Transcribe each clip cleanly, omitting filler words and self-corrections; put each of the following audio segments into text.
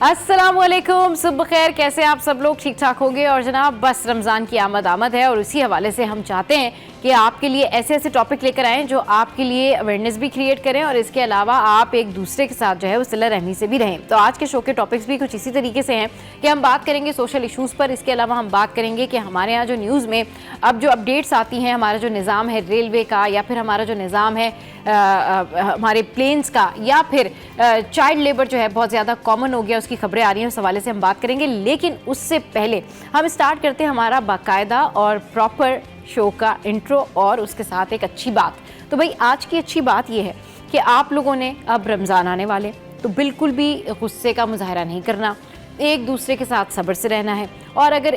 अस्सलामुअलैकुम, सुबह खैर। कैसे आप सब लोग? ठीक ठाक होंगे। और जनाब बस रमज़ान की आमद है और उसी हवाले से हम चाहते हैं कि आपके लिए ऐसे ऐसे टॉपिक लेकर आएँ जो आपके लिए अवेयरनेस भी क्रिएट करें और इसके अलावा आप एक दूसरे के साथ जो है उस सिला रहमी से भी रहें। तो आज के शो के टॉपिक्स भी कुछ इसी तरीके से हैं कि हम बात करेंगे सोशल इशूज़ पर। इसके अलावा हम बात करेंगे कि हमारे यहाँ जो न्यूज़ में अब जो अपडेट्स आती हैं, हमारा जो निज़ाम है रेलवे का, या फिर हमारा जो निज़ाम है हमारे प्लेन्स का, या फिर चाइल्ड लेबर जो है बहुत ज़्यादा कॉमन हो गया, उसकी खबरें आ रही हैं, उस हवाले से हम बात करेंगे। लेकिन उससे पहले हम स्टार्ट करते हैं हमारा बाकायदा और प्रॉपर शो का इंट्रो और उसके साथ एक अच्छी बात। तो भाई आज की अच्छी बात यह है कि आप लोगों ने अब रमज़ान आने वाले, तो बिल्कुल भी गुस्से का मुजाहरा नहीं करना, एक दूसरे के साथ सब्र से रहना है। और अगर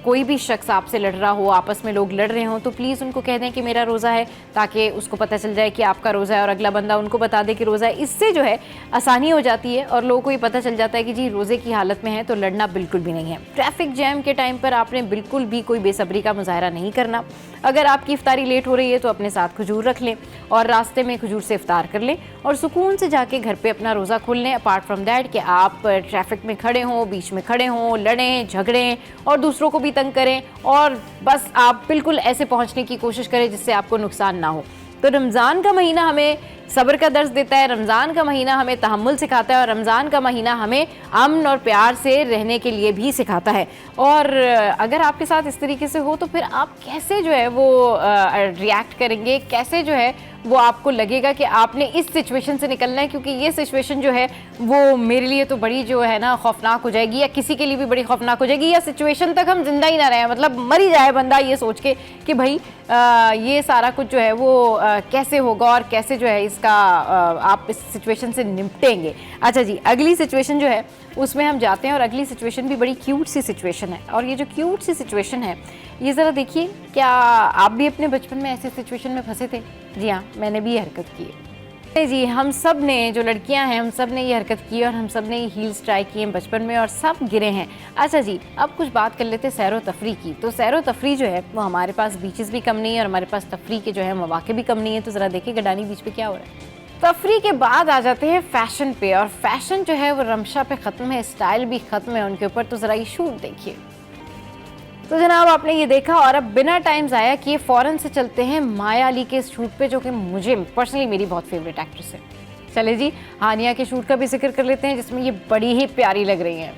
कोई भी शख्स आपसे लड़ रहा हो, आपस में लोग लड़ रहे हों, तो प्लीज़ उनको कह दें कि मेरा रोज़ा है, ताकि उसको पता चल जाए कि आपका रोज़ा है और अगला बंदा उनको बता दे कि रोज़ा है। इससे जो है आसानी हो जाती है और लोगों को ये पता चल जाता है कि जी रोज़े की हालत में है, तो लड़ना बिल्कुल भी नहीं है। ट्रैफिक जैम के टाइम पर आपने बिल्कुल भी कोई बेसब्री का मुजाहरा नहीं करना। अगर आपकी इफ्तारी लेट हो रही है तो अपने साथ खजूर रख लें और रास्ते में खजूर से इफ्तार कर लें और सुकून से जाके घर पे अपना रोज़ा खोल लें। अपार्ट फ्रॉम दैट कि आप ट्रैफिक में खड़े हों, बीच में खड़े हों, लड़ें झगड़ें और दूसरों को भी तंग करें, और बस आप बिल्कुल ऐसे पहुंचने की कोशिश करें जिससे आपको नुकसान ना हो। तो रमज़ान का महीना हमें सब्र का दर्ज देता है, रमज़ान का महीना हमें तहम्मुल सिखाता है और रमज़ान का महीना हमें अमन और प्यार से रहने के लिए भी सिखाता है। और अगर आपके साथ इस तरीके से हो तो फिर आप कैसे जो है वो रिएक्ट करेंगे, कैसे जो है वो आपको लगेगा कि आपने इस सिचुएशन से निकलना है, क्योंकि ये सिचुएशन जो है वो मेरे लिए तो बड़ी जो है ना खौफनाक हो जाएगी, या किसी के लिए भी बड़ी खौफनाक हो जाएगी, या सिचुएशन तक हम जिंदा ही ना रहें, मतलब मर ही जाए बंदा ये सोच के कि भाई ये सारा कुछ जो है वो कैसे होगा और कैसे जो है इसका आप इस सिचुएशन से निपटेंगे। अच्छा जी, अगली सिचुएशन जो है उसमें हम जाते हैं और अगली सिचुएशन भी बड़ी क्यूट सी सिचुएशन है। और ये जो क्यूट सी सिचुएशन है ये ज़रा देखिए, क्या आप भी अपने बचपन में ऐसे सिचुएशन में फंसे थे? जी हाँ, मैंने भी ये हरकत की है जी। हम सब ने, जो लड़कियां हैं, हम सब ने ये हरकत की और हम सब ने हील्स ट्राई किए हैं बचपन में और सब गिरे हैं। अच्छा जी, अब कुछ बात कर लेते हैं सैरो तफरी की। तो सैरो तफरी जो है वो हमारे पास बीचेस भी कम नहीं है और हमारे पास तफरी के जो है मौके भी कम नहीं है। तो ज़रा देखिए गडानी बीच पे क्या हो रहा है। तफरी के बाद आ जाते हैं फैशन पे, और फैशन जो है वो रमशा पे ख़त्म है, स्टाइल भी ख़त्म है उनके ऊपर। तो ज़रा ये शूट देखिए। तो जनाब आपने ये देखा और अब बिना टाइम ज़ाया किए फ़ौरन से चलते हैं माया अली के शूट पे, जो कि मुझे पर्सनली मेरी बहुत फेवरेट एक्ट्रेस है। चले जी, हानिया के शूट का भी जिक्र कर लेते हैं जिसमें ये बड़ी ही प्यारी लग रही हैं।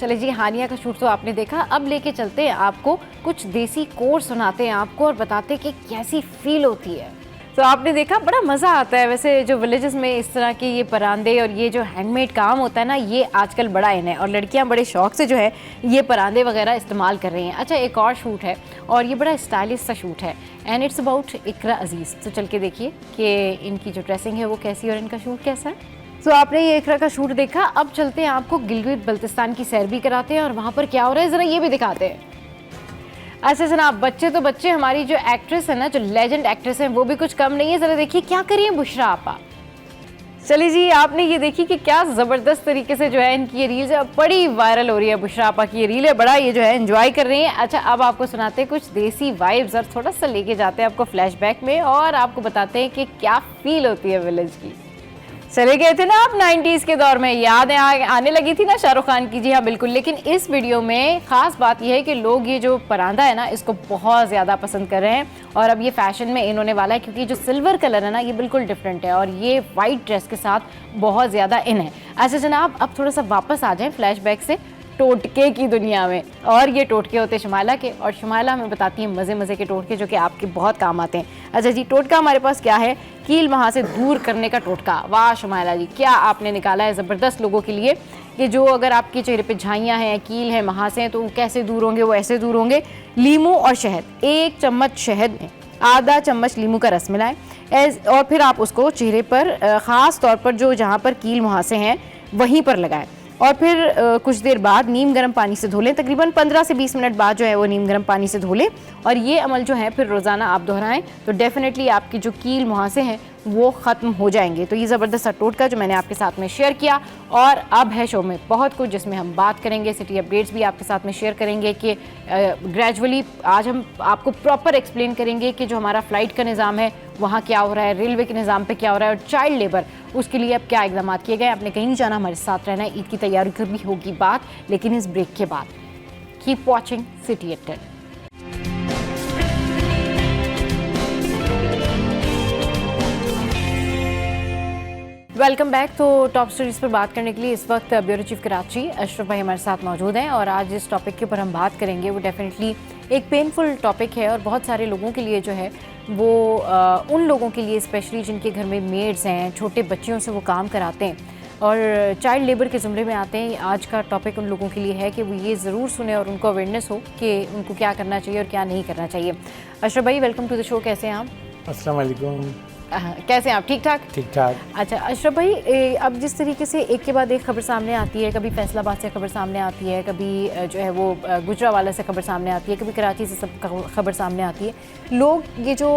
चले जी, हानिया का शूट तो आपने देखा, अब लेके चलते हैं आपको कुछ देसी कोड सुनाते हैं आपको और बताते हैं कि कैसी फील होती है। तो आपने देखा बड़ा मज़ा आता है। वैसे जो विलेजेस में इस तरह के ये परांदे और ये जो हैंडमेड काम होता है ना, ये आजकल बड़ा इन है और लड़कियां बड़े शौक से जो है ये परांदे वगैरह इस्तेमाल कर रही हैं। अच्छा, एक और शूट है और ये बड़ा स्टाइलिश सा शूट है एंड इट्स अबाउट इकरा अजीज़। तो चल के देखिए कि इनकी जो ड्रेसिंग है वो कैसी और इनका शूट कैसा है। तो आपने ये इकरा का शूट देखा, अब चलते हैं आपको गिलगित बल्तिस्तान की सैर भी कराते हैं और वहाँ पर क्या हो रहा है ज़रा ये भी दिखाते हैं। अच्छा जनाब, बच्चे तो बच्चे, हमारी जो एक्ट्रेस है ना, जो लेजेंड एक्ट्रेस है, वो भी कुछ कम नहीं है। ज़रा देखिए क्या करिए बुशरा आपा। चलिए जी, आपने ये देखी कि क्या ज़बरदस्त तरीके से जो है इनकी ये रील है बड़ी वायरल हो रही है। बुशरा आपा की ये रील है, बड़ा ये जो है एंजॉय कर रही हैं। अच्छा, अब आपको सुनाते हैं कुछ देसी वाइब्स और थोड़ा सा लेके जाते हैं आपको फ्लैशबैक में और आपको बताते हैं कि क्या फील होती है विलेज की। चले गए थे ना आप 90s के दौर में, याद है आने लगी थी ना शाहरुख खान की। जी हाँ बिल्कुल। लेकिन इस वीडियो में ख़ास बात यह है कि लोग ये जो परांदा है ना इसको बहुत ज़्यादा पसंद कर रहे हैं और अब ये फैशन में इन होने वाला है, क्योंकि जो सिल्वर कलर है ना ये बिल्कुल डिफरेंट है और ये वाइट ड्रेस के साथ बहुत ज़्यादा इन है। अच्छा जनाब, अब थोड़ा सा वापस आ जाएँ फ्लैशबैक से टोटके की दुनिया में, और ये टोटके होते हैं शुमाइला के और शुमाइला हमें बताती है मज़े मज़े के टोटके जो कि आपके बहुत काम आते हैं। अच्छा जी, टोटका हमारे पास क्या है, कील वहाँ से दूर करने का टोटका। वाह शुमाइला जी, क्या आपने निकाला है ज़बरदस्त लोगों के लिए कि जो अगर आपके चेहरे पे झाइयाँ हैं, कील हैं, महासे हैं, तो वो कैसे दूर होंगे, वो ऐसे दूर होंगे। लीमू और शहद, 1 चम्मच शहद में आधा चम्मच लीमू का रस मिलाएं और फिर आप उसको चेहरे पर ख़ास तौर पर जो जहाँ पर कील मुहासे हैं वहीं पर लगाएं और फिर कुछ देर बाद नीम गर्म पानी से धो लें। तकरीबन 15 से 20 मिनट बाद जो है वो नीम गर्म पानी से धो लें और ये अमल जो है फिर रोज़ाना आप दोहराएं तो डेफिनेटली आपकी जो कील मुहासे हैं वो ख़त्म हो जाएंगे। तो ये ज़बरदस्त सा टोटका जो मैंने आपके साथ में शेयर किया। और अब है शो में बहुत कुछ जिसमें हम बात करेंगे, सिटी अपडेट्स भी आपके साथ में शेयर करेंगे कि ग्रेजुअली आज हम आपको प्रॉपर एक्सप्लेन करेंगे कि जो हमारा फ़्लाइट का निज़ाम है वहाँ क्या हो रहा है, रेलवे के निज़ाम पे क्या हो रहा है, और चाइल्ड लेबर उसके लिए अब क्या इक़दाम किए गए। आपने कहीं नहीं जाना, हमारे साथ रहना है। ईद की तैयारी की भी होगी बात, लेकिन इस ब्रेक के बाद keep watching city at 10। Welcome back. तो टॉप स्टोरीज पर बात करने के लिए इस वक्त ब्यूरो चीफ कराची अशरफ भाई हमारे साथ मौजूद हैं, और आज जिस टॉपिक के ऊपर हम बात करेंगे वो डेफिनेटली एक पेनफुल टॉपिक है, और बहुत सारे लोगों के लिए जो है वो उन लोगों के लिए स्पेशली जिनके घर में मेड्स हैं, छोटे बच्चियों से वो काम कराते हैं और चाइल्ड लेबर के ज़ुमरे में आते हैं। आज का टॉपिक उन लोगों के लिए है कि वो ये ज़रूर सुने और उनको अवेयरनेस हो कि उनको क्या करना चाहिए और क्या नहीं करना चाहिए। अशरफ भाई वेलकम टू द शो, कैसे हैं आप? अस्सलाम वालेकुम। कैसे हैं आप? ठीक ठाक? ठीक ठाक। अच्छा अशरफ भाई, अब जिस तरीके से एक के बाद एक खबर सामने आती है, कभी फैसलाबाद से खबर सामने आती है, कभी जो है वो गुजरावाला से खबर सामने आती है, कभी कराची से सब खबर सामने आती है, लोग ये जो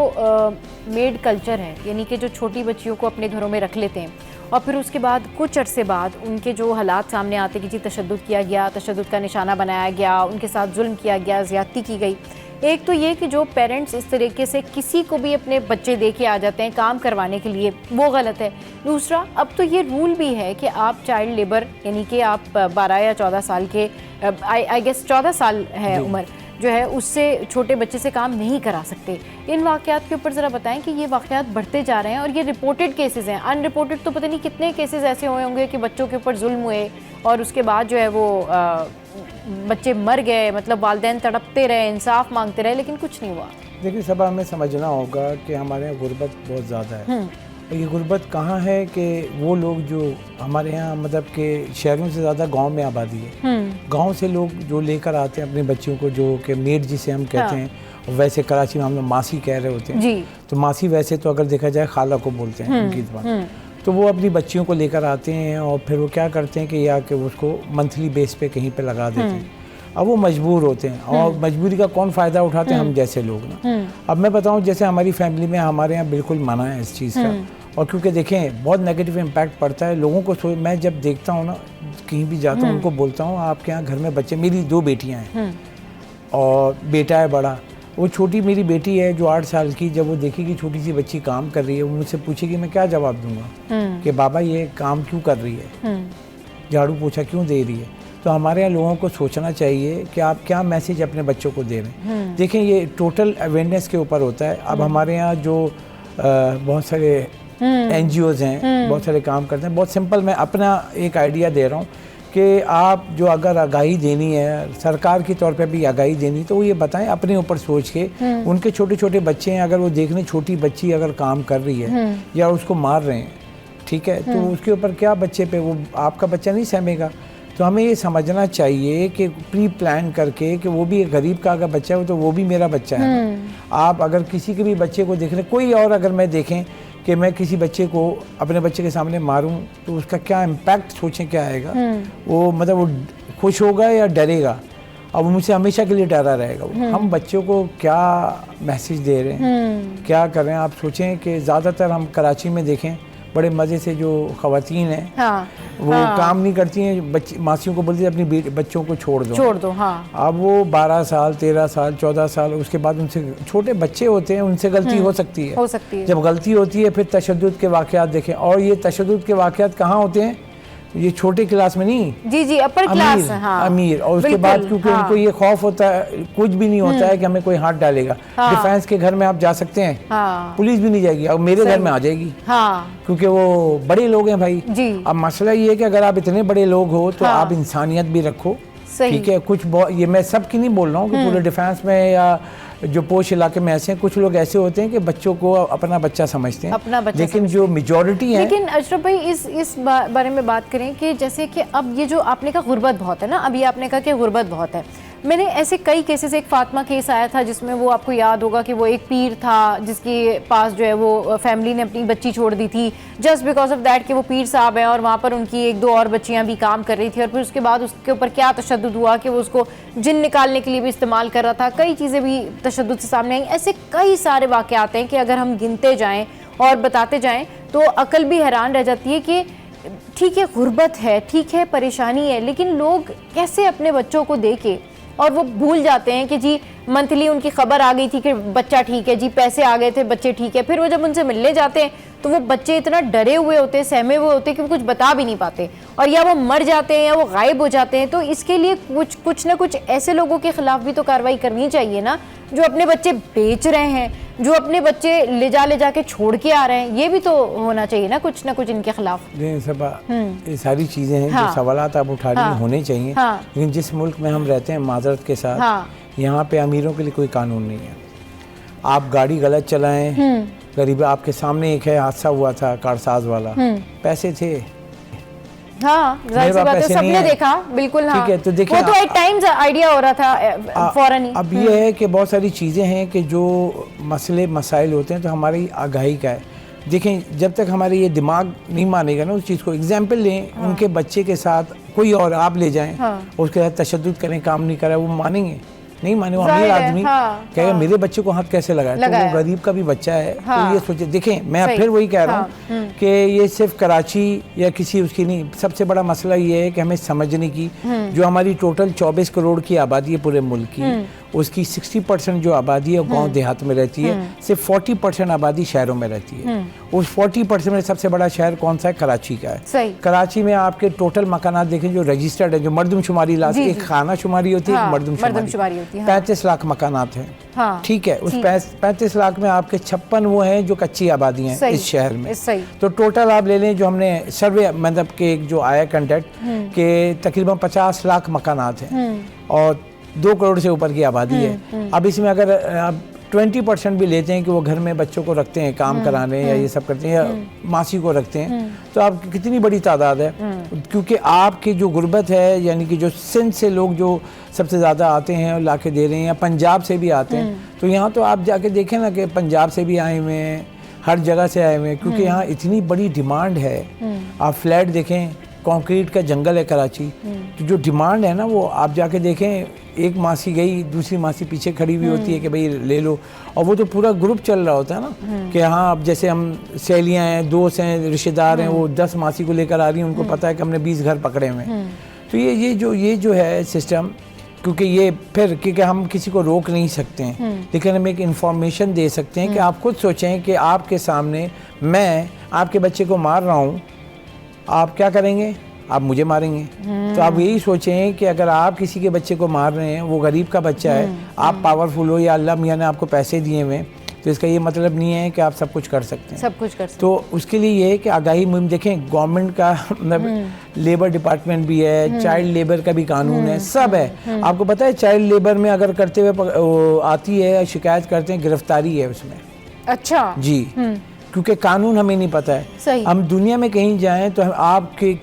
मेड कल्चर है, यानी कि जो छोटी बच्चियों को अपने घरों में रख लेते हैं और फिर उसके बाद कुछ अरसे बाद उनके जो हालात सामने आते कि जी तशद्दुद किया गया, तशद्दुद का निशाना बनाया गया, उनके साथ जुल्म किया गया, ज़्यादती की गई। एक तो ये कि जो पेरेंट्स इस तरीके से किसी को भी अपने बच्चे दे के आ जाते हैं काम करवाने के लिए, वो गलत है। दूसरा, अब तो ये रूल भी है कि आप चाइल्ड लेबर यानी कि आप 12 या 14 साल के, आई गेस 14 साल है उम्र जो है, उससे छोटे बच्चे से काम नहीं करा सकते। इन वाक़यात के ऊपर ज़रा बताएं कि ये वाक़यात बढ़ते जा रहे हैं और ये रिपोर्टेड केसेस हैं, अनरिपोर्टेड तो पता नहीं कितने केसेस ऐसे हुए होंगे कि बच्चों के ऊपर जुल्म हुए और उसके बाद जो है वो बच्चे मर गए, मतलब वालिदैन तड़पते रहे, इंसाफ मांगते रहे, लेकिन कुछ नहीं हुआ। देखिए सब हमें समझना होगा कि हमारे यहाँ गुर्बत बहुत ज़्यादा है। और ये गुर्बत कहाँ है कि वो लोग जो हमारे यहाँ मतलब कि शहरों से ज़्यादा गांव में आबादी है, गांव से लोग जो लेकर आते हैं अपने बच्चियों को, जो कि मेड जिसे हम कहते हैं, वैसे कराची में हम लोग मासी कह रहे होते हैं, तो मासी वैसे तो अगर देखा जाए खाला को बोलते हैं उनकी ज़बान। तो वो अपनी बच्चियों को लेकर आते हैं और फिर वो क्या करते हैं कि या कि उसको मंथली बेस पे कहीं पे लगा देते हैं। अब वो मजबूर होते हैं और मजबूरी का कौन फ़ायदा उठाते हैं? हम जैसे लोग ना। अब मैं बताऊं, जैसे हमारी फैमिली में हमारे यहाँ बिल्कुल मना है इस चीज़ का, और क्योंकि देखें बहुत नेगेटिव इम्पैक्ट पड़ता है लोगों को। मैं जब देखता हूँ ना, कहीं भी जाता हूँ, उनको बोलता हूँ आपके यहाँ घर में बच्चे, मेरी 2 बेटियाँ हैं और बेटा है बड़ा। वो छोटी मेरी बेटी है जो 8 साल की, जब वो देखेगी छोटी सी बच्ची काम कर रही है, वो मुझसे पूछेगी, मैं क्या जवाब दूंगा कि बाबा ये काम क्यों कर रही है, झाड़ू पोछा क्यों दे रही है। तो हमारे यहाँ लोगों को सोचना चाहिए कि आप क्या मैसेज अपने बच्चों को दे रहे हैं। देखें ये टोटल अवेयरनेस के ऊपर होता है। अब हमारे यहाँ जो बहुत सारे NGOs हैं, बहुत सारे काम करते हैं। बहुत सिंपल मैं अपना एक आइडिया दे रहा हूँ कि आप जो अगर आगाही देनी है, सरकार के तौर पे भी आगाही देनी, तो वो ये बताएं अपने ऊपर सोच के। उनके छोटे छोटे बच्चे हैं, अगर वो देख लें छोटी बच्ची अगर काम कर रही है या उसको मार रहे हैं, ठीक है, तो उसके ऊपर क्या बच्चे पे, वो आपका बच्चा नहीं सहमेगा। तो हमें ये समझना चाहिए कि प्री प्लान करके कि वो भी एक गरीब का अगर बच्चा हो तो वो भी मेरा बच्चा है। आप अगर किसी के भी बच्चे को देख रहे, कोई और अगर मैं देखें कि मैं किसी बच्चे को अपने बच्चे के सामने मारूं तो उसका क्या इम्पैक्ट सोचें क्या आएगा। वो मतलब वो खुश होगा या डरेगा, और वो मुझसे हमेशा के लिए डरा रहेगा। हम बच्चों को क्या मैसेज दे रहे हैं, क्या कर रहे हैं। आप सोचें कि ज़्यादातर हम कराची में देखें बड़े मज़े से जो ख़वातीन हैं वो काम नहीं करती हैं, बच्ची मासियों को बोलती है अपनी बच्चों को छोड़ दो। अब वो 12 साल 13 साल 14 साल, उसके बाद उनसे छोटे बच्चे होते हैं, उनसे गलती हो सकती है। जब गलती होती है फिर तशद्दुद के वाक़यात देखें, और ये तशद्दुद के वाक़यात कहाँ होते हैं? ये छोटे क्लास में नहीं, जी अपर क्लास, अमीर। और उसके बाद क्योंकि उनको ये खौफ होता है, कुछ भी नहीं होता है कि हमें कोई हाथ डालेगा। डिफेंस के घर में आप जा सकते हैं, पुलिस भी नहीं जाएगी, और मेरे घर में आ जाएगी क्योंकि वो बड़े लोग हैं भाई। अब मसला ये है कि अगर आप इतने बड़े लोग हो तो आप इंसानियत भी रखो, ठीक है। कुछ ये मैं सब की नहीं बोल रहा हूँ कि पूरे डिफेंस में या जो पोश इलाके में ऐसे हैं, कुछ लोग ऐसे होते हैं कि बच्चों को अपना बच्चा समझते हैं, लेकिन जो मेजॉरिटी है। लेकिन अशरफ भाई इस बारे में बात करें कि जैसे कि अब ये जो आपने कहा गुर्बत बहुत है ना, अभी आपने कहा कि गुर्बत बहुत है, मैंने ऐसे कई केसेस, एक फातिमा केस आया था जिसमें वो आपको याद होगा कि वो एक पीर था जिसके पास जो है वो फैमिली ने अपनी बच्ची छोड़ दी थी जस्ट बिकॉज ऑफ दैट कि वो पीर साहब हैं, और वहाँ पर उनकी 1-2 और बच्चियाँ भी काम कर रही थी, और फिर उसके बाद उसके ऊपर क्या तशद्दुद हुआ कि वो उसको जिन निकालने के लिए भी इस्तेमाल कर रहा था, कई चीज़ें भी तशद्दुद से सामने आई। ऐसे कई सारे वाक़यात हैं कि अगर हम गिनते जाएँ और बताते जाएं तो अकल भी हैरान रह जाती है कि ठीक है गुर्बत है, ठीक है परेशानी है, लेकिन लोग कैसे अपने बच्चों को देके और वो भूल जाते हैं कि जी मंथली उनकी खबर आ गई थी कि बच्चा ठीक है, जी पैसे आ गए थे, बच्चे ठीक है। फिर वो जब उनसे मिलने जाते हैं तो वो बच्चे इतना डरे हुए होते हैं, सहमे हुए होते हैं कि वो कुछ बता भी नहीं पाते, और या वो मर जाते हैं या वो गायब हो जाते हैं। तो इसके लिए कुछ ना कुछ ऐसे लोगों के खिलाफ भी तो कार्रवाई करनी चाहिए ना, जो अपने बच्चे बेच रहे हैं, जो अपने बच्चे ले जा के छोड़ के आ रहे हैं। ये भी तो होना चाहिए ना कुछ इनके खिलाफ। ये सारी चीज़ें हैं जो सवालात आप उठा रही हैं, होने चाहिए। लेकिन जिस मुल्क में हम रहते हैं माजरत के साथ, यहाँ पे अमीरों के लिए कोई कानून नहीं है। आप गाड़ी गलत चलाएं, गरीब आपके सामने एक है हादसा हुआ था कारसाज वाला, पैसे थे, हाँ जाहिर सी बात है, सबने देखा, बिल्कुल हाँ। ठीक है, तो देखिए वो तो एक टाइम आइडिया हो रहा था फौरन ही। अब ये है कि बहुत सारी चीज़ें हैं कि जो मसले मसाइल होते हैं तो हमारी आगाही का है। देखें जब तक हमारे ये दिमाग नहीं मानेगा ना उस चीज़ को, एग्जाम्पल लें, उनके बच्चे के साथ कोई और आप ले जाएं, उसके साथ तशद्दुद करें, काम नहीं करा, वो मानेंगे? नहीं माने। वो अमीर आदमी कहेगा मेरे बच्चे को हाथ कैसे लगाए, तो वो गरीब का भी बच्चा है। तो ये सोचे, देखें मैं फिर वही कह रहा हूँ कि ये सिर्फ कराची या किसी उसकी नहीं, सबसे बड़ा मसला ये है कि हमें समझने की, जो हमारी टोटल 24 करोड़ की आबादी है पूरे मुल्क की, उसकी 60% जो आबादी है गांव देहात में रहती है, सिर्फ 40% आबादी शहरों में रहती है। उस 40% में सबसे बड़ा शहर कौन सा है? कराची का है। कराची में आपके टोटल मकानात देखें जो रजिस्टर्ड है, जो मर्दमशुमारी लाश, एक खाना शुमारी होती है, एक मर्दमशुमारी होती है। 35 लाख मकानात हैं, ठीक है। उस 35 लाख में आपके 56 वो हैं जो कच्ची आबादी हैं इस शहर में। तो टोटल आप ले लें, जो हमने सर्वे मतलब के एक जो आया कंटेक्ट के तकरीबन 50 लाख मकानात हैं और 2 करोड़ से ऊपर की आबादी है। अब इसमें अगर आप 20% भी लेते हैं कि वो घर में बच्चों को रखते हैं काम कराने या ये सब करते हैं, या मासी को रखते हैं, तो आपकी कितनी बड़ी तादाद है। क्योंकि आपकी जो गुर्बत है, यानी कि जो सिंध से लोग जो सबसे ज़्यादा आते हैं और ला के दे रहे हैं, या पंजाब से भी आते हैं, तो यहाँ तो आप जाके देखें ना कि पंजाब से भी आए हुए हैं, हर जगह से आए हुए हैं, क्योंकि यहाँ इतनी बड़ी डिमांड है। आप फ्लैट देखें, कंक्रीट का जंगल है कराची, तो जो डिमांड है ना वो आप जाके देखें, एक मासी गई, दूसरी मासी पीछे खड़ी हुई होती है कि भाई ले लो, और वो तो पूरा ग्रुप चल रहा होता है ना कि हाँ अब जैसे हम सहेलियाँ हैं, दोस्त हैं, रिश्तेदार हैं, वो 10 मासी को लेकर आ रही हैं, उनको पता है कि हमने 20 घर पकड़े हुए हैं। तो ये जो है सिस्टम, क्योंकि ये फिर क्योंकि हम किसी को रोक नहीं सकते हैं, लेकिन हम एक इंफॉर्मेशन दे सकते हैं कि आप खुद सोचें कि आपके सामने मैं आपके बच्चे को मार रहा हूँ, आप क्या करेंगे? आप मुझे मारेंगे। तो आप यही सोचें कि अगर आप किसी के बच्चे को मार रहे हैं, वो गरीब का बच्चा है, आप पावरफुल हो या अल्लाह मियाँ ने आपको पैसे दिए हुए, तो इसका ये मतलब नहीं है कि आप सब कुछ कर सकते हैं। सब कुछ कर सकते। तो उसके लिए ये है कि आगाही मुहिम देखें, गवर्नमेंट का मतलब लेबर डिपार्टमेंट भी है, चाइल्ड लेबर का भी कानून है, सब है। आपको पता है चाइल्ड लेबर में अगर करते हुए आती है, शिकायत करते हैं, गिरफ्तारी है उसमें। अच्छा जी, क्योंकि कानून हमें नहीं पता है। सही। हम दुनिया में कहीं जाएं तो आपके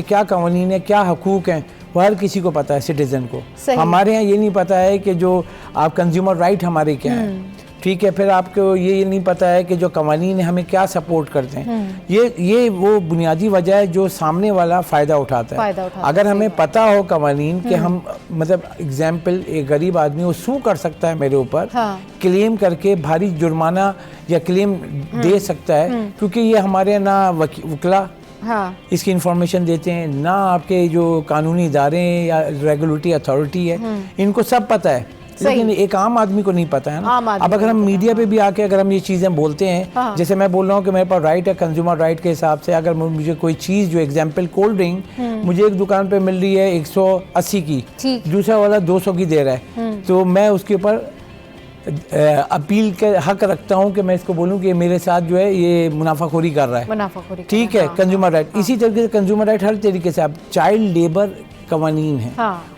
क्या कानून है, क्या हकूक हैं, वो हर किसी को पता है, सिटीजन को। हमारे यहाँ ये नहीं पता है कि जो आप कंज्यूमर राइट हमारे क्या है, ठीक है। फिर आपको ये नहीं पता है कि जो कवानीन हमें क्या सपोर्ट करते हैं। ये वो बुनियादी वजह है जो सामने वाला फ़ायदा उठाता है। अगर हमें पता हो कवानीन कि हम मतलब एग्जाम्पल एक गरीब आदमी वो सू कर सकता है मेरे ऊपर, क्लेम करके भारी जुर्माना या क्लेम दे सकता है, क्योंकि ये हमारे ना वकीला इसकी इंफॉर्मेशन देते हैं, ना आपके जो कानूनी इदारे या रेगुलेटरी अथॉरिटी है, इनको सब पता है, लेकिन एक आम आदमी को नहीं पता है ना। अब अगर हम मीडिया पे भी आके अगर हम ये चीज़ें बोलते हैं, जैसे मैं बोल रहा हूँ कि मेरे पास राइट है कंज्यूमर राइट के हिसाब से, अगर मुझे कोई चीज़ जो एग्जांपल कोल्ड ड्रिंक मुझे एक दुकान पे मिल रही है 180 की, दूसरा वाला 200 की दे रहा है, तो मैं उसके ऊपर अपील के हक रखता हूँ कि मैं इसको बोलूँ कि मेरे साथ जो है ये मुनाफाखोरी कर रहा है, ठीक है। कंज्यूमर राइट इसी तरीके से कंज्यूमर राइट हर तरीके से। आप चाइल्ड लेबर कवानीन है,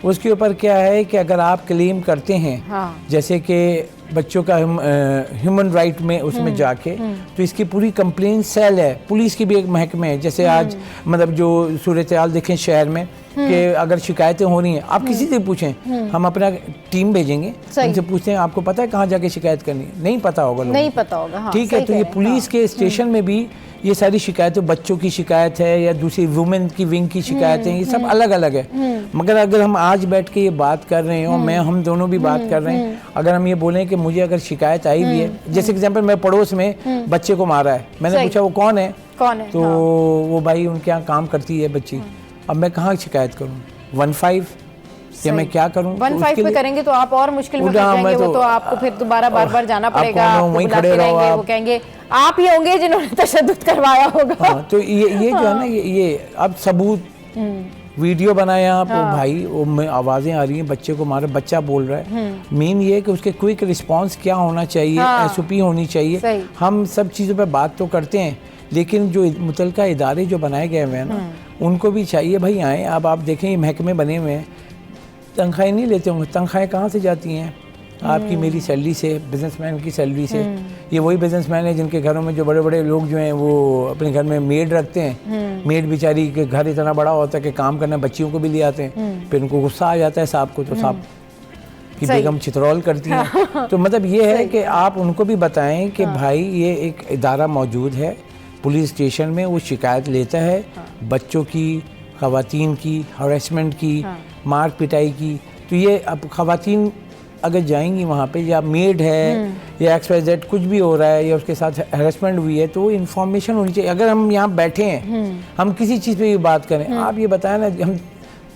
उसके ऊपर क्या है कि अगर आप क्लेम करते हैं, जैसे कि बच्चों का ह्यूमन राइट में उसमें जाके, तो इसकी पूरी कंप्लेंट सेल है, पुलिस की भी एक महकमे है। जैसे आज मतलब जो सूरत हाल देखें शहर में कि अगर शिकायतें हो रही हैं, आप किसी से पूछें, हम अपना टीम भेजेंगे, उनसे पूछते हैं आपको पता है कहाँ जाके शिकायत करनी है, नहीं पता होगा, नहीं पता होगा, ठीक है। तो ये पुलिस के स्टेशन में भी ये सारी शिकायतें बच्चों की शिकायत है या दूसरी वुमेन की विंग की शिकायत है, ये सब अलग अलग है। मगर अगर हम आज बैठ के ये बात कर रहे हैं और हम दोनों भी बात कर रहे हैं, अगर हम ये बोलें कि मुझे अगर शिकायत आई हुई है, जैसे एग्जाम्पल मेरे पड़ोस में बच्चे को मारा है, मैंने पूछा वो कौन है, तो वो भाई उनके यहाँ काम करती है बच्ची, अब मैं कहाँ शिकायत करूँ, 15 या मैं क्या करूं? 15 पे करेंगे तो आप और मुश्किल में फंस जाएंगे, वो तो आपको फिर दोबारा बार-बार जाना पड़ेगा, वहीं खड़े रहो आप, वो कहेंगे आप ही होंगे जिन्होंने तशद्दुद करवाया होगा। हाँ, तो ये जो है ना, ये अब सबूत, वीडियो बनाया आप, भाई वो आवाजें आ रही हैं, बच्चे को मारा, बच्चा बोल रहा है, मेन ये है कि उसके क्विक रिस्पांस क्या होना चाहिए, SOP होनी चाहिए। हम सब चीज़ों पे बात तो करते हैं, लेकिन जो मुतलका इदारे जो बनाए गए हुए हैं ना, उनको भी चाहिए भाई आए। अब आप देखें ये महकमे बने हुए हैं, तनख्वाहें नहीं लेते होंगे, तनख्वाहें कहाँ से जाती हैं? आपकी मेरी सैलरी से, बिजनेसमैन की सैलरी से। ये वही बिजनेसमैन है जिनके घरों में जो बड़े बड़े लोग जो हैं वो अपने घर में मेड रखते हैं, मेड बेचारी के घर इतना बड़ा होता है कि काम करने बच्चियों को भी ले आते हैं, फिर उनको गुस्सा आ जाता है साहब को, तो साहब की बेगम चितरौल करती हैं। तो मतलब ये है कि आप उनको भी बताएं कि भाई ये एक इदारा मौजूद है, पुलिस स्टेशन में, वो शिकायत लेता है बच्चों की, ख़वातीन की, हरासमेंट की, मार पिटाई की। तो ये अब ख़वातीन अगर जाएंगी वहाँ पे, या मेड है या XYZ कुछ भी हो रहा है या उसके साथ हरासमेंट हुई है, तो वो इन्फॉर्मेशन होनी चाहिए। अगर हम यहाँ बैठे हैं, हम किसी चीज़ पे भी बात करें, आप ये बताएं ना, हम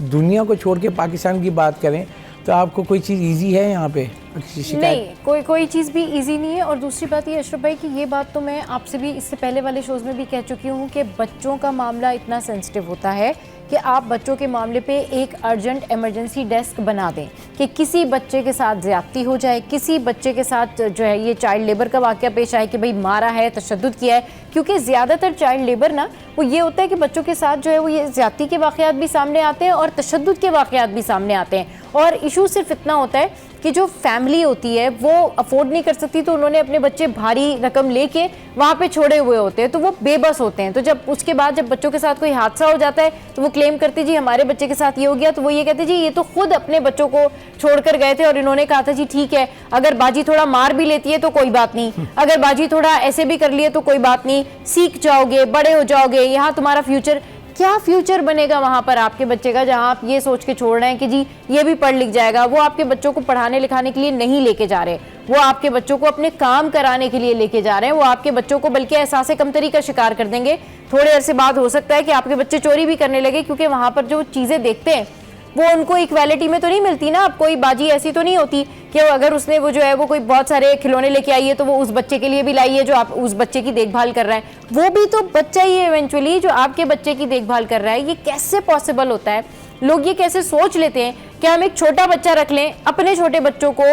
दुनिया को छोड़ के पाकिस्तान की बात करें, तो आपको कोई चीज़ इजी है यहाँ पे? नहीं, कोई चीज़ भी इजी नहीं है। और दूसरी बात ये अशरफ भाई कि ये बात तो मैं आपसे भी इससे पहले वाले शोज़ में भी कह चुकी हूँ कि बच्चों का मामला इतना सेंसिटिव होता है कि आप बच्चों के मामले पे एक अर्जेंट इमरजेंसी डेस्क बना दें कि किसी बच्चे के साथ ज़्यादती हो जाए, किसी बच्चे के साथ जो है ये चाइल्ड लेबर का वाक़या पेश आए कि भाई मारा है, तशद्दुद किया है, क्योंकि ज़्यादातर चाइल्ड लेबर ना वो ये होता है कि बच्चों के साथ जो है वो ये ज़्यादती के वाक़यात भी सामने आते हैं और तशद्दुद के वाक़यात भी सामने आते हैं। और इशू सिर्फ इतना होता है कि जो फैमिली होती है वो अफोर्ड नहीं कर सकती, तो उन्होंने अपने बच्चे भारी रकम लेके वहाँ पे छोड़े हुए होते हैं, तो वो बेबस होते हैं। तो जब उसके बाद जब बच्चों के साथ कोई हादसा हो जाता है तो वो क्लेम करते जी हमारे बच्चे के साथ ये हो गया, तो वो ये कहते जी ये तो खुद अपने बच्चों को छोड़कर गए थे और इन्होंने कहा था जी ठीक है, अगर बाजी थोड़ा मार भी लेती है तो कोई बात नहीं, अगर बाजी थोड़ा ऐसे भी कर लिए तो कोई बात नहीं, सीख जाओगे, बड़े हो जाओगे, यहाँ तुम्हारा फ्यूचर। क्या फ्यूचर बनेगा वहाँ पर आपके बच्चे का, जहाँ आप ये सोच के छोड़ रहे हैं कि जी ये भी पढ़ लिख जाएगा। वो आपके बच्चों को पढ़ाने लिखाने के लिए नहीं लेके जा रहे, वो आपके बच्चों को अपने काम कराने के लिए लेके जा रहे हैं। वो आपके बच्चों को बल्कि एहसास कमतरी का शिकार कर देंगे। थोड़े अरसे बाद हो सकता है कि आपके बच्चे चोरी भी करने लगे, क्योंकि वहाँ पर जो चीज़ें देखते हैं वो उनको इक्वालिटी में तो नहीं मिलती ना। अब कोई बाजी ऐसी तो नहीं होती कि अगर उसने वो जो है वो कोई बहुत सारे खिलौने लेके आई है तो वो उस बच्चे के लिए भी लाई है जो आप उस बच्चे की देखभाल कर रहा है, वो भी तो बच्चा ही है इवेंचुअली जो आपके बच्चे की देखभाल कर रहा है। ये कैसे पॉसिबल होता है? लोग ये कैसे सोच लेते हैं कि हम एक छोटा बच्चा रख लें अपने छोटे बच्चों को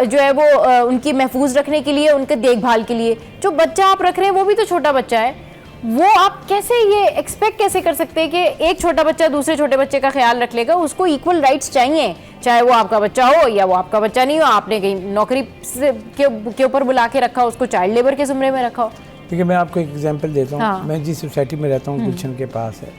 जो है वो उनकी महफूज रखने के लिए, उनके देखभाल के लिए। जो बच्चा आप रख रहे हैं वो भी तो छोटा बच्चा है, वो आप कैसे ये एक्सपेक्ट कैसे कर सकते हैं कि एक छोटा बच्चा दूसरे छोटे बच्चे का ख्याल रख लेगा? उसको इक्वल राइट्स चाहिए, चाहे वो आपका बच्चा हो या वो आपका बच्चा नहीं हो। आपने कहीं नौकरी के ऊपर बुला के रखा, उसको चाइल्ड लेबर के जुमरे में रखा हो। देखिए मैं आपको एक एग्जांपल देता हूँ। हाँ। मैं जिस सोसाइटी में रहता हूँ गुलशन के पास है,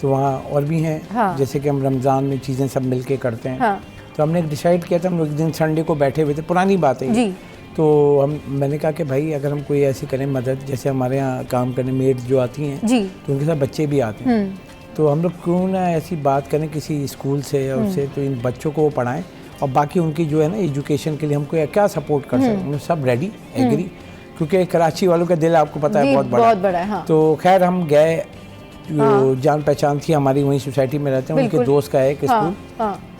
तो वहाँ और भी हैं। हाँ। जैसे कि हम रमज़ान में चीज़ें सब मिल के करते हैं। हाँ। तो हमने डिसाइड किया था, हम लोग एक दिन संडे को बैठे हुए थे, पुरानी बात है जी। तो मैंने कहा कि भाई अगर हम कोई ऐसी करें मदद, जैसे हमारे यहाँ काम करने मेड जो आती हैं जी, तो उनके साथ बच्चे भी आते हैं, तो हम लोग क्यों ना ऐसी बात करें किसी स्कूल से या उससे, तो इन बच्चों को वो पढ़ाएं और बाकी उनकी जो है ना एजुकेशन के लिए हमको क्या सपोर्ट कर सकते हैं, सब रेडी एग्री, क्योंकि कराची वालों का दिल आपको पता है बहुत बड़ा है। हाँ। तो खैर हम गए, जो जान पहचान थी हमारी वहीं सोसाइटी में रहते हैं, उनके दोस्त का एक स्कूल।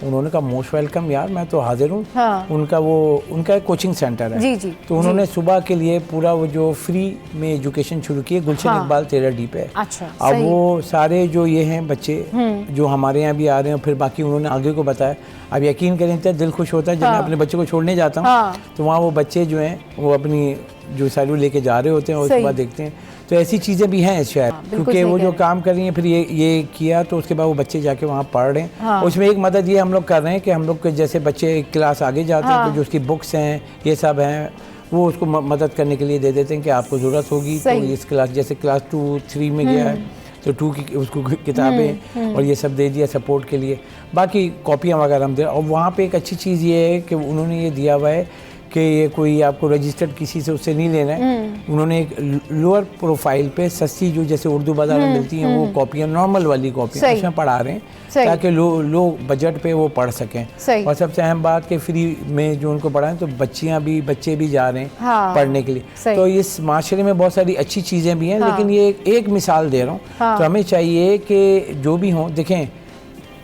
उन्होंने कहा मोस्ट वेलकम यार, मैं तो हाजिर हूँ। हाँ। उनका एक कोचिंग सेंटर है जी, तो उन्होंने सुबह के लिए पूरा वो जो फ्री में एजुकेशन शुरू की है गुलशन इकबाल 13D पे। अच्छा, अब वो सारे जो ये हैं बच्चे जो हमारे यहाँ भी आ रहे हैं, फिर बाकी उन्होंने आगे को बताया। अब यकीन करें इतना दिल खुश होता है जब मैं अपने बच्चे को छोड़ने जाता हूँ, तो वहाँ वो बच्चे जो हैं वो अपनी जो सैलरी लेके जा रहे होते हैं और उसके बाद देखते हैं। तो ऐसी चीज़ें भी हैं शायद, क्योंकि वो जो काम कर रही हैं फिर ये किया, तो उसके बाद वो बच्चे जाके वहाँ पढ़ रहे हैं। हाँ। उसमें एक मदद ये हम लोग कर रहे हैं कि हम लोग के जैसे बच्चे एक क्लास आगे जाते हैं, तो जो उसकी बुक्स हैं ये सब हैं, वो उसको मदद करने के लिए दे देते हैं कि आपको ज़रूरत होगी तो इस क्लास, जैसे क्लास 2-3 में गया है तो 2 की उसको किताबें और ये सब दे दिया सपोर्ट के लिए, बाकी कॉपियाँ वगैरह हम दे। और वहाँ पे एक अच्छी चीज़ ये है कि उन्होंने ये दिया हुआ है कि ये कोई आपको रजिस्टर्ड किसी से उससे नहीं लेना है। उन्होंने एक लोअर प्रोफाइल पे सस्ती जो जैसे उर्दू बाजार में मिलती हैं वो कॉपियाँ, नॉर्मल वाली कॉपियाँ उसमें पढ़ा रहे हैं ताकि लोग बजट पे वो पढ़ सकें। और सबसे अहम बात कि फ्री में जो उनको पढ़ाएं तो बच्चे भी जा रहे हैं पढ़ने के लिए। तो इस माशरे में बहुत सारी अच्छी चीज़ें भी हैं, लेकिन ये एक मिसाल दे रहा हूँ। तो हमें चाहिए कि जो भी हों, देखें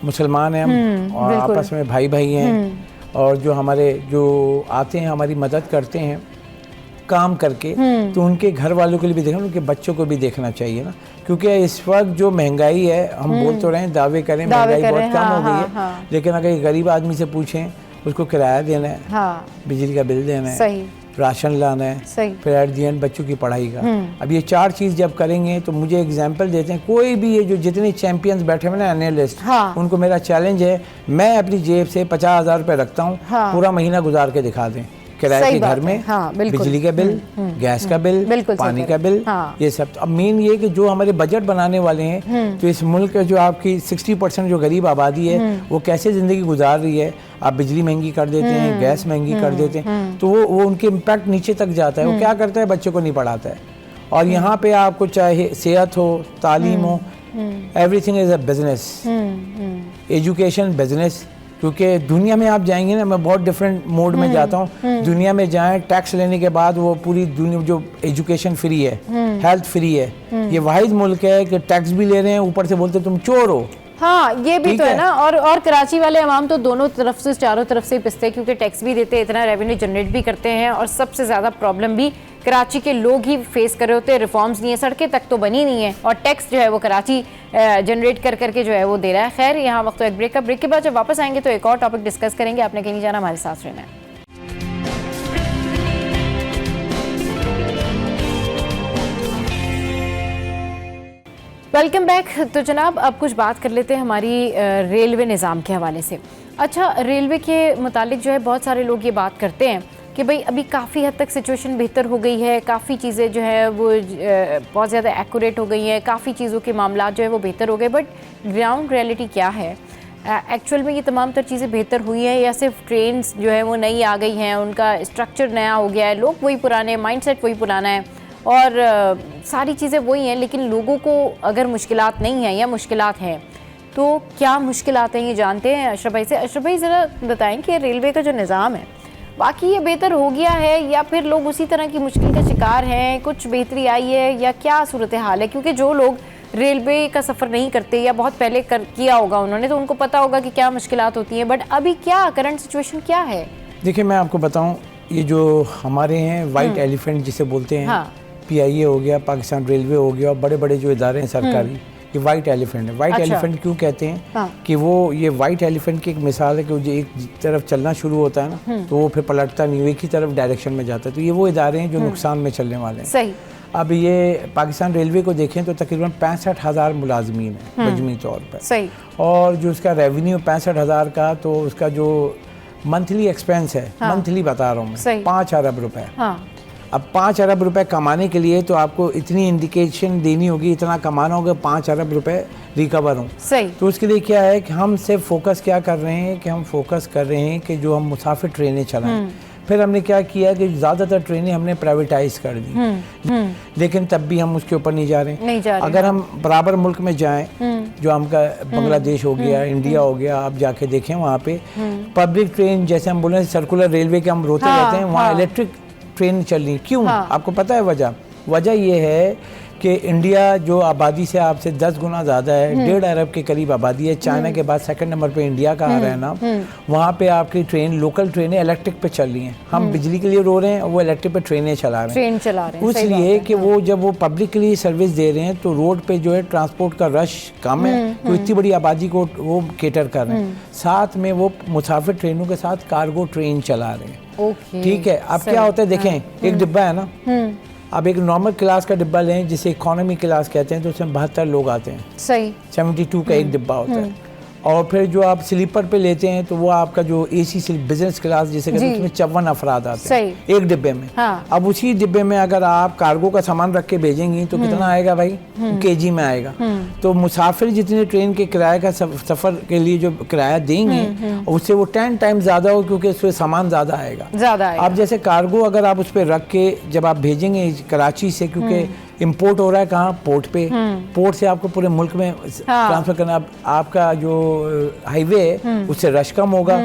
मुसलमान हैं हम और आपस में भाई भाई हैं, और जो हमारे जो आते हैं हमारी मदद करते हैं काम करके, तो उनके घर वालों के लिए भी देखना, उनके बच्चों को भी देखना चाहिए ना, क्योंकि इस वक्त जो महंगाई है, हम बोल तो रहे हैं दावे करें महंगाई बहुत कम हो गई है, लेकिन अगर एक गरीब आदमी से पूछें उसको किराया देना है, बिजली का बिल देना है, राशन लाना है, फिर एट दी एंड बच्चों की पढ़ाई का। अब ये 4 चीज़ जब करेंगे तो मुझे एग्जांपल देते हैं, कोई भी ये जो जितने चैंपियंस बैठे हुए ना एनालिस्ट, उनको मेरा चैलेंज है, मैं अपनी जेब से 50,000 रुपये रखता हूँ, पूरा महीना गुजार के दिखा दें, किराए के घर में, बिजली का बिल, गैस का बिल, पानी का बिल, ये सब। अब मेन ये कि जो हमारे बजट बनाने वाले हैं, तो इस मुल्क का जो आपकी 60% जो गरीब आबादी है वो कैसे ज़िंदगी गुजार रही है, आप बिजली महंगी कर देते हैं, गैस महंगी कर देते हैं, तो वो उनके इम्पैक्ट नीचे तक जाता है। वो क्या करता है, बच्चों को नहीं पढ़ाता है। और यहाँ पे आपको चाहे सेहत हो, तालीम हो, everything is a business, education business. क्योंकि दुनिया में आप जाएंगे ना, मैं बहुत डिफरेंट मोड में जाता हूँ, दुनिया में जाएं टैक्स लेने के बाद वो पूरी दुनिया जो एजुकेशन फ्री है, हेल्थ फ्री है, ये वाहिद मुल्क है कि टैक्स भी ले रहे हैं, ऊपर से बोलते तुम चोर हो। हाँ, ये भी तो है ना। और कराची वाले अवाम तो दोनों तरफ से, चारों तरफ से पिसते हैं, क्योंकि टैक्स भी देते हैं, इतना रेवेन्यू जनरेट भी करते हैं, और सबसे ज़्यादा प्रॉब्लम भी कराची के लोग ही फेस कर रहे होते हैं। रिफॉर्म्स नहीं है, सड़कें तक तो बनी नहीं है, और टैक्स जो है वो कराची जनरेट कर करके जो है वो दे रहा है। खैर, यहाँ वक्त तो एक ब्रेक का, ब्रेक के बाद जब वापस आएंगे तो एक और टॉपिक डिस्कस करेंगे। आपने कहीं नहीं जाना, हमारे साथ रहना है। Welcome back. तो जनाब, अब कुछ बात कर लेते हैं हमारी रेलवे निज़ाम के हवाले से। अच्छा, रेलवे के मुतालिक जो है बहुत सारे लोग ये बात करते हैं कि भाई अभी काफ़ी हद तक सिचुएशन बेहतर हो गई है, काफ़ी चीज़ें जो है वो बहुत ज़्यादा एक्यूरेट हो गई हैं, काफ़ी चीज़ों के मामला जो है वो बेहतर हो गए। बट ग्राउंड रियलिटी क्या है? एक्चुअल में ये तमाम तर चीज़ें बेहतर हुई हैं, या सिर्फ ट्रेन्स जो है वो नई आ गई हैं, उनका स्ट्रक्चर नया हो गया है, लोग वही पुराने, माइंडसेट वही पुराना है, और सारी चीज़ें वही हैं, लेकिन लोगों को अगर मुश्किलात नहीं हैं या मुश्किलात हैं तो क्या मुश्किलात हैं ये जानते हैं अशरफ भाई से। अशरफ भाई, ज़रा बताएं कि रेलवे का जो निज़ाम है बाकी ये बेहतर हो गया है, या फिर लोग उसी तरह की मुश्किल का शिकार हैं, कुछ बेहतरी आई है, या क्या सूरत हाल है? क्योंकि जो लोग रेलवे का सफ़र नहीं करते या बहुत पहले किया होगा उन्होंने, तो उनको पता होगा कि क्या मुश्किलात होती हैं, बट अभी क्या करंट सिचुएशन क्या है? देखिए, मैं आपको बताऊँ, ये जो हमारे हैं वाइट एलिफेंट जिसे बोलते हैं, PIA हो गया, पाकिस्तान रेलवे हो गया, और बड़े बड़े जो इदारे हैं सरकारी, ये वाइट एलिफेंट है। वाइट एलिफेंट क्यों कहते हैं? कि वो ये वाइट एलिफेंट की एक मिसाल है कि वो जो एक तरफ चलना शुरू होता है ना, तो वो फिर पलटता नहीं, एक ही तरफ डायरेक्शन में जाता है। तो ये वो इदारे हैं जो नुकसान में चलने वाले हैं। सही। अब ये पाकिस्तान रेलवे को देखें तो तकरीबन 65,000 मुलाजमीन है मजमूई तौर पर। सही। और जो उसका रेवेन्यू 65,000 का, तो उसका जो मंथली एक्सपेंस है, मंथली बता रहा हूँ मैं, 5 अरब रुपए। अब 5 अरब रुपए कमाने के लिए तो आपको इतनी इंडिकेशन देनी होगी, इतना कमाना होगा 5 अरब रुपए रिकवर हों। सही। तो उसके लिए क्या है कि हम सिर्फ फोकस क्या कर रहे हैं कि हम फोकस कर रहे हैं कि जो हम मुसाफिर ट्रेनें चलाएं। फिर हमने क्या किया कि ज़्यादातर ट्रेनें हमने प्राइवेटाइज कर दी, लेकिन तब भी हम उसके ऊपर नहीं जा रहे। अगर हम बराबर मुल्क में जाएं, जो हमका बांग्लादेश हो गया, इंडिया हो गया, आप जाके देखें वहाँ पे पब्लिक ट्रेन, जैसे हम बोले सर्कुलर रेलवे के हम रोते रहते हैं, वहाँ इलेक्ट्रिक ट्रेन चल रही। क्यों? आपको पता है वजह ये है कि इंडिया जो आबादी से आपसे 10 गुना ज़्यादा है, 1.5 अरब के करीब आबादी है, चाइना के बाद सेकंड नंबर पे इंडिया का आ रहा है ना, वहाँ पे आपकी ट्रेन, लोकल ट्रेनें इलेक्ट्रिक पे चल रही हैं। हम बिजली के लिए रो रहे हैं, वो इलेक्ट्रिक पे ट्रेनें चला रहे हैं। इसलिए कि वो जब वो पब्लिक के लिए सर्विस दे रहे हैं तो रोड पे जो है ट्रांसपोर्ट का रश कम है, तो इतनी बड़ी आबादी को वो केटर कर रहे हैं। साथ में वो मुसाफिर ट्रेनों के साथ कार्गो ट्रेन चला रहे हैं। ठीक है। अब क्या होता है, देखें, एक डिब्बा है ना, अब एक नॉर्मल क्लास का डिब्बा लें जिसे इकोनॉमी क्लास कहते हैं, तो उसमें 72 लोग आते हैं। सही। 72 का एक डिब्बा होता है। और फिर जो आप स्लीपर पे लेते हैं तो वो आपका जो AC बिजनेस क्लास जिसे कहते हैं उसमें 54 अफराद आते हैं एक डिब्बे में। हाँ। अब उसी डिब्बे में अगर आप कार्गो का सामान रख के भेजेंगी तो कितना आएगा भाई, KG में आएगा। तो मुसाफिर जितने ट्रेन के किराए का सफर के लिए जो किराया देंगे उससे वो 10 टाइम ज्यादा हो, क्योंकि उसमें सामान ज्यादा आएगा। अब जैसे कार्गो अगर आप उस पर रख के जब आप भेजेंगे कराची से, क्योंकि इंपोर्ट हो रहा है कहाँ, पोर्ट पे, पोर्ट से आपको पूरे मुल्क में ट्रांसफर करना। आपका जो हाईवे है उससे रश कम होगा,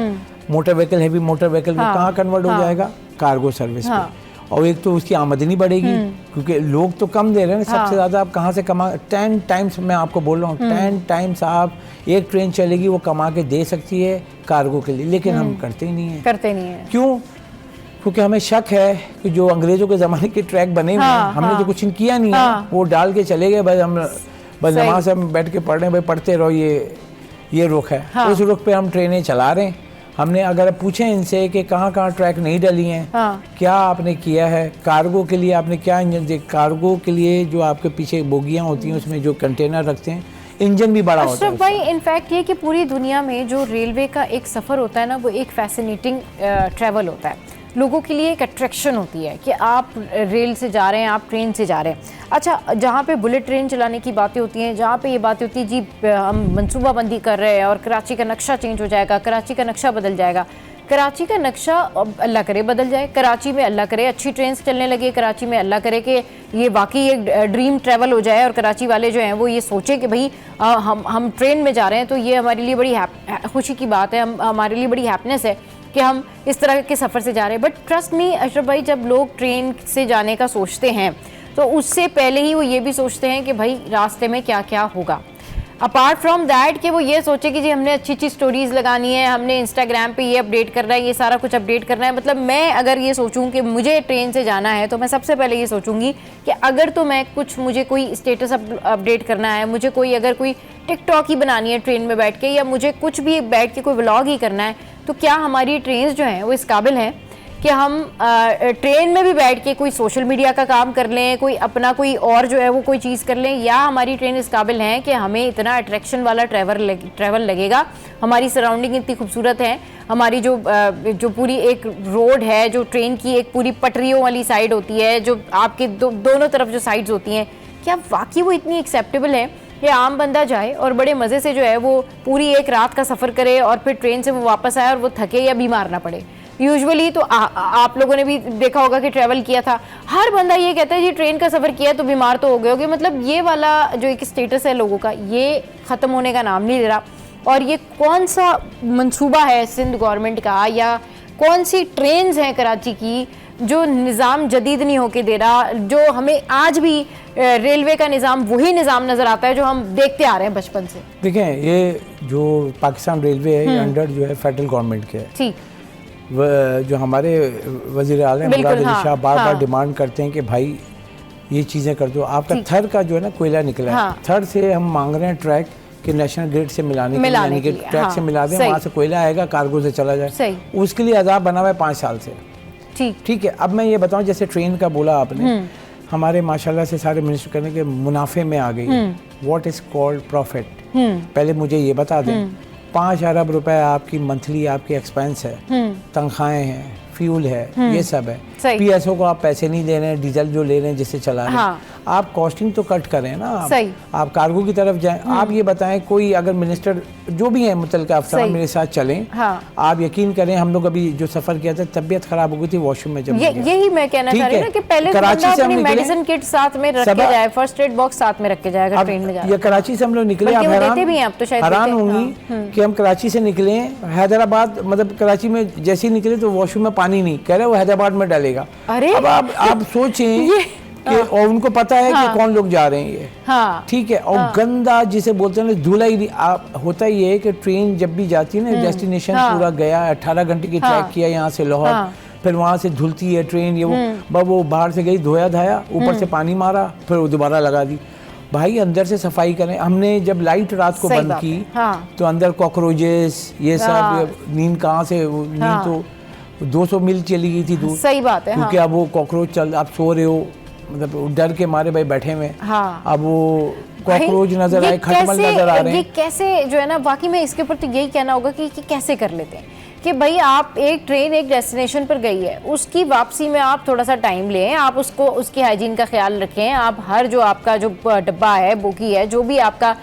motor vehicle, heavy motor vehicle वो कहाँ कन्वर्ट हो जाएगा, कार्गो सर्विस पे। और एक तो उसकी आमदनी बढ़ेगी, क्योंकि लोग तो कम दे रहे हैं, सबसे ज्यादा आप कहाँ से कमा, 10 टाइम्स मैं आपको बोल रहा हूँ, 10 टाइम्स आप एक ट्रेन चलेगी वो कमा के दे सकती है कार्गो के लिए, लेकिन हम करते ही नहीं है। क्यों? क्योंकि हमें शक है कि जो अंग्रेजों के ज़माने के ट्रैक बने हुए हैं, हमने तो कुछ किया नहीं है, वो डाल के चले गए, बस नमाज हम बैठ के पढ़ रहे हैं, भाई पढ़ते रहो, ये रुख है। उस रुख पे हम ट्रेनें चला रहे हैं। हमने अगर पूछें इनसे कि कहाँ ट्रैक नहीं डली हैं, क्या आपने किया है कार्गो के लिए, आपने क्या इंजन दे, कार्गो के लिए जो आपके पीछे बोगियाँ होती हैं उसमें जो कंटेनर रखते हैं, इंजन भी बड़ा होता है। अशरफ भाई, इनफैक्ट ये कि पूरी दुनिया में जो रेलवे का एक सफ़र होता है ना, वो एक फैसिनेटिंग ट्रैवल होता है, लोगों के लिए एक अट्रैक्शन होती है कि आप रेल से जा रहे हैं, आप ट्रेन से जा रहे हैं। अच्छा, जहाँ पे बुलेट ट्रेन चलाने की बातें होती हैं, जहाँ पे ये बातें होती है जी हम मनसूबाबंदी कर रहे हैं और कराची का नक्शा चेंज हो जाएगा, कराची का नक्शा बदल जाएगा। कराची का नक्शा अल्लाह करे बदल जाए, कराची में अल्लाह करे अच्छी ट्रेन चलने लगे, कराची में अल्लाह करे कि ये वाकई एक ड्रीम ट्रैवल हो जाए और कराची वाले जो हैं वो ये सोचे कि भाई हम ट्रेन में जा रहे हैं तो ये हमारे लिए बड़ी खुशी की बात है, हमारे लिए बड़ी हैप्पीनेस है कि हम इस तरह के सफ़र से जा रहे हैं। बट ट्रस्ट मी अशरफ भाई, जब लोग ट्रेन से जाने का सोचते हैं तो उससे पहले ही वो ये भी सोचते हैं कि भाई रास्ते में क्या क्या होगा। अपार्ट फ्रॉम दैट कि वो ये सोचे कि जी हमने अच्छी अच्छी स्टोरीज़ लगानी है, हमने इंस्टाग्राम पे ये अपडेट करना है, ये सारा कुछ अपडेट करना है। मतलब मैं अगर ये सोचूं कि मुझे ट्रेन से जाना है तो मैं सबसे पहले ये सोचूंगी कि अगर तो मैं मुझे कोई स्टेटस अपडेट करना है, मुझे अगर कोई टिकटॉक ही बनानी है ट्रेन में बैठ के, या मुझे कुछ भी बैठ के कोई व्लॉग ही करना है, तो क्या हमारी ट्रेन जो हैं वो इस काबिल हैं कि हम ट्रेन में भी बैठ के कोई सोशल मीडिया का काम कर लें, कोई अपना कोई और जो है वो कोई चीज़ कर लें, या हमारी ट्रेन इस काबिल है कि हमें इतना अट्रैक्शन वाला ट्रैवल लगेगा, हमारी सराउंडिंग इतनी खूबसूरत है, हमारी जो पूरी एक रोड है, जो ट्रेन की एक पूरी पटरियों वाली साइड होती है, जो आपके दोनों तरफ जो साइड्स होती हैं, क्या वाकई वो इतनी एक्सेप्टेबल है कि आम बंदा जाए और बड़े मज़े से जो है वो पूरी एक रात का सफ़र करे और फिर ट्रेन से वो वापस आए और वो थके या बीमार ना पड़े। यूजुअली तो आप लोगों ने भी देखा होगा कि ट्रैवल किया था, हर बंदा ये कहता है जी ट्रेन का सफ़र किया तो बीमार तो हो गए होगे। मतलब ये वाला जो एक स्टेटस है लोगों का, ये ख़त्म होने का नाम नहीं ले रहा। और ये कौन सा मंसूबा है सिंध गवर्नमेंट का, या कौन सी ट्रेन्स हैं कराची की जो निज़ाम जदीद नहीं होके दे रहा, जो हमें आज भी रेलवे का निज़ाम वही निज़ाम नज़र आता है जो हम देखते आ रहे हैं बचपन से। देखें, ये जो पाकिस्तान रेलवे है ये अंडर जो है फेडरल गवर्नमेंट के है। ठीक, जो हमारे वज़ीर आज़म मुराद अली शाह बार डिमांड करते हैं कि भाई ये चीज़ें कर दो। आपका थर का जो है ना कोयला निकला है, थर से हम मांग रहे हैं ट्रैक कि नेशनल ग्रिड से मिलाने के लिए, यानी कि ट्रैक से मिला दें, वहाँ से कोयला आएगा, कार्गो से चला जाए। उसके लिए अज़ाब बना हुआ है 5 साल से। ठीक है, अब मैं ये बताऊं, जैसे ट्रेन का बोला आपने, हमारे माशाल्लाह से सारे मिनिस्टर करने के मुनाफे में आ गई। What is called profit. पहले मुझे ये बता दें, 5 अरब रुपए आपकी मंथली आपकी एक्सपेंस है, तनख्वाहें हैं, फ्यूल है, ये सब है। PSO को आप पैसे नहीं दे रहे हैं, डीजल जो ले रहे हैं जिससे चला रहे हैं, आप कॉस्टिंग तो कट करें ना, आप कार्गो की तरफ जाएं। आप ये बताएं, कोई अगर मिनिस्टर जो भी है मुतल्लिका अफसर मेरे साथ चलें, आप यकीन करें, हम लोग अभी जो सफर किया था तबीयत खराब हो गई थी वॉशरूम में जब यही मैं कहना चाह रही हूं कि पहले कराची से अपनी मेडिसिन किट साथ में रख के जाए, फर्स्ट एड बॉक्स साथ में रख के जाएगा ट्रेन में। ये कराची से हम लोग निकले, आप हैरान होंगी कि हम कराची से निकले हैदराबाद, मतलब कराची में जैसे ही निकले तो वॉशरूम में पानी नहीं, कह रहे वो हैदराबाद में डालेगा। अब आप सोचें कि और उनको पता है कि कौन लोग जा रहे हैं ये, ठीक है। और गंदा जिसे बोलते हैं धुला ही होता ही है कि ट्रेन जब भी जाती है ना, डेस्टिनेशन पूरा गया, 18 घंटे की ट्रैक किया यहाँ से लाहौर, फिर वहाँ से धुलती है ट्रेन, ये वो बाहर से गई, धोया धाया, ऊपर से पानी मारा, फिर वो दोबारा लगा दी। भाई अंदर से सफाई करें। हमने जब लाइट रात को बंद की तो अंदर कॉकरोचेस ये सब, नींद कहाँ से, नींद तो 200 मील चली गई थी दूर। सही बात है, क्योंकि अब वो कॉकरोच आप सो रहे हो, मतलब डर के मारे भाई बैठे हुए। हाँ। अब वो कॉकरोच नजर आए, खटमल नजर आ रहे हैं। ये कैसे जो है ना, वाकई में इसके ऊपर तो यही कहना होगा कि कैसे कर लेते हैं कि भाई आप एक ट्रेन एक डेस्टिनेशन पर गई है, उसकी वापसी में आप थोड़ा सा टाइम लें, आप उसको उसकी हाइजीन का ख्याल रखें, आप हर जो आपका जो डब्बा है, बोगी है, जो भी आपका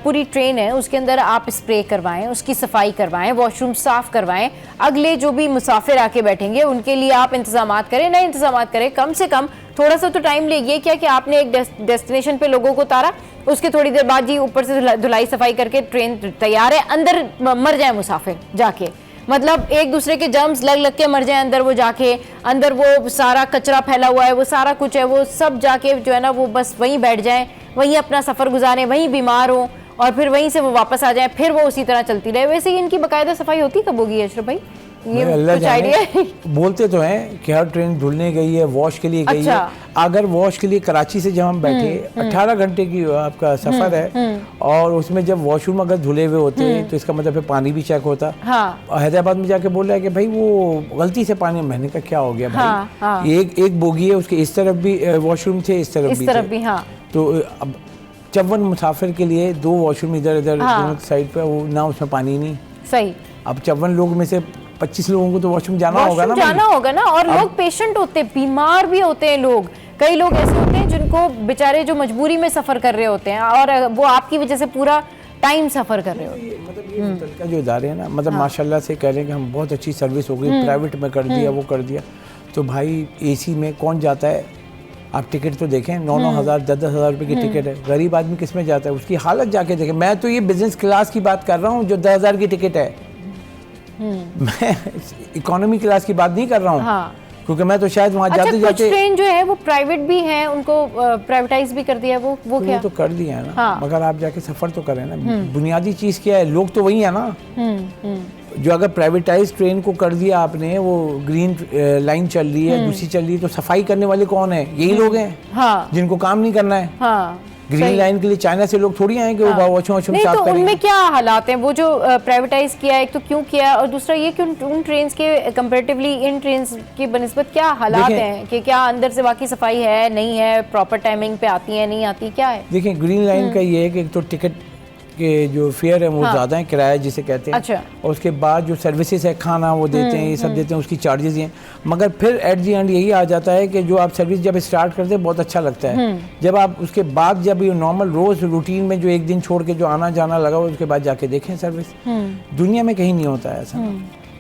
पूरी ट्रेन है उसके अंदर आप स्प्रे करवाएं, उसकी सफाई करवाएं, वॉशरूम साफ करवाएं। अगले जो भी मुसाफिर आके बैठेंगे उनके लिए आप इंतजामात करें, नए इंतजामात करें। कम से कम थोड़ा सा तो टाइम ले। ये क्या कि आपने एक डेस्टिनेशन पे लोगों को उतारा, उसके थोड़ी देर बाद जी ऊपर से धुलाई सफाई करके ट्रेन तैयार है, अंदर मर जाए मुसाफिर जाके, मतलब एक दूसरे के जर्म्स लग लग के मर जाए अंदर, वो जाके अंदर वो सारा कचरा फैला हुआ है, वो सारा कुछ है, वो सब जाके जो है ना वो बस वहीं बैठ जाएं, वहीं अपना सफ़र गुजारें, वहीं बीमार हो और फिर वहीं से वो वापस आ जाए, फिर वो उसी तरह चलती रहे। वैसे ही इनकी बाकायदा सफाई होती कब होगी अशरफ भाई? ये कुछ आइडिया है? बोलते तो हैं कि हर ट्रेन धुलने गई है, वॉश के लिए गई है। अगर वॉश के लिए कराची से जब हम बैठे 18 घंटे की आपका सफर है और उसमें जब वॉशरूम अगर धुले हुए होते हैं तो इसका मतलब है पानी भी चेक होता। और हैदराबाद में जाके बोल रहा है कि भाई वो गलती से पानी, मैंने कहा क्या हो गया भाई, एक बोगी है उसके इस तरफ भी वॉशरूम थे, इस तरफ भी। तो अब 54 मुसाफिर के लिए 2 वॉशरूम इधर इधर दोनों साइड पे, वो ना उसमें पानी नहीं। सही। अब 54 लोग में से 25 लोगों को तो वॉशरूम जाना होगा ना। और लोग पेशेंट होते हैं, बीमार भी होते हैं लोग। कई लोग ऐसे होते हैं जिनको बेचारे जो मजबूरी में सफर कर रहे होते हैं और वो आपकी वजह से पूरा टाइम सफर कर रहे होते हैं। मतलब ये मुतलका जो इदारे हैं ना, मतलब माशाल्लाह से कह रहे हैं कि हम बहुत अच्छी सर्विस हो गई, प्राइवेट में कर दिया, वो कर दिया। तो भाई एसी में कौन जाता है? आप टिकट तो देखें, 9-9 हज़ार 10-10 हज़ार रुपये की टिकट है। गरीब आदमी किस में जाता है? उसकी हालत जाके देखें। मैं तो ये बिजनेस क्लास की बात कर रहा हूँ जो 10 हज़ार की टिकट है, मैं इकोनॉमी क्लास की बात नहीं कर रहा हूँ। क्योंकि मैं तो शायद वहाँ जाते कुछ ट्रेन जो है वो प्राइवेट भी है, उनको प्राइवेटाइज भी कर दिया, वो क्या? तो कर दिया है ना। मगर आप जाके सफर तो करें ना। बुनियादी चीज क्या है? लोग तो वही है ना। जो अगर प्राइवेटाइज ट्रेन को कर दिया आपने, वो ग्रीन लाइन चल रही है, दूसरी चल रही है, तो सफाई करने वाले कौन है? यही लोग हैं जिनको काम नहीं करना है। ग्रीन लाइन के लिए चाइना से लोग थोड़ी आए कि वो वॉशरूम साफ करेंगे। उनमें क्या हालात हैं? वो जो प्राइवेटाइज किया, एक तो क्यों किया, और दूसरा ये कि उन ट्रेन्स के कंपैरेटिवली इन ट्रेन्स की बनिस्बत क्या हालात हैं कि क्या अंदर से बाकी सफाई है, नहीं है, प्रॉपर टाइमिंग पे आती है, नहीं आती, क्या है? देखिए ग्रीन लाइन का ये है कि एक तो टिकट के जो फेयर है वो ज़्यादा है, किराया जिसे कहते हैं। अच्छा। और उसके बाद जो सर्विसेज है, खाना वो देते हैं, ये सब देते हैं, उसकी चार्जेस हैं। मगर फिर एट दी एंड यही आ जाता है कि जो आप सर्विस जब स्टार्ट करते हैं बहुत अच्छा लगता है, जब आप उसके बाद जब ये नॉर्मल रोज रूटीन में जो एक दिन छोड़ के जो आना जाना लगा, उसके बाद जाके देखें सर्विस। दुनिया में कहीं नहीं होता है ऐसा।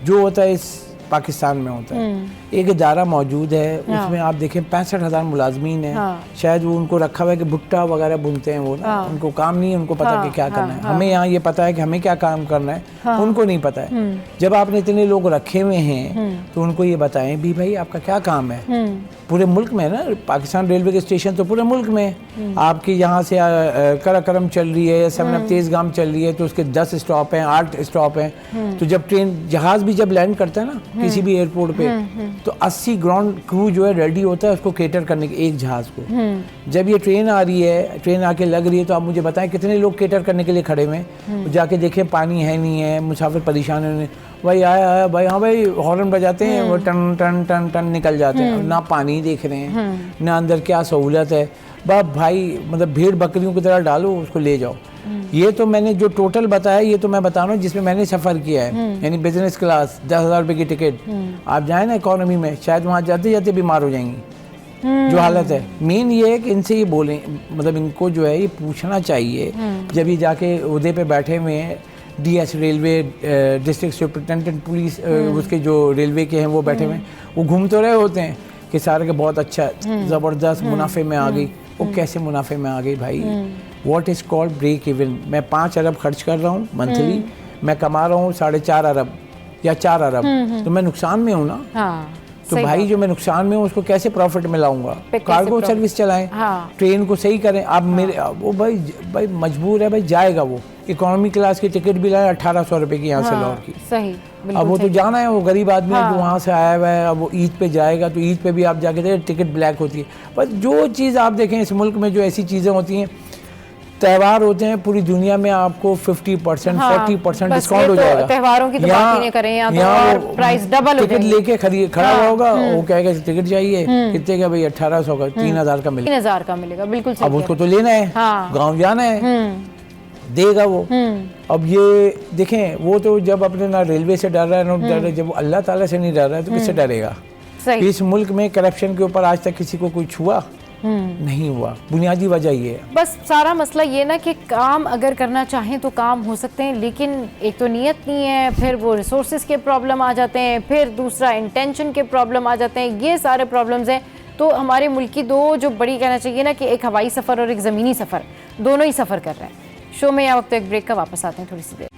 जो होता है इस पाकिस्तान में होता है। एक इदारा मौजूद है, उसमें आप देखें 65,000 मुलाजमीन हैं। शायद वो उनको रखा हुआ है कि भुट्टा वगैरह बुनते हैं वो ना, उनको काम नहीं है, उनको पता कि क्या करना है। हमें यहाँ ये पता है कि हमें क्या काम करना है, उनको नहीं पता है। जब आपने इतने लोग रखे हुए हैं तो उनको ये बताएं भी भाई आपका क्या काम है। पूरे मुल्क में ना, पाकिस्तान रेलवे के स्टेशन तो पूरे मुल्क में। आपकी यहाँ से कराकरम चल रही है या समनब तेजगाम चल रही है तो उसके 10 स्टॉप हैं, 8 स्टॉप हैं। तो जब ट्रेन जहाज भी जब लैंड करता है ना किसी भी एयरपोर्ट पे, तो 80 ग्राउंड क्रू जो है रेडी होता है उसको केटर करने के एक जहाज को। जब ये ट्रेन आ रही है, ट्रेन आके लग रही है, तो आप मुझे बताएं कितने लोग केटर करने के लिए खड़े हुए हैं। जाके देखें पानी है नहीं है, मुसाफिर परेशान है, भाई आया भाई, हाँ भाई हॉर्न बजाते हैं, वो टन टन टन टन निकल जाते हैं। ना पानी देख रहे हैं, ना अंदर क्या सहूलत है। भाई मतलब भेड़ बकरियों की तरह डालो, उसको ले जाओ। ये तो मैंने जो टोटल बताया, ये तो मैं बता रहा हूँ जिसमें मैंने सफ़र किया है, यानी बिजनेस क्लास 10,000 रुपये की टिकट। आप जाए ना इकोनॉमी में, शायद वहाँ जाते जाते बीमार हो जाएंगी। जो हालत है, मेन ये है कि इनसे ये बोलें, मतलब इनको जो है ये पूछना चाहिए जब ये जाके उहदे पे बैठे हुए हैं, DS railway district superintendent police उसके जो रेलवे के हैं वो बैठे हुए हैं, वो घूम तो रहे होते हैं कि सारे के बहुत अच्छा ज़बरदस्त मुनाफे में आ गई। वो कैसे मुनाफे में आ गई भाई? What is called break even. मैं 5 अरब खर्च कर रहा हूँ मंथली, मैं कमा रहा हूँ 4.5 अरब या 4 अरब, तो मैं नुकसान में हूँ ना। तो भाई जो मैं नुकसान में हूँ उसको कैसे प्रॉफिट में लाऊंगा? कार्गो सर्विस चलाएं, ट्रेन को सही करें। आप मेरे वो भाई मजबूर है भाई, जाएगा वो इकोनॉमी क्लास की टिकट भी लाए 1800 रुपए की यहाँ से लाहौर की। सही, अब वो तो जाना है, वो गरीब आदमी जो वहाँ से आया हुआ है, अब वो ईद पे जाएगा तो ईद पे भी आप जाके देखें टिकट ब्लैक होती है। बस जो चीज़ आप देखें इस मुल्क में जो ऐसी चीज़ें होती हैं, त्यौहार होते हैं पूरी दुनिया में आपको 50% हाँ, 40% बस डिस्काउंट ये हो तो जाएगा। त्योहारों की तो बात ही नहीं करें, यहाँ तो और प्राइस डबल हो टिकट जाएंगे। लेके खड़ा हुआ होगा, वो कहेगा टिकट चाहिए, कितने का भाई 1800 का, 3000 का मिलेगा। 3000 का मिलेगा, बिल्कुल सही अब कह उसको रहे तो लेना है, हाँ। गाँव जाना है, देगा वो। अब ये देखें, वो तो जब अपने ना रेलवे से डर रहा है ना डर रहा है, जब वो अल्लाह ताला से नहीं डर रहा है तो किससे डरेगा? हैं। सही। इस मुल्क में करप्शन के ऊपर आज तक किसी को कोई छुआ नहीं हुआ। बुनियादी वजह ये है। बस सारा मसला ये ना कि काम अगर करना चाहें तो काम हो सकते हैं, लेकिन एक तो नीयत नहीं है, फिर वो रिसोर्सेज के प्रॉब्लम आ जाते हैं, फिर दूसरा इंटेंशन के प्रॉब्लम आ जाते हैं, ये सारे प्रॉब्लम्स हैं। तो हमारे मुल्क की दो जो बड़ी कहना चाहिए ना कि एक हवाई सफ़र और एक ज़मीनी सफ़र, दोनों ही सफ़र कर रहे हैं। शो में या वक्त एक ब्रेक का, वापस आते हैं थोड़ी सी देर।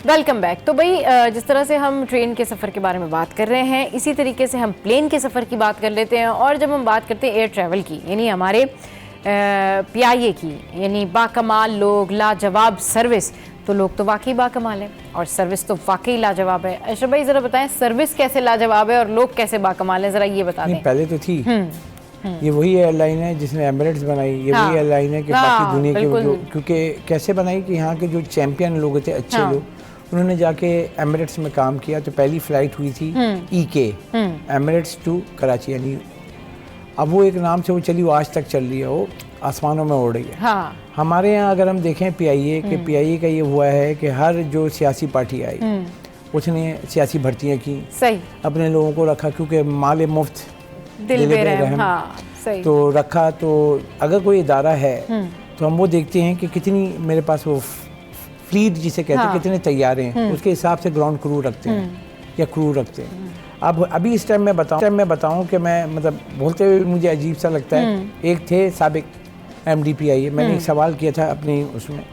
Welcome back. तो भाई जिस तरह से हम ट्रेन के सफ़र के बारे में बात कर रहे हैं, इसी तरीके से हम प्लेन के सफ़र की बात कर लेते हैं। और जब हम बात करते हैं एयर ट्रैवल की, यानी हमारे PIA की, यानी बाकमाल लोग, लाजवाब सर्विस, तो लोग तो वाकई बाकमाल हैं और सर्विस तो वाकई लाजवाब है। अशरफ भाई ज़रा बताएं, सर्विस कैसे लाजवाब है और लोग कैसे बाकमाल हैं, ज़रा ये बता दें। पहले तो थी ये वही एयरलाइन है जिसने एमिरेट्स बनाई, ये वही एयरलाइन है कि बाकी दुनिया के जो, क्योंकि कैसे बनाई कि यहाँ के जो चैंपियन लोग थे, अच्छे लोग, उन्होंने जाके एमिरेट्स में काम किया। तो पहली फ्लाइट हुई थी EK, एमिरेट्स टू कराची, यानी अब वो एक नाम से वो चली, वो आज तक चल रही है, वो आसमानों में उड़ रही है। हाँ। हमारे यहाँ अगर हम देखें PIA के, PIA का ये हुआ है कि हर जो सियासी पार्टी आई उसने सियासी भर्तियाँ की, सही, अपने लोगों को रखा, क्योंकि माल मुफ्त दिल में रहम, हाँ, सही। तो रखा। तो अगर कोई इदारा है तो हम वो देखते हैं कि कितनी मेरे पास वो फ्लीट जिसे कहते हैं, कितने तैयारे हैं, उसके हिसाब से ग्राउंड क्रू रखते हैं या क्रू रखते हैं। अब अभी इस टाइम में बताऊं कि मैं मतलब बोलते हुए मुझे अजीब सा लगता है। एक थे साबिक MD PIA, मैंने एक सवाल किया था अपनी उसमें,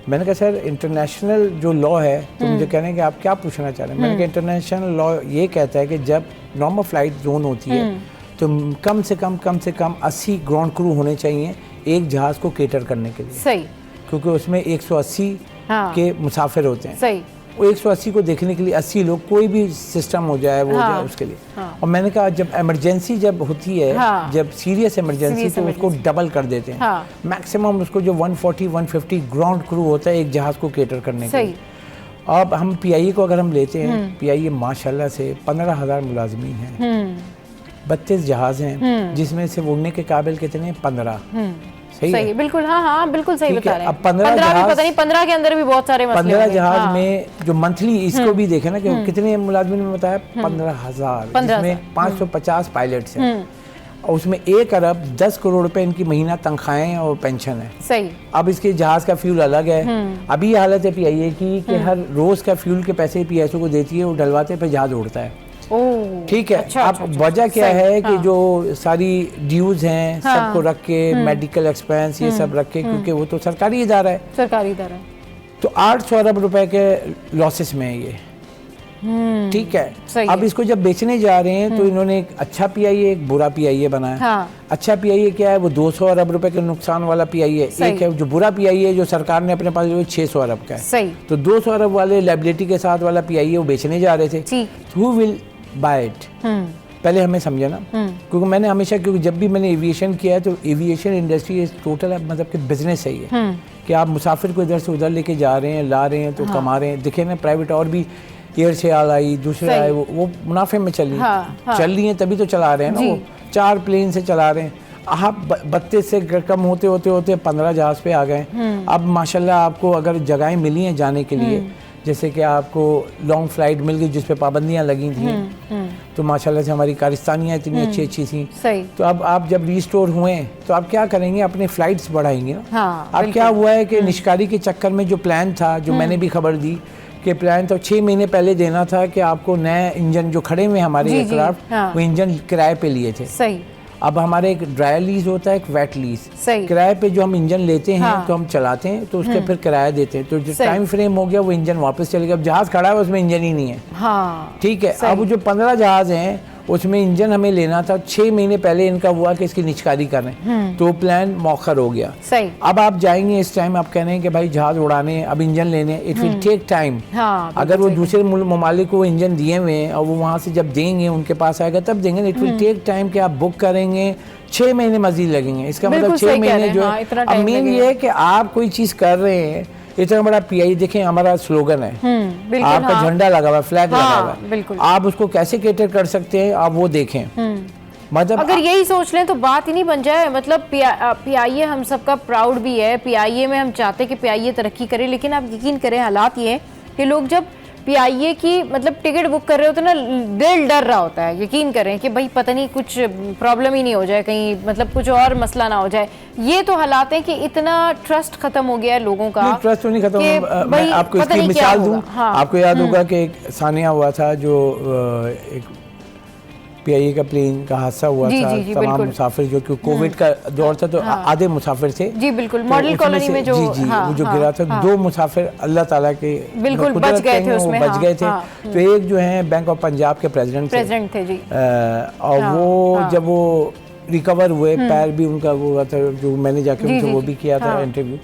मैंने कहा सर इंटरनेशनल जो लॉ है, तो मुझे कहने हैं कि आप क्या पूछना चाह रहे हैं। मैंने कहा इंटरनेशनल लॉ ये कहता है कि जब नॉर्मल फ्लाइट जोन होती है तो कम से कम 80 ग्राउंड क्रू होने चाहिए एक जहाज़ को केटर करने के लिए। सही। क्योंकि उसमें 180 के मुसाफिर होते हैं। सही। वो 180 को देखने के लिए 80 लोग, कोई भी सिस्टम हो जाए वो हो जाए उसके लिए। और मैंने कहा जब इमरजेंसी जब होती है, जब सीरियस इमरजेंसी, तो उसको डबल कर देते हैं। मैक्सिमम उसको जो 140-150 ग्राउंड क्रू होता है एक जहाज़ को केटर करने के लिए। अब हम PIA को अगर हम लेते हैं, PIA माशाल्लाह से 15,000 मुलाजमीन हैं, 32 जहाज़ हैं, जिसमें से उड़ने के काबिल कितने हैं? 15। सही, बिल्कुल, हाँ, बिल्कुल सही बता रहे हैं। अब 15 भी पता नहीं, 15 के अंदर भी बहुत सारे मसले 15 जहाज में जो मंथली, इसको भी देखे ना कि कितने मुलाजमीन में बताया, 15,000, जिसमें 550 पायलट्स हैं, और उसमें 1 अरब 10 करोड़ रुपए इनकी महीना तनख्वाहें और पेंशन है। सही। अब इसके जहाज का फ्यूल अलग है। अभी हालत है PIA की कि हर रोज का फ्यूल के पैसे PSO को देती है, वो डलवाते पे जहाज उड़ता है। ठीक है। अब वजह क्या है कि जो सारी ड्यूज हैं सबको रख के, मेडिकल एक्सपेंस ये सब रख के, क्योंकि वो तो सरकारी इदारा है, तो 800 अरब रुपए के लॉसेस में है ये। ठीक है। अब इसको जब बेचने जा रहे हैं तो इन्होंने एक अच्छा PIA, एक बुरा PIA बनाया। अच्छा PIA क्या है? वो 200 अरब रुपए के नुकसान वाला PIA। एक है जो बुरा PIA जो सरकार ने अपने पास 600 अरब का है। तो 200 अरब वाले लायबिलिटी के साथ वाला PIA वो बेचने जा रहे थे। Who will buy it? पहले हमें समझे ना, क्योंकि मैंने हमेशा, क्योंकि जब भी मैंने एविएशन किया है तो एविएशन इंडस्ट्री टोटल मतलब कि बिजनेस है ये, कि आप मुसाफिर को इधर से उधर लेके जा रहे हैं, ला रहे हैं, तो कमा रहे हैं। देखे ना प्राइवेट और भी एयर से आई, दूसरे आए, वो मुनाफे में चल रही हैं, तभी तो चला रहे हैं ना। वो 4 प्लेन से चला रहे हैं। आप 32 से कम होते 15 जहाज पे आ गए। अब माशाल्लाह आपको अगर जगहें मिली हैं जाने के लिए, जैसे कि आपको लॉन्ग फ्लाइट मिल गई जिस पे पाबंदियां लगी थी, तो माशाल्लाह से हमारी कारिस्तानियाँ इतनी अच्छी थी। तो अब आप जब रिस्टोर हुए तो आप क्या करेंगे? अपने फ्लाइट्स बढ़ाएंगे ना। अब क्या हुआ है कि निष्कारी के चक्कर में जो प्लान था, जो मैंने भी खबर दी कि प्लान तो 6 महीने पहले देना था कि आपको नए इंजन जो खड़े हुए हमारे एयरक्राफ्ट, वो इंजन किराए पे लिए थे। अब हमारे एक ड्राई लीज होता है, एक वेट लीज। किराए पे जो हम इंजन लेते हैं तो हम चलाते हैं, तो उसके फिर किराया देते हैं। तो जो टाइम फ्रेम हो गया वो इंजन वापस चले गया। अब जहाज खड़ा है उसमें इंजन ही नहीं है। ठीक है। अब जो 15 जहाज हैं उसमें इंजन हमें लेना था, 6 महीने पहले इनका हुआ कि इसकी निचकारी करें, तो प्लान मौखर हो गया। सही। अब आप जाएंगे इस टाइम, आप कह रहे हैं कि भाई जहाज उड़ाने, अब इंजन लेने, इट विल टेक टाइम। अगर वो दूसरे ममालिक को इंजन दिए हुए हैं और वो वहाँ से जब देंगे, उनके पास आएगा तब देंगे, इट विल टेक टाइम कि आप बुक करेंगे, 6 महीने मजीद लगेंगे। इसका मतलब 6 महीने जो है, अब मेन ये है कि आप कोई चीज़ कर रहे हैं, इतना बड़ा पीआई, देखें हमारा स्लोगन है, आपका झंडा लगा हुआ, फ्लैग लगा हुआ है, आप उसको कैसे कैटर कर सकते हैं आप वो देखें। मतलब अगर यही सोच लें तो बात ही नहीं बन जाए। मतलब पीआईए हम सबका प्राउड भी है, पीआईए में हम चाहते हैं कि पीआईए तरक्की करे, लेकिन आप यकीन करें हालात ये कि लोग जब पीआईए की मतलब टिकट बुक कर रहे होते ना, दिल डर रहा होता है। यकीन करें कि भाई पता नहीं कुछ प्रॉब्लम ही नहीं हो जाए, कहीं मतलब कुछ और मसला ना हो जाए। ये तो हालात है कि इतना ट्रस्ट खत्म हो गया है लोगों का। ट्रस्ट तो नहीं खत्म, मैं आपको इसकी मिसाल दूं। आपको याद होगा कि एक सानिया हुआ था, जो एक पीआईए का प्लेन का हादसा हुआ था, तमाम मुसाफिर जो कि कोविड का दौर था तो आधे मुसाफिर थे। जी बिल्कुल, मॉडल कॉलोनी में जो वो जो गिरा था, 2 मुसाफिर अल्लाह ताला के बिल्कुल बच गए थे उसमें, बच गए थे। तो एक जो है बैंक ऑफ पंजाब के प्रेसिडेंट थे जी, और वो जब वो रिकवर हुए, पैर भी उनका वो हुआ था, जो मैंने जाके उनसे वो भी किया था इंटरव्यू।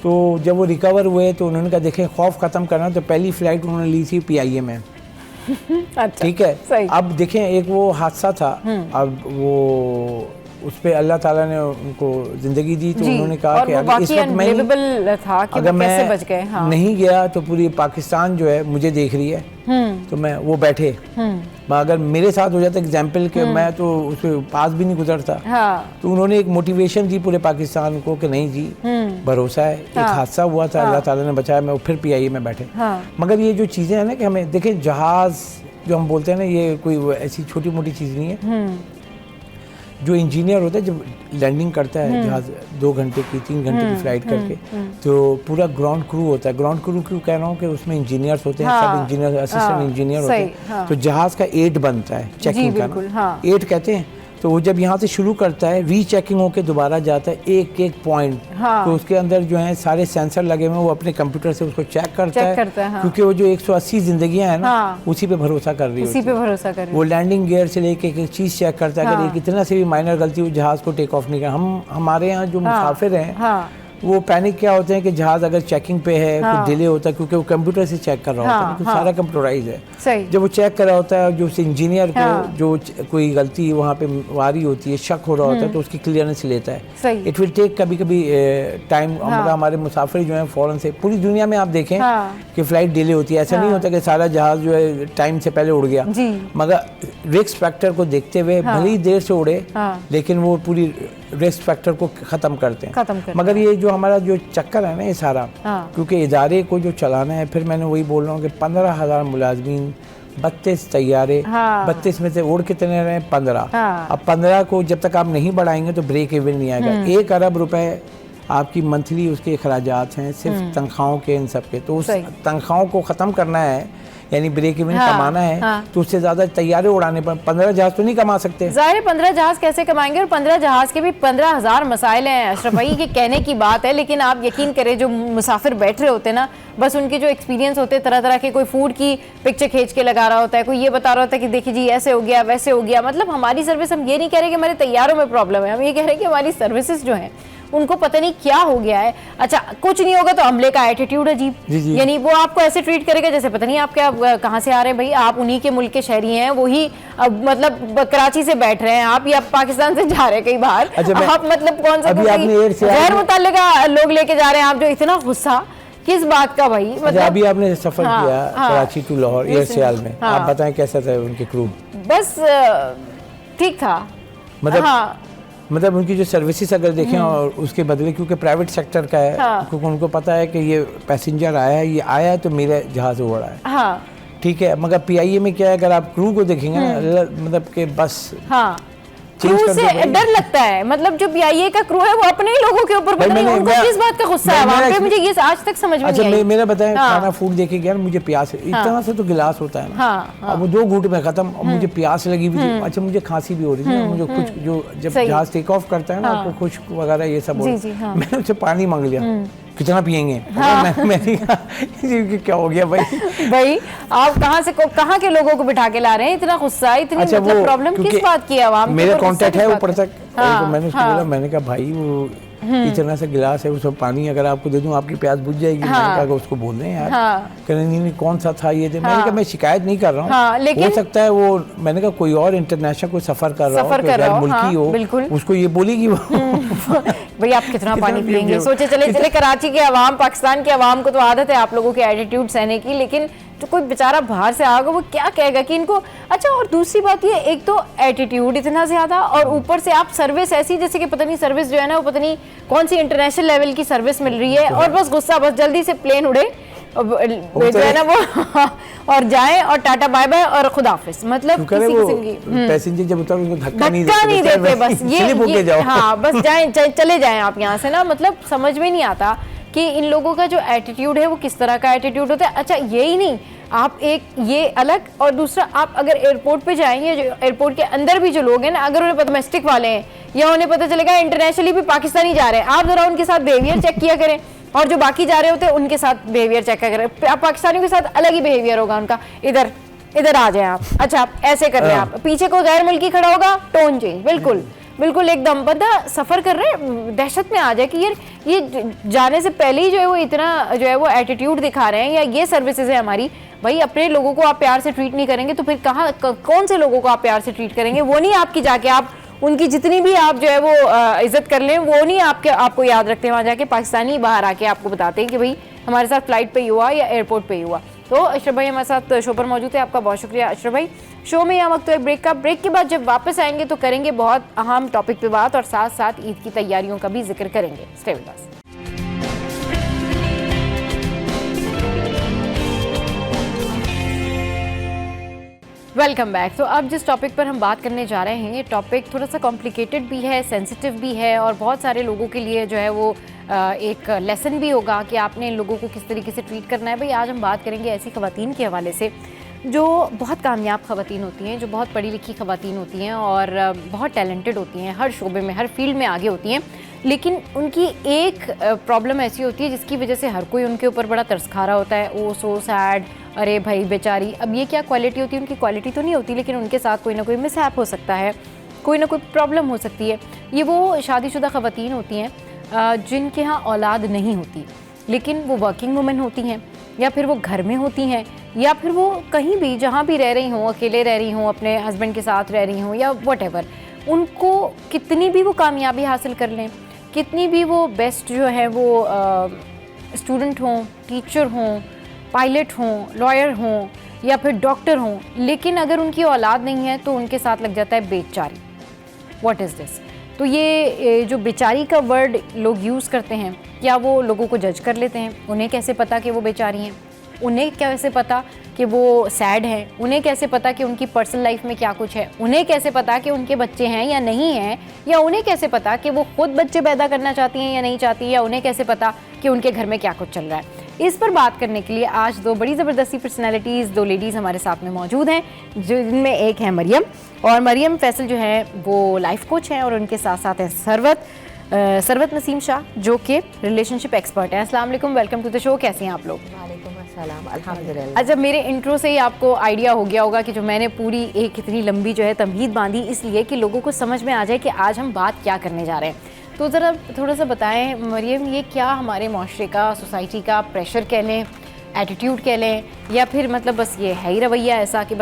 तो जब वो रिकवर हुए तो उन्होंने कहा देखें खौफ खत्म करना, तो पहली फ्लाइट उन्होंने ली थी पीआईए में। अच्छा, ठीक है। अब देखें एक वो हादसा था, अब वो उस पे अल्लाह ताला ने उनको जिंदगी दी, तो उन्होंने कहा कि अगर इस वक्त मैं नहीं गया तो पूरी पाकिस्तान जो है मुझे देख रही है, तो मैं वो बैठे, अगर मेरे साथ हो जाता एग्जाम्पल के मैं तो उसके पास भी नहीं गुजरता। तो उन्होंने एक मोटिवेशन दी पूरे पाकिस्तान को कि नहीं जी भरोसा है, एक हादसा हुआ था, अल्लाह ताला ने बचाया, मैं फिर पीआईए में बैठे। मगर ये जो चीज़ें हैं ना कि हमें देखें, जहाज़ जो हम बोलते हैं ना, ये कोई ऐसी छोटी मोटी चीज़ नहीं है। जो इंजीनियर होता है जब लैंडिंग करता है जहाज 2 घंटे की 3 घंटे की फ्लाइट करके, तो पूरा ग्राउंड क्रू होता है। ग्राउंड क्रू क्यों कह रहा हूँ कि उसमें इंजीनियर्स होते हैं, सब इंजीनियर, असिस्टेंट इंजीनियर होते हैं। तो जहाज का 8 बनता है चेकिंग का, 8 कहते हैं। तो वो जब यहाँ से शुरू करता है, रीचेकिंग होके दोबारा जाता है एक एक पॉइंट, तो उसके अंदर जो है सारे सेंसर लगे हुए हैं, वो अपने कंप्यूटर से उसको चेक करता है, क्योंकि वो जो 180 जिंदगियां हैं ना, उसी पे भरोसा कर रही है, उसी पे भरोसा कर रही है। वो लैंडिंग गियर से लेके एक चीज चेक करता है, अगर कितना से भी माइनर गलती हो जहाज को टेक ऑफ नहीं कर। हमारे यहाँ जो मुसाफिर हैं वो पैनिक क्या होते हैं कि जहाज अगर चेकिंग पे है, कुछ डिले होता है, क्योंकि वो कंप्यूटर से चेक कर रहा होता है, तो सारा कंप्यूटराइज है। जब वो चेक कर रहा होता है, जो इंजीनियर को जो कोई गलती वहाँ पे वारी होती है, शक हो रहा होता है, तो उसकी क्लियरेंस लेता है। इट विल टेक कभी कभी टाइम। हमारे मुसाफिर जो है फौरन से, पूरी दुनिया में आप देखें कि फ्लाइट डिले होती है, ऐसा नहीं होता कि सारा जहाज जो है टाइम से पहले उड़ गया, मगर रिस्क फैक्टर को देखते हुए भले ही देर से उड़े, लेकिन वो पूरी रिस्क फैक्टर को खत्म करते हैं। मगर ये जो हमारा जो चक्कर है ना ये सारा, क्योंकि इदारे को जो चलाना है, फिर मैंने वही बोल रहा हूँ कि 15,000 मुलाजमीन, 32 तैयारे, 32 में से उड़ कितने रहे? 15। अब 15 को जब तक आप नहीं बढ़ाएंगे तो ब्रेक इवन नहीं आएगा। 1 अरब रुपए आपकी मंथली उसके अखराजात हैं, सिर्फ तनख्वाहों के, इन सब के। तो उस तनख्वाहों को ख़त्म करना है, यानी ब्रेक इवन कमाना है, तो उससे ज्यादा तैयारे उड़ाने पर 15 जहाज तो नहीं कमा सकते। जाहिर 15 जहाज कैसे कमाएंगे? और 15 जहाज के भी 15,000 मसाइल हैं अशरफ भाई, के कहने की बात है, लेकिन आप यकीन करें जो मुसाफिर बैठ रहे होते हैं ना, बस उनके जो एक्सपीरियंस होते हैं, तरह तरह के, कोई फूड की पिक्चर खींच के लगा रहा होता है, कोई ये बता रहा होता है कि देखिए जी ऐसे हो गया वैसे हो गया। मतलब हमारी सर्विस, हम ये नहीं कह रहे कि हमारे तैयारों में प्रॉब्लम है, हम ये कह रहे हैं कि हमारी सर्विसेज जो है उनको पता नहीं क्या हो गया है। अच्छा, कुछ नहीं होगा तो हमले का एटीट्यूड अजीब, यानी वो आपको ऐसे ट्रीट करेगा जैसे पता नहीं आप क्या, कहाँ से आ रहे हैं भाई, आप उन्हीं के मुल्क के शहरी हैं, वही मतलब कराची से बैठ रहे हैं आप, या पाकिस्तान से जा रहे हैं कहीं बाहर। अच्छा, आप मतलब कौन सा गैर मुतल्लिका लोग लेके जा रहे हैं, आप जो इतना गुस्सा किस बात का भाई? मतलब अभी आपने सफर किया कराची टू लाहौर एयर सेल में, आप बताएं कैसा था उनके क्रू? बस ठीक था, मतलब उनकी जो सर्विसेज अगर देखें और उसके बदले, क्योंकि प्राइवेट सेक्टर का है, क्योंकि उनको पता है कि ये पैसेंजर आया है, ये आया है तो मेरा जहाज उड़ा है, ठीक है। मगर पीआईए में क्या है, अगर आप क्रू को देखेंगे ना, मतलब कि बस क्रू से डर लगता है। मतलब जो पीआईए का क्रू है वो अपने ही लोगों के ऊपर, पता नहीं उनको किस बात का गुस्सा है वहाँ पे, मुझे ये आज तक समझ में नहीं आई। मेरा बताएं, खाना फूड देखे गया, मुझे प्यास, इतना से तो गिलास होता है ना, अब वो 2 घूंट में खत्म, और मुझे प्यास लगी हुई थी। अच्छा, मुझे खांसी भी हो रही थी, मुझे कुछ जो जब जहाज टेक ऑफ करता है ना, आपको खुश्क वगैरह ये सब, मैंने उससे पानी मांग लिया, कितना पियेंगे? मैंने कहा ये क्या हो गया भाई? भाई आप कहाँ के लोगों को बिठा के ला रहे हैं? इतना गुस्सा, इतनी अच्छा, मतलब वो प्रॉब्लम किस बात की है? आवाम मेरा कांटेक्ट है ऊपर तक। हाँ, तो मैंने उसको बोला, मैंने कहा भाई वो इतना सा गिलास है, उसमें पानी अगर आपको दे दूं आपकी प्यास बुझ जाएगी। मैंने कहा उसको बोल दें यार। कहने नहीं कौन सा था ये? मैंने कहा मैं शिकायत नहीं कर रहा हूँ, हो सकता है वो, मैंने कहा कोई और इंटरनेशनल कोई सफर कर रहा हो, गैर मुल्की हो, उसको ये बोलेगी वो भाई आप कितना पानी पियेंगे? सोचे चले कराची के अवाम, पाकिस्तान के अवाम को तो आदत है आप लोगों के एटीट्यूड सहने की, लेकिन तो कोई बेचारा बाहर से आएगा वो क्या कहेगा कि इनको। अच्छा, और दूसरी बात ये, एक तो एटीट्यूड इतना ज्यादा और ऊपर से आप सर्विस ऐसी जैसे कि पता नहीं सर्विस जो है ना वो पता नहीं कौन सी इंटरनेशनल लेवल की सर्विस मिल रही है, और बस गुस्सा, बस जल्दी से प्लेन उड़े जो है ना वो और जाए और टाटा बाय बाय और खुदा हाफिज। मतलब किसी किस्म की पैसेंजर जब उतर उनको धक्का नहीं देते, बस ये हाँ बस जाए चले जाएं आप यहाँ से ना। मतलब समझ में नहीं आता कि इन लोगों का जो एटीट्यूड है वो किस तरह का एटीट्यूड होता है। अच्छा यही नहीं, आप एक ये अलग, और दूसरा आप अगर एयरपोर्ट पे जाएंगे, जो एयरपोर्ट के अंदर भी जो लोग हैं ना, अगर उन्हें डोमेस्टिक वाले हैं या उन्हें पता चलेगा इंटरनेशनली भी पाकिस्तानी जा रहे हैं, आप जरा उनके साथ बिहेवियर चेक किया करें, और जो बाकी जा रहे होते हैं उनके साथ बिहेवियर चेक करें। पाकिस्तानियों के साथ अलग ही बिहेवियर होगा उनका। इधर आ जाए आप, अच्छा आप ऐसे कर रहे हैं, आप पीछे को गैर मुल्की खड़ा होगा, टोन चेंज, बिल्कुल एकदम। बंदा सफर कर रहे हैं दहशत में आ जाए कि यार ये जाने से पहले ही जो है वो इतना जो है वो एटीट्यूड दिखा रहे हैं, या ये सर्विसेज है हमारी। भाई अपने लोगों को आप प्यार से ट्रीट नहीं करेंगे तो फिर कौन से लोगों को आप प्यार से ट्रीट करेंगे? वो नहीं आपकी जाके आप उनकी जितनी भी आप जो है वो इज्जत कर लें, वो नहीं आपको याद रखते हैं। वहाँ जाके पाकिस्तानी बाहर आके आपको बताते हैं कि भाई हमारे साथ फ्लाइट पे ही हुआ या एयरपोर्ट पे ही हुआ। तो अशरफ भाई हमारे साथ शो पर मौजूद है, आपका बहुत शुक्रिया अशरफ भाई। शो में यहाँ वक्त है ब्रेक का, ब्रेक के बाद जब वापस आएंगे तो करेंगे बहुत अहम टॉपिक पे बात, और साथ साथ ईद की तैयारियों का भी जिक्र करेंगे। Stay with us. Welcome back. तो अब जिस टॉपिक पर हम बात करने जा रहे हैं, ये टॉपिक थोड़ा सा कॉम्प्लिकेटेड भी है, सेंसिटिव भी है, और बहुत सारे लोगों के लिए जो है वो एक लेसन भी होगा कि आपने इन लोगों को किस तरीके से ट्रीट करना है। भाई आज हम बात करेंगे ऐसी ख़वातीन के हवाले से जो बहुत कामयाब ख़वातीन होती हैं, जो बहुत पढ़ी लिखी ख़वातीन होती हैं और बहुत टैलेंटेड होती हैं, हर शोबे में, हर फील्ड में आगे होती हैं, लेकिन उनकी एक प्रॉब्लम ऐसी होती है जिसकी वजह से हर कोई उनके ऊपर बड़ा तरस खा रहा होता है। ओ सो सैड, अरे भाई बेचारी। अब ये क्या क्वालिटी होती है? उनकी क्वालिटी तो नहीं होती, लेकिन उनके साथ कोई ना कोई मिसहैप हो सकता है, कोई ना कोई प्रॉब्लम हो सकती है। ये वो शादीशुदा ख़वातीन होती हैं जिनके यहाँ औलाद नहीं होती, लेकिन वो वर्किंग वुमेन होती हैं, या फिर वो घर में होती हैं, या फिर वो कहीं भी जहाँ भी रह रही हों, अकेले रह रही हों, अपने हस्बैंड के साथ रह रही हों, या व्हाटएवर, उनको कितनी भी वो कामयाबी हासिल कर लें, कितनी भी वो बेस्ट जो है वो स्टूडेंट हों, टीचर हों, पायलट हों, लॉयर हों, या फिर डॉक्टर हों, लेकिन अगर उनकी औलाद नहीं है तो उनके साथ लग जाता है बेचारी। What is this? तो ये जो बेचारी का वर्ड लोग यूज़ करते हैं, क्या वो लोगों को जज कर लेते हैं? उन्हें कैसे पता कि वो बेचारी हैं? उन्हें कैसे पता कि वो सैड हैं? उन्हें कैसे पता कि उनकी पर्सनल लाइफ में क्या कुछ है? उन्हें कैसे पता कि उनके बच्चे हैं या नहीं हैं? या उन्हें कैसे पता कि वो खुद बच्चे पैदा करना चाहती हैं या नहीं चाहती? या उन्हें कैसे पता कि उनके घर में क्या कुछ चल रहा है? इस पर बात करने के लिए आज दो बड़ी ज़बरदस्ती पर्सनैलिटीज़, दो लेडीज़ हमारे साथ में मौजूद हैं, जिनमें एक है मरियम, और मरियम फैसल जो है वो लाइफ कोच हैं, और उनके साथ साथ हैं सरवत नसीम शाह जो कि रिलेशनशिप एक्सपर्ट है। अस्सलाम वालेकुम, वेलकम टू द शो। कैसे हैं आप लोग? वालेकुम अस्सलाम, अल्हम्दुलिल्लाह। अच्छा, मेरे इंट्रो से ही आपको आइडिया हो गया होगा कि जो मैंने पूरी एक इतनी लंबी जो है तमहीद बांधी, इसलिए कि लोगों को समझ में आ जाए कि आज हम बात क्या करने जा रहे हैं। तो ज़रा थोड़ा सा बताएं मरियम, ये क्या हमारे माशरे का, सोसाइटी का प्रेशर कह लें, एटीट्यूड कह लें, या फिर मतलब बस ये है ही रवैया ऐसा कि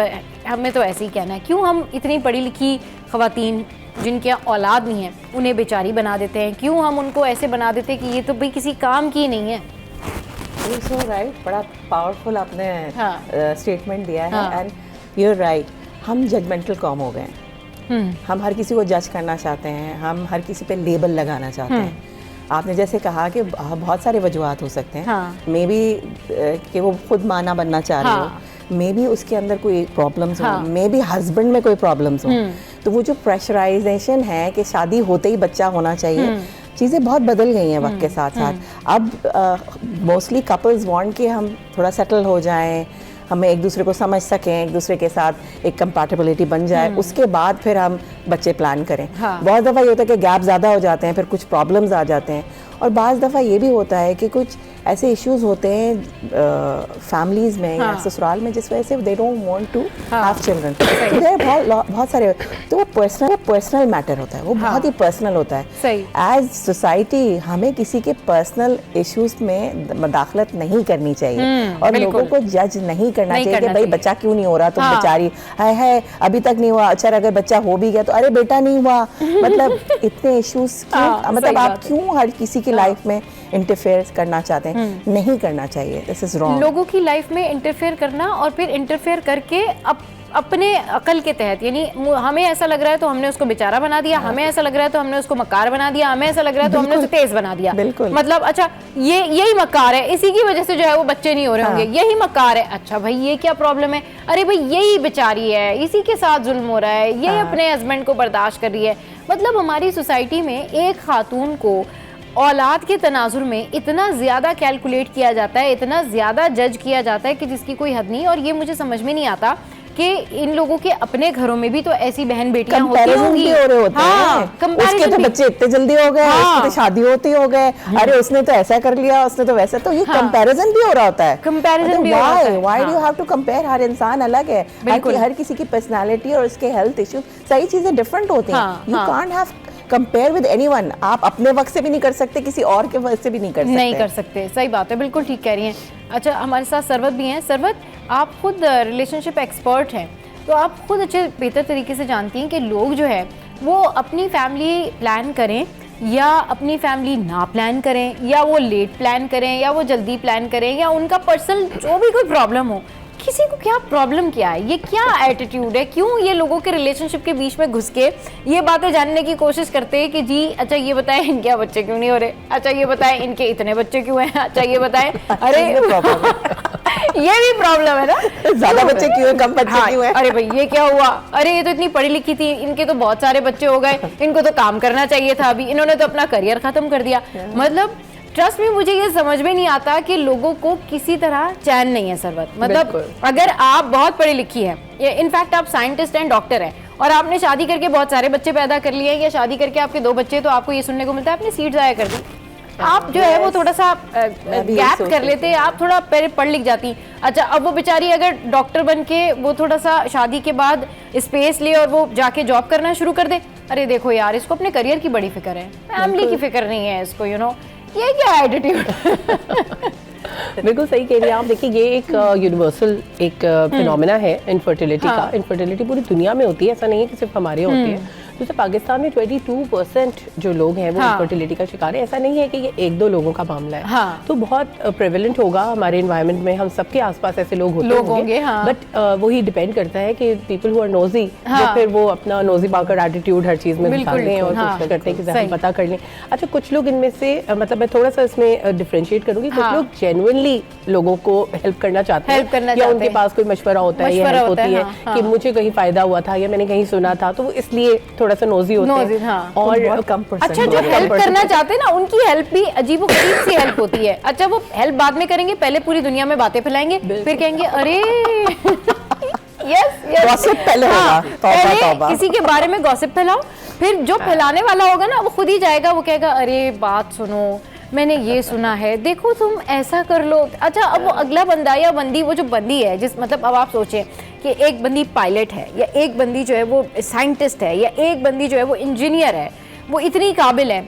हमें तो ऐसे ही कहना है? क्यों हम इतनी पढ़ी लिखी ख़वातीन जिनके औलाद नहीं है उन्हें बेचारी बना देते हैं? क्यों हम उनको ऐसे बना देते हैं कि ये तो भाई किसी काम की नहीं है? सो राइट, बड़ा पावरफुल आपने स्टेटमेंट दिया है, हाँ। And you are right. हम जजमेंटल कौम हो गए हैं, हम हर किसी को जज करना चाहते हैं, हम हर किसी पे लेबल लगाना चाहते हैं। आपने जैसे कहा कि बहुत सारे वजूहात हो सकते हैं, हाँ। मे बी कि वो खुद माना बनना चाह रहे हो, मे बी उसके अंदर कोई प्रॉब्लम्स हो, मे बी हस्बैंड में कोई प्रॉब्लम्स हो। तो वो जो प्रेशराइजेशन है कि शादी होते ही बच्चा होना चाहिए, चीज़ें बहुत बदल गई हैं वक्त के साथ साथ। अब मोस्टली कपल्स वांट कि हम थोड़ा सेटल हो जाएं, हमें एक दूसरे को समझ सकें, एक दूसरे के साथ एक कंपैटिबिलिटी बन जाए, उसके बाद फिर हम बच्चे प्लान करें। हाँ। बहुत दफ़ा ये होता है कि गैप ज़्यादा हो जाते हैं, फिर कुछ प्रॉब्लम्स आ जाते हैं, और बाज़ दफ़ा ये भी होता है कि कुछ ऐसे इश्यूज होते हैं फैमिलीज में या ससुराल में जिस वजह से they don't want to have children, तो देयर बहुत सारे, तो वो पर्सनल मैटर होता है, वो बहुत ही पर्सनल होता है। एज सोसाइटी हमें किसी के पर्सनल इश्यूज में मदाखलत नहीं करनी चाहिए और लोगों को जज नहीं करना चाहिए कि भाई बच्चा क्यों नहीं हो रहा, तुम बेचारी है अभी तक नहीं हुआ, अच्छा अगर बच्चा हो भी गया तो अरे बेटा नहीं हुआ, मतलब इतने इश्यूज क्यों, मतलब आप क्यों हर किसी की लाइफ में इंटरफेयर करना चाहते हैं? नहीं करना चाहिए, दिस इज रॉन्ग। लोगों की लाइफ में इंटरफेयर करना और फिर इंटरफेयर करके अपने अकल के तहत, यानी हमें ऐसा लग रहा है तो हमने उसको बेचारा बना दिया, हमें ऐसा लग रहा है तो हमने उसको मक्कार बना दिया, हमें ऐसा लग रहा है तो हमने उसे तेज बना दिया। मतलब अच्छा ये यही मक्कार है, इसी की वजह से जो है वो बच्चे नहीं हो रहे होंगे, यही मक्कार है। अच्छा भाई ये क्या प्रॉब्लम है? अरे भाई यही बेचारी है, इसी के साथ जुल्म हो रहा है, यही अपने हस्बैंड को बर्दाश्त कर रही है। मतलब हमारी सोसाइटी में एक खातून को औलाद के तनाजुर में इतना ज़्यादा कैलकुलेट किया जाता है, इतना ज़्यादा जज किया जाता है कि जिसकी कोई हद नहीं। और ये मुझे समझ में नहीं आता कि इन लोगों के अपने घरों में भी तो ऐसी बहन बेटियां होती होंगी। हो रहे होते हैं, उसके तो बच्चे इतने जल्दी हो गए, उसकी तो शादी होती हो गए, अरे उसने तो ऐसा कर लिया, उसने तो वैसा, तो ये कंपैरिजन भी हो रहा होता है। कंपैरिजन भी हो रहा है। Why do you have to compare? हर इंसान अलग है, हर किसी की पर्सनालिटी और उसके हेल्थ इश्यू सारी चीजें डिफरेंट होती हैं। You can't have compare with anyone. आप अपने वक्त से भी नहीं कर सकते, किसी और के वक्त से भी नहीं कर सकते। सही बात है, बिल्कुल ठीक कह रही हैं। अच्छा हमारे साथ सरवत भी हैं। सरवत, आप खुद रिलेशनशिप एक्सपर्ट हैं, तो आप खुद अच्छे बेहतर तरीके से जानती हैं कि लोग जो है वो अपनी फैमिली प्लान करें या अपनी फैमिली ना प्लान करें, या वो लेट प्लान करें या वो जल्दी प्लान करें, या उनका पर्सनल जो भी कोई प्रॉब्लम हो, किसी को क्या प्रॉब्लम क्या है, ये क्या एटीट्यूड है, क्यों ये लोगों के रिलेशनशिप के बीच में घुस के ये बातें जानने की कोशिश करते हैं कि जी अच्छा ये बताएं इनके बच्चे क्यों नहीं हो रहे, अच्छा ये बताएं इनके इतने बच्चे क्यों हैं, अच्छा ये बताएं अरे ये भी प्रॉब्लम है ना, ज्यादा बच्चे क्यों हैं, कम बच्चे क्यों हैं, अरे भाई ये क्या हुआ, अरे ये तो इतनी पढ़ी लिखी थी, इनके तो बहुत सारे बच्चे हो गए, इनको तो काम करना चाहिए था, अभी इन्होंने तो अपना करियर खत्म कर दिया। मतलब ट्रस्ट में मुझे ये समझ में नहीं आता कि लोगों को किसी तरह चैन नहीं है सरवत। मतलब अगर आप बहुत पढ़ी लिखी हैं, इनफैक्ट आप साइंटिस्ट हैं, डॉक्टर हैं, और आपने शादी करके बहुत सारे बच्चे पैदा कर लिए, या शादी करके आपके 2 बच्चे, तो आपको ये सुनने को मिलता है आपने सीट जाया कर दी। आप जो है वो थोड़ा सा गैप कर लेते, आप थोड़ा पहले पढ़ लिख जाती। अच्छा अब वो बेचारी अगर डॉक्टर बन के वो थोड़ा सा शादी के बाद स्पेस ले और वो जाके जॉब करना शुरू कर दे, अरे देखो यार इसको अपने करियर की बड़ी फिक्र है, फैमिली की फिक्र नहीं है इसको, यू नो ये क्या एटीट्यूड। बिल्कुल सही कह रही हैं आप। देखिए ये एक यूनिवर्सल एक फिनोमेना है इनफर्टिलिटी का। इनफर्टिलिटी पूरी दुनिया में होती है, ऐसा नहीं है कि सिर्फ हमारे होती है। जैसे पाकिस्तान में 22% जो लोग हैं वो इनफर्टिलिटी का शिकार है। ऐसा नहीं है कि ये 1-2 लोगों का मामला है, तो बहुत प्रेवलेंट होगा हमारे एनवायरनमेंट में, हम सबके आसपास ऐसे लोग होंगे। बट वही डिपेंड करता है कि पीपल हु आर नोजी, जो फिर वो अपना नोजी पाकर एटीट्यूड हर चीज में दिखाते हैं और कोशिश करते हैं कि हम पता कर लें। अच्छा कुछ लोग इनमें से मतलब मैं थोड़ा सा इसमें डिफरेंशिएट करूंगी, कुछ लोग जेन्युइनली लोगों को हेल्प करना चाहते हैं, या उनके पास कोई मशवरा होता है या हेल्प होती है कि मुझे कहीं फायदा हुआ था या मैंने कहीं सुना था, तो वो इसलिए थोड़ा सा नोजी होते हैं। और अच्छा जो हेल्प करना चाहते हैं ना, उनकी हेल्प भी अजीबोगरीब सी हेल्प होती है। अच्छा वो हेल्प बाद में करेंगे, पहले पूरी दुनिया में बातें फैलाएंगे, फिर कहेंगे अरे गॉसिप पहले होगा, तौबा किसी के बारे में गॉसिप फैलाओ, फिर जो फैलाने वाला होगा ना वो खुद ही जाएगा, वो कहेगा अरे बात सुनो मैंने ये सुना है, देखो तुम ऐसा कर लो। अच्छा अब वो अगला बंदा या बंदी, वो जो बंदी है जिस मतलब अब आप सोचें कि एक बंदी पायलट है, या एक बंदी जो है वो साइंटिस्ट है, या एक बंदी जो है वो इंजीनियर है, वो इतनी काबिल है।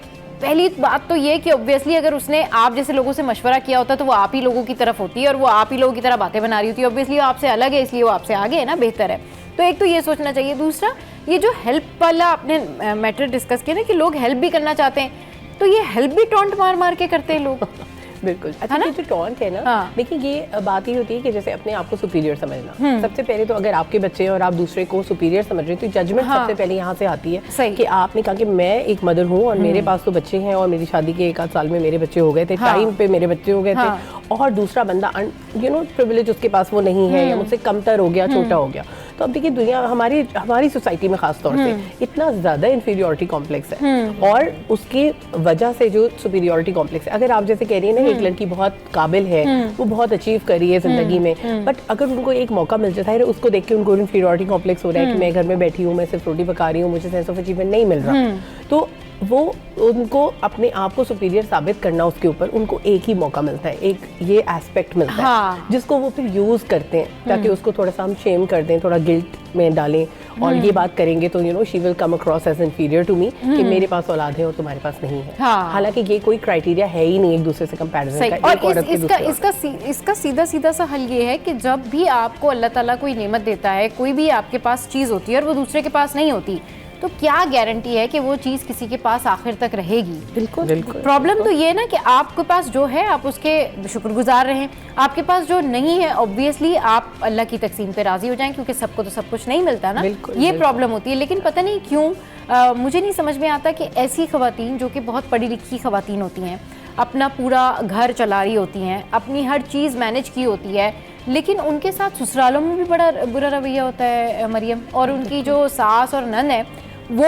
पहली बात तो ये कि ऑब्वियसली अगर उसने आप जैसे लोगों से मशवरा किया होता तो वो आप ही लोगों की तरफ होती है और वो आप ही लोगों की तरह बातें बना रही होती है। ऑब्वियसली वो आपसे अलग है इसलिए वो आपसे आगे है ना, बेहतर है। तो एक तो ये सोचना चाहिए। दूसरा ये जो हेल्प वाला आपने मैटर डिस्कस किया ना कि लोग हेल्प भी करना चाहते हैं, तो ये हेल्प भी टॉन्ट मार मार के करते हैं लोग। बिल्कुल। अच्छा ये जो टॉन्ट है ना, देखिए ये बात ही होती है कि जैसे अपने आप को सुपीरियर समझना। सबसे पहले तो अगर आपके बच्चे हैं और आप दूसरे को सुपीरियर समझ रहे हैं तो जजमेंट सबसे पहले यहाँ से आती है कि आपने कहा कि मैं एक मदर हूँ और मेरे पास तो बच्चे हैं और मेरी शादी के 1 साल में मेरे बच्चे हो गए थे, टाइम पे मेरे बच्चे हो गए थे, और दूसरा बंदा प्रिविलेज उसके पास वो नहीं है या मुझसे कमतर हो गया, छोटा हो गया। तो अब देखिए दुनिया हमारी सोसाइटी में खास तौर से इतना ज्यादा इंफीरियोरिटी कॉम्प्लेक्स है, और उसकी वजह से जो सुपीरियोरिटी कॉम्प्लेक्स है, अगर आप जैसे कह रही है ना एक लड़की बहुत काबिल है, वो बहुत अचीव कर रही है जिंदगी में, बट अगर उनको एक मौका मिल जाता है उसको देख के उनको इंफीरियोरिटी कॉम्प्लेक्स हो रहा है कि मैं घर में बैठी हूँ, मैं सिर्फ रोटी पका रही हूँ, मुझे सेंस ऑफ अचीवमेंट नहीं मिल रहा, तो वो उनको अपने आप को सुपीरियर साबित करना, उसके ऊपर उनको एक ही मौका मिलता है, एक ये एस्पेक्ट मिलता है जिसको वो फिर यूज करते हैं ताकि उसको थोड़ा सा हम शेम कर दें, थोड़ा गिल्ट में डालें, और ये बात करेंगे तो she will come across as inferior to me कि मेरे पास औलाद है और तुम्हारे पास नहीं है। हालांकि ये कोई क्राइटेरिया है ही नहीं एक दूसरे से कंपैरिजन का। और इसका सीधा सीधा सा हल ये है कि जब भी आपको अल्लाह ताला कोई नेमत देता है, कोई भी आपके पास चीज़ होती है और वो दूसरे के पास नहीं होती, तो क्या गारंटी है कि वो चीज़ किसी के पास आखिर तक रहेगी? बिल्कुल बिल्कुल। प्रॉब्लम तो ये है ना कि आपके पास जो है आप उसके शुक्रगुजार रहें, आपके पास जो नहीं है ऑब्वियसली आप अल्लाह की तकसीम पे राजी हो जाएं, क्योंकि सबको तो सब कुछ नहीं मिलता ना। ये प्रॉब्लम होती है। लेकिन पता नहीं क्यों मुझे नहीं समझ में आता कि ऐसी खवातीन जो कि बहुत पढ़ी लिखी खवातीन होती हैं, अपना पूरा घर चला रही होती हैं, अपनी हर चीज़ मैनेज की होती है, लेकिन उनके साथ ससुरालों में भी बड़ा बुरा रवैया होता है मरियम। और उनकी जो सास और नन है वो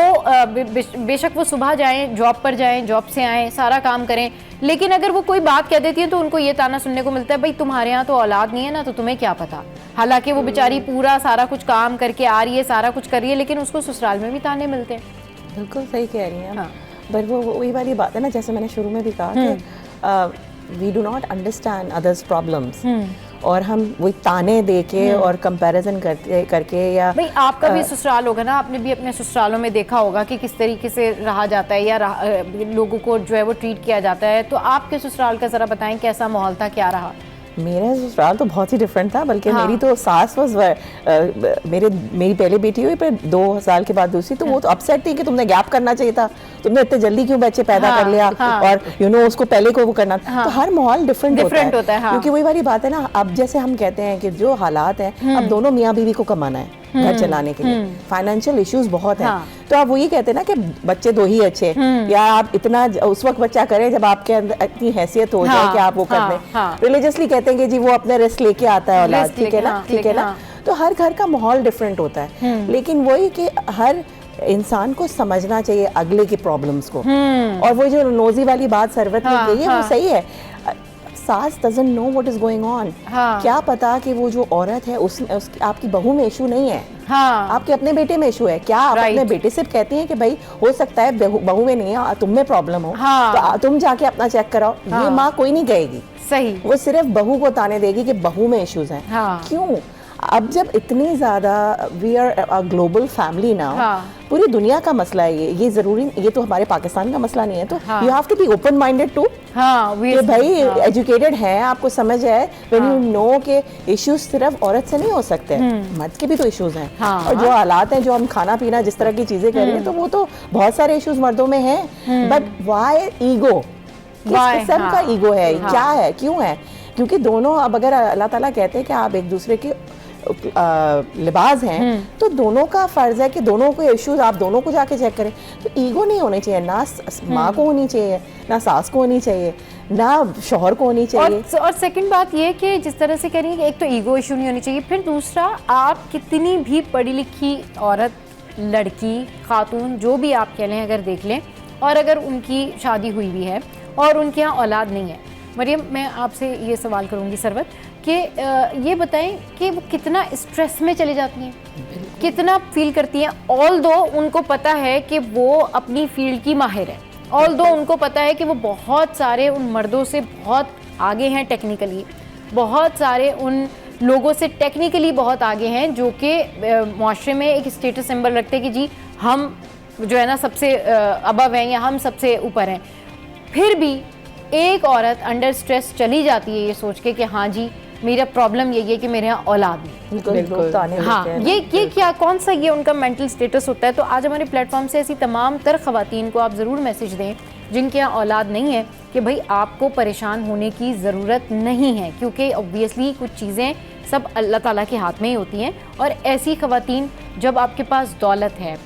बेशक वो सुबह जाएं, जॉब पर जाएं, जॉब से आएं, सारा काम करें, लेकिन अगर वो कोई बात कह देती है तो उनको ये ताना सुनने को मिलता है, भाई तुम्हारे यहाँ तो औलाद नहीं है ना, तो तुम्हें क्या पता। हालांकि वो बेचारी पूरा सारा कुछ काम करके आ रही है, सारा कुछ कर रही है, लेकिन उसको ससुराल में भी ताने मिलते हैं। बिल्कुल सही कह रही हैं। हाँ। पर वो वही वाली बात है ना, जैसे मैंने शुरू में भी कहा कि we do not understand others problems, और हम वही ताने दे के और कंपैरिजन करके या भाई आपका भी ससुराल होगा ना, आपने भी अपने ससुरालों में देखा होगा कि किस तरीके से रहा जाता है या लोगों को जो है वो ट्रीट किया जाता है। तो आपके ससुराल का ज़रा बताएं कैसा माहौल था, क्या रहा? मेरा ससुराल तो बहुत ही डिफरेंट था, बल्कि मेरी तो सास मेरी पहली बेटी हुई, पर 2 साल के बाद दूसरी, तो वो तो अपसेट थी कि तुमने गैप करना चाहिए था, तुमने इतने जल्दी क्यों बच्चे पैदा कर लिया, और उसको पहले को वो करना। तो हर माहौल डिफरेंट होता है। क्योंकि वही वाली बात है ना, अब जैसे हम कहते हैं कि जो हालात हैं, अब दोनों मियाँ बीवी को कमाना है घर चलाने के लिए, फाइनेंशियल इश्यूज बहुत हैं। तो आप वही कहते हैं ना कि बच्चे 2 ही अच्छे, या आप इतना उस वक्त बच्चा करें जब आपके अंदर इतनी हैसियत हो जाए कि आप वो कर दें। रिलीजियसली कहते हैं कि जी वो अपने रिस्क लेके आता है औलाद, ठीक है ना, ठीक है ना। तो हर घर का माहौल डिफरेंट होता है, लेकिन वही कि हर इंसान को समझना चाहिए अगले की प्रॉब्लम्स को। और वो जो नोजी वाली बात सरवत ने कही है, वो सही है। सास doesn't know what is going on। क्या पता कि वो जो औरत है आपकी बहू में इशू नहीं है, आपके अपने बेटे में इशू है। क्या आप अपने बेटे से कहती हैं कि भाई हो सकता है बहू में नहीं है, तुम में प्रॉब्लम हो, तो तुम जाके अपना चेक कराओ? ये माँ कोई नहीं कहेगी, सही, वो सिर्फ बहू को ताने देगी कि बहू में इश्यूज हैं। क्यों? अब जब इतनी ज्यादा we are a global family now, पूरी दुनिया का मसला है ये जरूरी, ये तो हमारे पाकिस्तान का मसला नहीं है। तो you have to be open minded too, कि भाई एजुकेटेड है, आपको समझ है, व्हेन यू नो के इश्यूज सिर्फ औरत से नहीं हो सकते, मर्द के भी तो इश्यूज हैं। और जो हालात हैं, जो हम खाना पीना जिस तरह की चीजें कर रहे हैं, तो वो तो बहुत सारे इश्यूज मर्दों में हैं। But why ego? किस किस्म का ईगो है? क्या है, क्यों है? क्योंकि दोनों, अब अगर अल्लाह ताला कहते हैं कि आप एक दूसरे के लिबास हैं, तो दोनों का फर्ज है कि दोनों को इश्यूज आप दोनों को जाके चेक करें। तो ईगो नहीं होनी चाहिए, ना माँ को होनी चाहिए, ना सास को होनी चाहिए, ना शौहर को होनी चाहिए। और सेकंड बात ये कि जिस तरह से कह रही है कि एक तो ईगो इशू नहीं होनी चाहिए, फिर दूसरा आप कितनी भी पढ़ी लिखी औरत, लड़की, खातून, जो भी आप कह लें, अगर देख लें, और अगर उनकी शादी हुई भी है और उनके यहाँ औलाद नहीं है, मरियम मैं आपसे ये सवाल करूँगी सरवत कि ये बताएं कि वो कितना स्ट्रेस में चली जाती हैं, कितना फील करती हैं, ऑल दो उनको पता है कि वो अपनी फील्ड की माहिर है, ऑल दो उनको पता है कि वो बहुत सारे उन मर्दों से बहुत आगे हैं टेक्निकली, बहुत सारे उन लोगों से टेक्निकली बहुत आगे हैं जो कि माशरे में एक स्टेटस सिंबल रखते हैं कि जी हम जो है ना सबसे अबव हैं या हम सबसे ऊपर हैं। फिर भी एक औरत अंडर स्ट्रेस चली जाती है ये सोच के कि हाँ जी मेरा प्रॉब्लम यही है कि मेरे यहाँ औलाद नहीं। हाँ, ये क्या, कौन सा ये उनका मेंटल स्टेटस होता है। तो आज हमारे प्लेटफॉर्म से ऐसी तमाम तर ख़वातीन को आप ज़रूर मैसेज दें जिनके यहाँ औलाद नहीं है कि भाई आपको परेशान होने की ज़रूरत नहीं है, क्योंकि ऑब्वियसली कुछ चीज़ें सब अल्लाह ताला के हाथ में ही होती हैं। और ऐसी ख़वातीन, जब आपके पास दौलत है,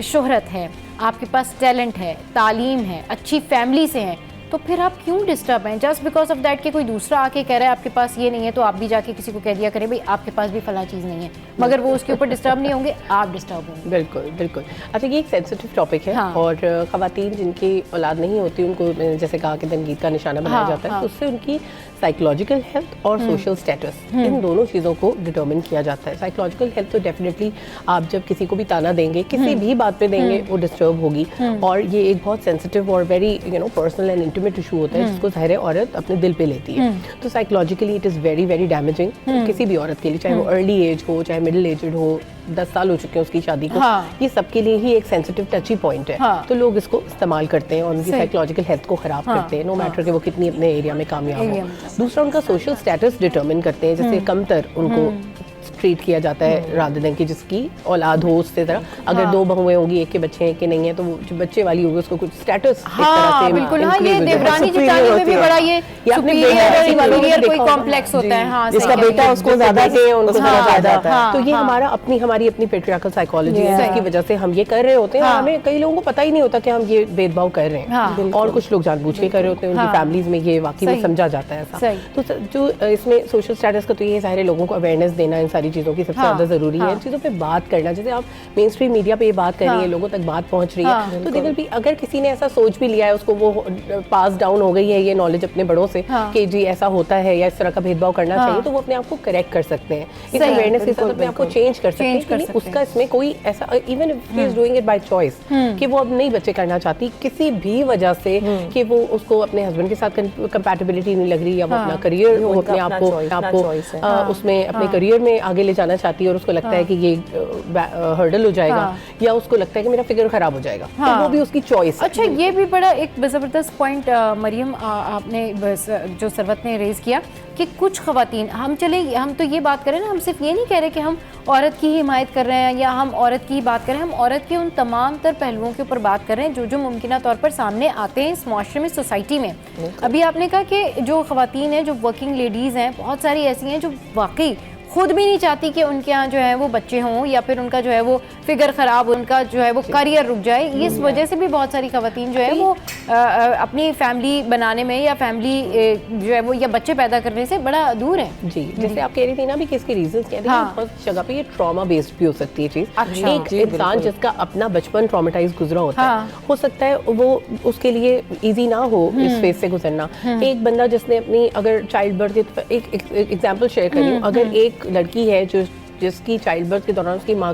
शोहरत है, आपके पास टैलेंट है, तालीम है, अच्छी फैमिली से हैं, तो फिर आप क्यों डिस्टर्ब हैं? जस्ट बिकॉज ऑफ दैट कि कोई दूसरा आके कह रहा है आपके पास ये नहीं है, तो आप भी जाके किसी को कह दिया करें भाई आपके पास भी फला चीज़ नहीं है, मगर वो उसके ऊपर डिस्टर्ब नहीं होंगे, आप डिस्टर्ब होंगे। बिल्कुल बिल्कुल। अच्छा, ये एक सेंसिटिव टॉपिक है। हाँ। और ख़वातीन जिनकी औलाद नहीं होती उनको जैसे कहा कि तनकीद का निशाना बनाया हाँ, जाता है, हाँ। तो उससे उनकी साइकोलॉजिकल हेल्थ और सोशल स्टेटस, इन दोनों चीज़ों को डिटर्मिन किया जाता है। साइकोलॉजिकल हेल्थ तो डेफिनेटली आप जब किसी को भी ताना देंगे, किसी भी बात पे देंगे, वो डिस्टर्ब होगी। और ये एक बहुत सेंसिटिव और very personal and intimate issue होता है जिसको ज़ाहिर है औरत अपने दिल पे लेती है। तो psychologically it is very very damaging किसी भी औरत के लिए, चाहे वो अर्ली एज हो, चाहे मिडिल एजड हो, 10 साल हो चुके हैं उसकी शादी को। हाँ। ये सबके लिए ही एक सेंसिटिव टची पॉइंट है। हाँ। तो लोग इसको इस्तेमाल करते हैं और उनकी सही। साइकोलॉजिकल हेल्थ को खराब हाँ, करते हैं, नो हाँ। मैटर कि वो कितनी अपने एरिया में कामयाब एरिया हो। में। दूसरा उनका सोशल स्टेटस डिटरमिन करते हैं, जैसे कमतर उनको ट्रीट किया जाता है रादर देन कि जिसकी औलाद हो उससे तरह। अगर हाँ। 2 बहुएं होंगी, एक के बच्चे हैं, एक के नहीं है, तो वो जो बच्चे वाली होगी उसको कुछ स्टेटस हाँ बिल्कुल। हाँ, ये देवरानी जेठानी में भी बड़ा ये सुपीरियर कोई कॉम्प्लेक्स होता है। हाँ, जिसका सही कह बेटा रही उसको ज्यादा उनको उसको ज़्यादा ज्यादा जाता आता है। है। तो ये हाँ। हमारी अपनी पेट्रियार्कल साइकोलॉजी है, Yeah. जिसकी वजह से हम ये कर रहे होते हैं। हाँ। और हमें कई लोगों को पता ही नहीं होता कि हम ये भेदभाव कर रहे हैं। हाँ। और कुछ लोग जानबूझ के कर रहे होते हैं, उनकी हाँ। फैमिलीज में ये वाकई में सही। समझा जाता है ऐसा। सही। तो जो इसमें सोशल स्टेटस का, तो ये सारे लोगों को अवेयरनेस देना इन सारी चीज़ों की सबसे हाँ। ज़्यादा ज़रूरी है। हाँ। इन चीज़ों पे बात करना, जैसे आप मेन स्ट्रीम मीडिया पे ये बात कर रही हाँ। है, लोगों तक बात पहुंच रही हाँ। है, तो दे विल बी, अगर किसी ने ऐसा सोच भी लिया है, उसको वो पास डाउन हो गई है ये नॉलेज अपने बड़ों से हाँ। कि जी ऐसा होता है या इस तरह का भेदभाव करना हाँ। चाहिए, तो वो अपने आप को करेक्ट कर सकते हैं। इस सही है, अवेयरनेस के साथ बिल्कुल, अपने आप को बिल्कुल। चेंज कर सकते हैं Change कि कर नहीं, सकते उसका इसमें कोई ऐसा, even if he is doing it by choice, कि वो अब नहीं बच्चे करना चाहती किसी भी वजह से, कि वो उसको अपने हस्बैंड के साथ कंपैटिबिलिटी नहीं लग रही, या वो हाँ। अपना करियर, वो उनका अपने अपना आप को choice, अपना choice है। उसमें अपने करियर में आगे ले जाना चाहती है और उसको लगता है कि ये हर्डल हो जाएगा, हाँ। या उसको लगता है कि मेरा फिगर खराब हो जाएगा, तो हाँ। वो भी उसकी चॉइस है। अच्छा, ये भी बड़ा एक ज़बरदस्त पॉइंट मरियम आपने जो सरवत ने रेज़ किया कि कुछ ख़वातीन, हम तो ये बात करें ना, हम सिर्फ ये नहीं कह रहे कि हम औरत की ही हिमायत कर रहे हैं या हम औरत की ही बात कर रहे हैं, हम औरत के उन तमाम तर पहलुओं के ऊपर बात कर रहे हैं जो मुमकिन तौर पर सामने आते हैं इस माशरे में, सोसाइटी में। अभी आपने कहा कि जो ख़वातीन हैं, जो वर्किंग लेडीज़ हैं, बहुत सारी ऐसी हैं जो वाकई खुद भी नहीं चाहती कि उनके यहाँ जो है वो बच्चे हों, या फिर उनका जो है वो फिगर ख़राब हो, उनका जो है वो करियर रुक जाए। इस वजह से भी बहुत सारी ख़वातीन जो है वो अपनी फैमिली बनाने में या फैमिली जो है वो या बच्चे पैदा करने से बड़ा दूर है। जी, जैसे आप कह रही थी ना भी कि इसके रीजंस क्या हैं, हाँ। बहुत जगह पे ये ट्रॉमा बेस्ड भी हो सकती है चीज़। अच्छा। एक इंसान जिसका अपना बचपन ट्रॉमेटाइज गुजरा होता हाँ। है, हो सकता है वो उसके लिए इजी ना हो इस फेज से गुजरना। एक बंदा जिसने अपनी, अगर चाइल्ड बर्थ की एक एग्जांपल शेयर करी हूँ, अगर एक लड़की है जिसकी चाइल्ड बर्थ के दौरान उसकी माँ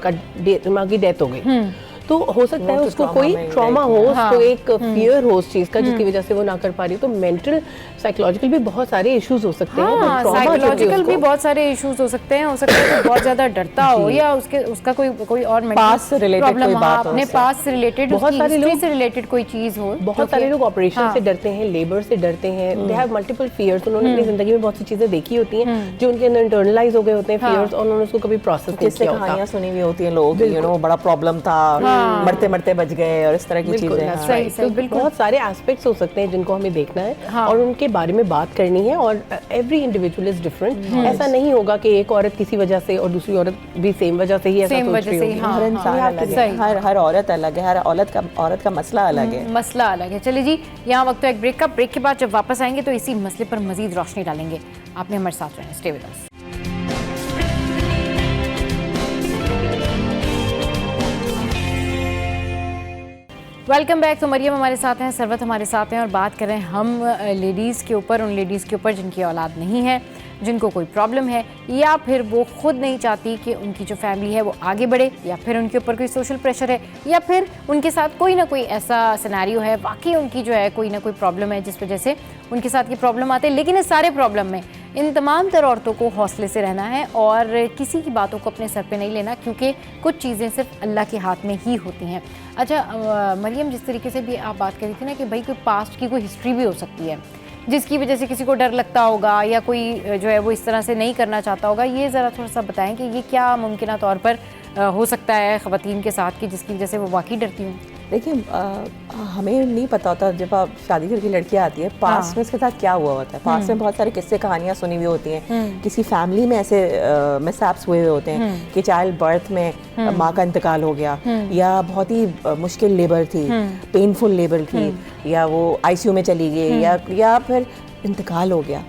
की डेथ हो गई, तो हो सकता है उसको कोई ट्रॉमा हो, उसको एक फियर हो उस चीज़ का, जिसकी वजह से वो ना कर पा रही। तो मेंटल साइकोलॉजिकल भी बहुत सारे इश्यूज हो सकते हैं। हाँ, trauma जो साइकोलॉजिकल भी उसको- बहुत सारे इश्यूज हो सकते हैं। हो सकता है कि बहुत ज्यादा डरता हो, या उसका कोई और Past से related प्रॉब्लम, कोई बात हो अपने उससे। पास से रिलेटेड, बहुत सारे लोग से रिलेटेड कोई चीज हो। बहुत सारे लोग ऑपरेशन से डरते हैं, लेबर से डरते हैं, दे हैव मल्टीपल फियर्स। उन्होंने अपनी जिंदगी में बहुत सी चीजें देखी होती हैं जो उनके अंदर इंटरनलाइज हो गए होते हैं फियर्स, और उन्होंने उसको कभी प्रोसेस नहीं किससे किया होता। कहानियां सुनी हुई होती हैं लोग, बड़ा प्रॉब्लम था, मरते मरते बच गए और इस तरह की बिल्कुल, चीजें। that's हाँ। right. सही, तो बिल्कुल। बहुत सारे एस्पेक्ट्स हो सकते हैं जिनको हमें देखना है, हाँ। और उनके बारे में बात करनी है। और एवरी इंडिविजुअल इज डिफरेंट। ऐसा नहीं होगा कि एक औरत किसी वजह से और दूसरी औरत भी सेम वजह से ही ऐसा सेम सोच वजह रही से होगी। ही, हाँ, हर हाँ, इंसान हाँ, अलग सही। है, हर औरत अलग है, हर औरत का मसला अलग है। मसला अलग है। चलिए जी, यहाँ वक्त तो एक ब्रेक का। ब्रेक के बाद जब वापस आएंगे तो इसी मसले पर मजीद रोशनी डालेंगे। आपने हमारे साथ रहना, stay with us. Welcome back. तो मरियम हमारे साथ हैं, सरवत हमारे साथ हैं, और बात कर रहे हैं हम लेडीज़ के ऊपर, उन लेडीज़ के ऊपर जिनकी औलाद नहीं है, जिनको कोई प्रॉब्लम है, या फिर वो खुद नहीं चाहती कि उनकी जो फैमिली है वो आगे बढ़े, या फिर उनके ऊपर कोई सोशल प्रेशर है, या फिर उनके साथ कोई ना कोई ऐसा सिनेरियो है, वाकई उनकी जो है कोई ना कोई प्रॉब्लम है जिस वजह से उनके साथ ये प्रॉब्लम आते हैं। लेकिन इस सारे प्रॉब्लम में इन तमाम तर औरतों को हौसले से रहना है और किसी की बातों को अपने सर पे नहीं लेना, क्योंकि कुछ चीज़ें सिर्फ अल्लाह के हाथ में ही होती हैं। अच्छा मरियम, जिस तरीके से भी आप बात करी थी ना कि भाई कोई पास्ट की कोई हिस्ट्री भी हो सकती है जिसकी वजह से किसी को डर लगता होगा, या कोई जो है वो इस तरह से नहीं करना चाहता होगा, ये ज़रा थोड़ा सा बताएं कि ये क्या मुमकिन तौर पर हो सकता है ख़वातीन के साथ, कि जिसकी वजह से वो वाकई डरती हूँ। देखिए हमें नहीं पता होता जब आप शादी करके लड़कियां आती है पास्ट में इसके साथ क्या हुआ होता है। पास्ट में बहुत सारे किस्से कहानियां सुनी हुई होती हैं, किसी फैमिली में ऐसे मिसहैप्स हुए होते हैं कि चाइल्ड बर्थ में माँ का इंतकाल हो गया, या बहुत ही मुश्किल लेबर थी, पेनफुल लेबर थी, या वो आईसीयू में चली गई, या फिर इंतकाल हो गया।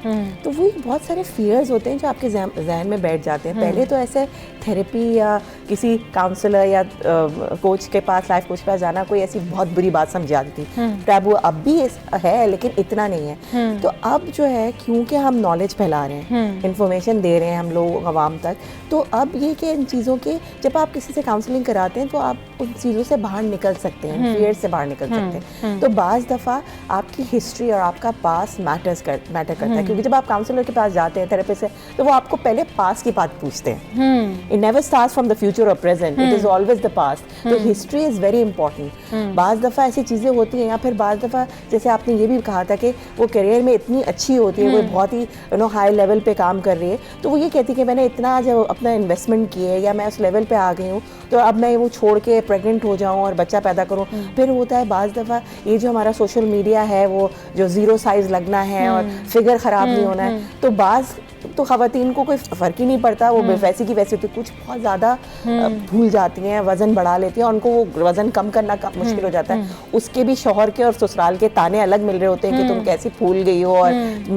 तो वो बहुत सारे फियर्स होते हैं जो आपके जहन में बैठ जाते हैं। पहले तो ऐसे थेरेपी या किसी काउंसलर या कोच के पास, लाइफ कोच के पास जाना कोई ऐसी बहुत बुरी बात समझी जाती थी। टैबू अब भी है लेकिन इतना नहीं है। तो अब जो है क्योंकि हम नॉलेज फैला रहे हैं, इंफॉर्मेशन दे रहे हैं हम लोग आवाम तक, तो अब ये कि इन चीज़ों के जब आप किसी से काउंसलिंग कराते हैं तो आप उन चीज़ों से बाहर निकल सकते हैं, फियर से बाहर निकल सकते हैं। तो बाज़ दफ़ा आपकी हिस्ट्री और आपका पास मैटर करता है, क्योंकि जब आप काउंसलर के पास जाते हैं, थेरेपिस्ट से, तो वो आपको पहले पास की बात पूछते हैं। It never starts from the future और present, it is always the past. तो हिस्ट्री इज वेरी इंपॉर्टेंट। बाज़ दफ़ा ऐसी चीज़ें होती हैं, या फिर बाज़ दफ़ा जैसे आपने ये भी कहा था कि वो करियर में इतनी अच्छी होती है, वो बहुत ही हाई लेवल पे काम कर रही है, तो वो ये कहती है कि मैंने इतना जब अपना इन्वेस्टमेंट किए या मैं उस लेवल पे आ गई हूँ, तो अब मैं वो छोड़ के प्रेग्नेंट हो जाऊँ और बच्चा पैदा करूँ। फिर होता है बाज़ दफ़ा ये जो हमारा सोशल मीडिया है, वो जो ज़ीरो साइज़ लगना है और फिगर ख़राब नहीं होना है, तो बाज़ तो ख़वातीन को कोई फ़र्क ही नहीं पड़ता, वो वैसी की वैसी होती, कुछ बहुत ज़्यादा भूल जाती हैं, वज़न बढ़ा लेती हैं, उनको वो वज़न कम करना मुश्किल हो जाता है। उसके भी शौहर के और ससुराल के ताने अलग मिल रहे होते हैं कि तुम कैसी फूल गई हो और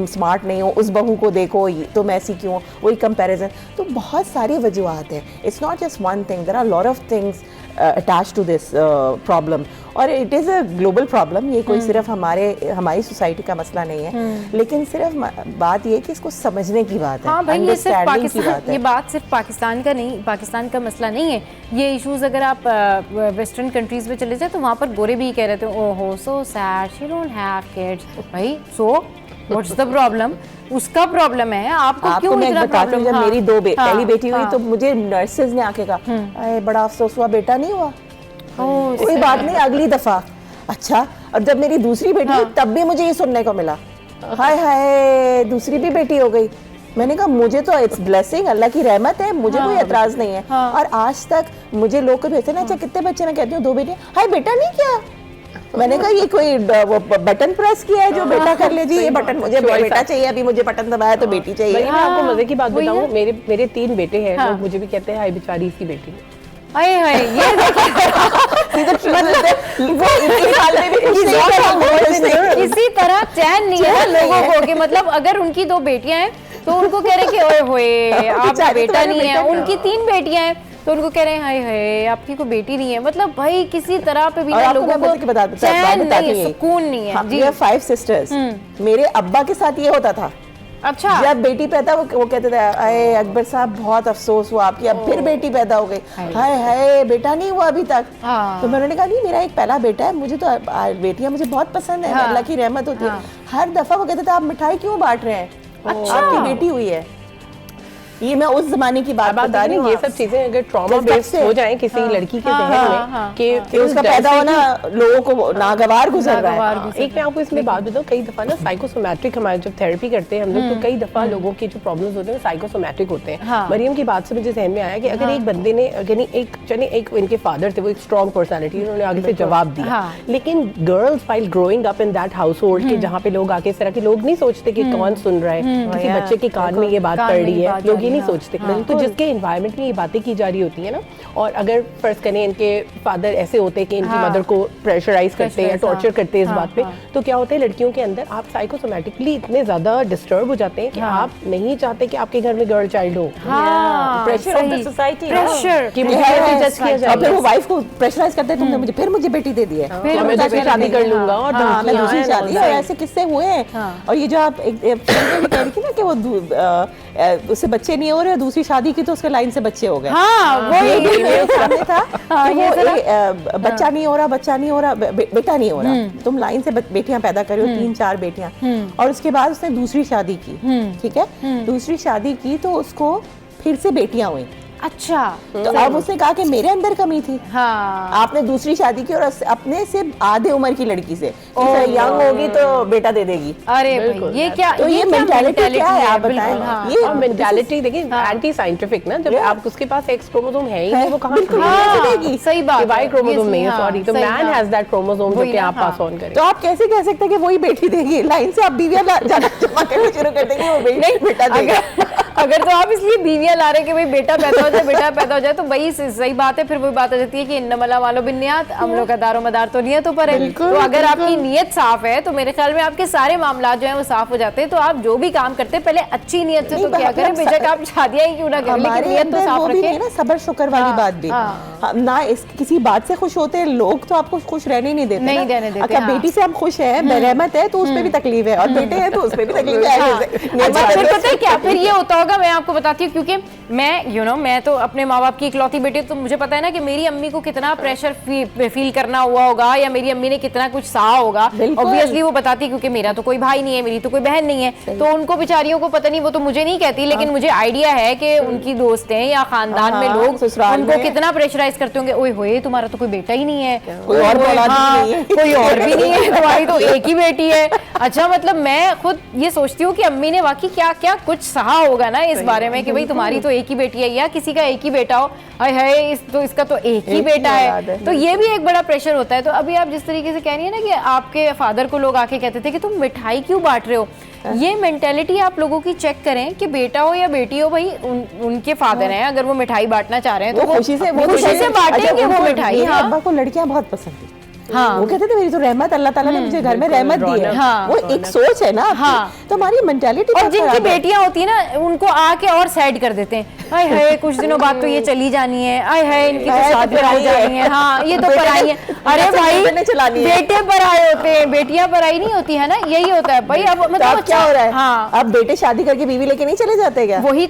स्मार्ट नहीं हो, उस बहू को देखो तुम ऐसी क्यों, वही कंपैरिजन। तो बहुत सारी वजूहत हैं, it's not just one thing, there are lot of things attach to this problem, और it is a global problem. ये कोई सिर्फ हमारी सोसाइटी का मसला नहीं है, लेकिन सिर्फ बात ये कि इसको समझने की बात है। हाँ भाई, ये सिर्फ अंडरस्टैंडिंग की बात है। ये बात सिर्फ पाकिस्तान का नहीं, पाकिस्तान का मसला नहीं है। ये इश्यूज अगर आप वेस्टर्न कंट्रीज में चले जाए तो वहाँ पर गोरे भी कह रहे थे, ओहो so sad, she don't have kids. भाई सो व्हाट्स द प्रॉब्लम? उसका प्रॉब्लम है, आपको क्यों मैं इतना बताती हूँ, प्रॉब्लम? जब मेरी पहली बेटी हुई हाँ। तो मुझे नर्सेज ने आके कहा, अरे बड़ा अफसोस हुआ, बेटा नहीं हुआ। ओह, कोई बात नहीं, अगली दफा। अच्छा, और जब मेरी दूसरी बेटी हुई तब भी मुझे ये सुनने को मिला, हाय हाय दूसरी भी बेटी हो गई। मैंने कहा मुझे तो इट्स ब्लेसिंग, अल्लाह की रहमत है, मुझे कोई एतराज नहीं है। और आज तक मुझे लोग कभी ऐसे ना, अच्छा कितने बच्चे, मैं कहती हूँ 2 बेटियां, हाय बेटा नहीं क्या? मैंने कहा ये कोई वो बटन प्रेस किया है जो बेटा कर ले जी, ये बटन मुझे बेटा चाहिए, अभी मुझे बटन दबाया तो बेटी चाहिए। मैं आपको मजे की बात बताऊं, मेरे 3 बेटे हैं, लोग मुझे भी कहते हैं हाय बेचारी इसकी बेटी। हाय हाय, ये किसी तरह चैन नहीं है लोगों को कि मतलब अगर उनकी 2 बेटियां हैं तो उनको कह रहे कि ओए होए आपका बेटा नहीं है, उनकी 3 बेटियां हैं तो उनको कह रहे हैं हाय हाय आपकी कोई बेटी नहीं है। मतलब भाई किसी तरह पे भी ना लोगों को चैन नहीं है, सुकून नहीं है। जी 5 सिस्टर्स, मेरे अब्बा के साथ ये होता था। अच्छा, जब बेटी पैदा वो कहते थे अरे अकबर साहब बहुत अफसोस हुआ आपकी, अब फिर बेटी पैदा हो गई, हाय हाय बेटा नहीं हुआ अभी तक। तो मैंने कहा नहीं, मेरा एक पहला बेटा है, मुझे तो बेटियां मुझे बहुत पसंद है, अल्लाह की रहमत होती है। हर दफा वो कहते थे आप मिठाई क्यों बांट रहे हैं, आपकी बेटी हुई है। ये मैं उस जमाने की बात बता रही हूँ। ये सब चीजें अगर ट्रॉमा बेस्ड हो जाए किसी लड़की के जहन में कि उसका पैदा होना लोगों को नागवार गुजर रहा है। एक मैं आपको इसमें बात बताऊँ, कई दफा ना साइकोसोमैटिक हमारे जब थेरेपी करते हैं हम लोग, तो कई दफा लोगों के जो प्रॉब्लम्स होते हैं साइकोसोमैटिक होते हैं। मरियम की बात से मुझे जहन में आया कि अगर एक बंदे ने एक इनके फादर थे, वो एक स्ट्रॉन्ग पर्सनैलिटी, उन्होंने आगे से जवाब दिया, लेकिन girls while growing up in that house hold के जहाँ पे लोग आके इस तरह के लोग नहीं सोचते कि कौन सुन रहा है, किसी बच्चे के कान में ये बात पड़ रही है, लोग ये नहीं सोचते। तो जिसके एनवायरनमेंट में ये बातें की जा रही होती है ना, और अगर फर्ज करें इनके फादर ऐसे होते हैं कि इनकी मदर को प्रेशराइज करते हैं या टॉर्चर करते हैं इस बात पे, तो क्या होता है लड़कियों के अंदर आप साइकोसोमैटिकली इतने ज्यादा डिस्टर्ब हो जाते हैं कि आप नहीं चाहते कि आपके घर में गर्ल चाइल्ड हो। Pressure of the society, pressure कि मुझे जज किया जाए, और फिर वो वाइफ को प्रेशराइज करते हैं, तुमने मुझे मुझे बेटी दे दी है, फिर मैं दूसरी शादी कर लूंगा और मैं दूसरी शादी, और ऐसे किस्से हुए हैं। और ये जो आप कह रही थी ना कि वो उससे बच्चे नहीं हो रहे, दूसरी शादी की तो उसके लाइन से बच्चे हो गए। मेरे सामने था कि बच्चा नहीं हो रहा, बेटा नहीं हो रहा, तुम लाइन से बेटियां पैदा करो, 3-4 बेटियां, और उसके बाद उसने दूसरी शादी की, ठीक है, दूसरी शादी की तो उसको फिर से बेटियां हुई, अच्छा तो अब उसने कहा कि मेरे अंदर कमी थी, हाँ आपने दूसरी शादी की और अपने से आधे उम्र की लड़की से, यंग होगी तो बेटा दे देगी। अरे भाई ये क्या, तो ये मेंटालिटी क्या है आप बताएं? हाँ। ये और मेंटालिटी देखिए एंटी साइंटिफिक ना, जब आप उसके पास एक्स क्रोमोसोम है ही नहीं, वो कहाँ बिल्कुल से नहीं देगी? देगी। सही बात वाई है, क्रोमोसोम ये नहीं है, हाँ, सॉरी, तो सही मैन बात। हैज दैट क्रोमोसोम जो वही कि ना, आप हाँ। पास ऑन करें। तो आप कैसे कह सकते हैं कि वही बेटी देगी? लाइन से आप बीवियां जाना जमा करनी शुरू कर देंगे, वो बेटा देगा। अगर तो आप इसलिए बीवियां ला रहे हैं कि भाई बेटा पैदा हो जाए, बेटा पैदा हो जाए, तो वही सही बात है। फिर वही बात आ जाती है कि इन्नमला वालो बिन्नियात, अमलों का दारो मदार तो नियतों पर है। तो अगर आपकी नीयत साफ है तो मेरे ख्याल में आपके सारे मामला जो है वो साफ हो जाते हैं। तो आप जो भी काम करते हैं पहले अच्छी नीयत से तो क्या करें, बेशक आप शादियां ही क्यों ना करें, लेकिन हमारे नीयत तो अंदर साफ वो भी नहीं रखें। ना, सबर शुक्र वाली हाँ, बात भी। हम ना इस किसी बात से खुश होते हैं, लोग तो आपको खुश रहने नहीं देते नहीं ना। रहने देते, अगर हाँ। बेटी से आप खुश है, बेरहमत है, तो उसपे भी तकलीफ है, और बेटे हैं तो उसपे भी तकलीफ है। अच्छा फिर पता है क्या, फिर ये होता होगा, मैं आपको बताती हूँ, क्योंकि मैं मैं तो अपने माँ बाप की इकलौती बेटी, तो मुझे पता है ना कि मेरी अम्मी को कितना प्रेशर फील करना हुआ होगा, या मेरी अम्मी ने कितना कुछ सहा होगा। ऑब्वियसली वो बताती, क्योंकि मेरा तो कोई भाई नहीं है, मेरी तो कोई बहन नहीं है, तो उनको बेचारियों को पता नहीं, वो तो मुझे नहीं कहती, लेकिन मुझे आइडिया है कि उनकी दोस्तें या खानदान में लोग उनको कितना प्रेशराइज करते होंगे। ओए होए तुम्हारा तो कोई बेटा ही नहीं है, कोई और औलाद भी नहीं है। कोई और भी नहीं है, तुम्हारी तो एक ही बेटी है। अच्छा मतलब मैं खुद ये सोचती हूँ कि अम्मी ने वाकई क्या क्या कुछ सहा होगा ना इस बारे में, कि भाई तुम्हारी तो एक ही बेटी है, या किसी का एक ही बेटा हो, हाय हाय तो इसका तो एक ही बेटा है। तो ये भी एक बड़ा प्रेशर होता है। तो अभी आप जिस तरीके से कह रही है ना कि आपके फादर को लोग आके कहते थे कि तुम मिठाई क्यों बांट रहे हो, ये मेंटेलिटी आप लोगों की चेक करें कि बेटा हो या बेटी हो, भाई उनके फादर हैं, अगर वो मिठाई बांटना चाह रहे हैं तो वो खुशी से बांटेंगे वो मिठाई। मेरे हाँ अब्बा को लड़कियां बहुत पसंद थी। हाँ। वो कहते थे मेरी तो रहमत, अल्लाह ताला ने मुझे घर में रहमत दी है। हाँ। वो एक सोच है ना आपकी। हाँ। तो हमारी मेंटालिटी, और जिनकी बेटियां होती है ना उनको आके और साइड कर देते हैं, हाय हाय कुछ दिनों बाद तो ये चली जानी है, हाय हाय इनकी तो शादी हो जानी है, हाँ ये तो पराई है। अरे भाई बेटे पराए होते हैं, बेटियां पराई नहीं होती है ना, यही होता है भाई। अब मतलब क्या हो रहा है? हाँ अब बेटे शादी करके बीवी लेके नहीं चले जाते क्या? वही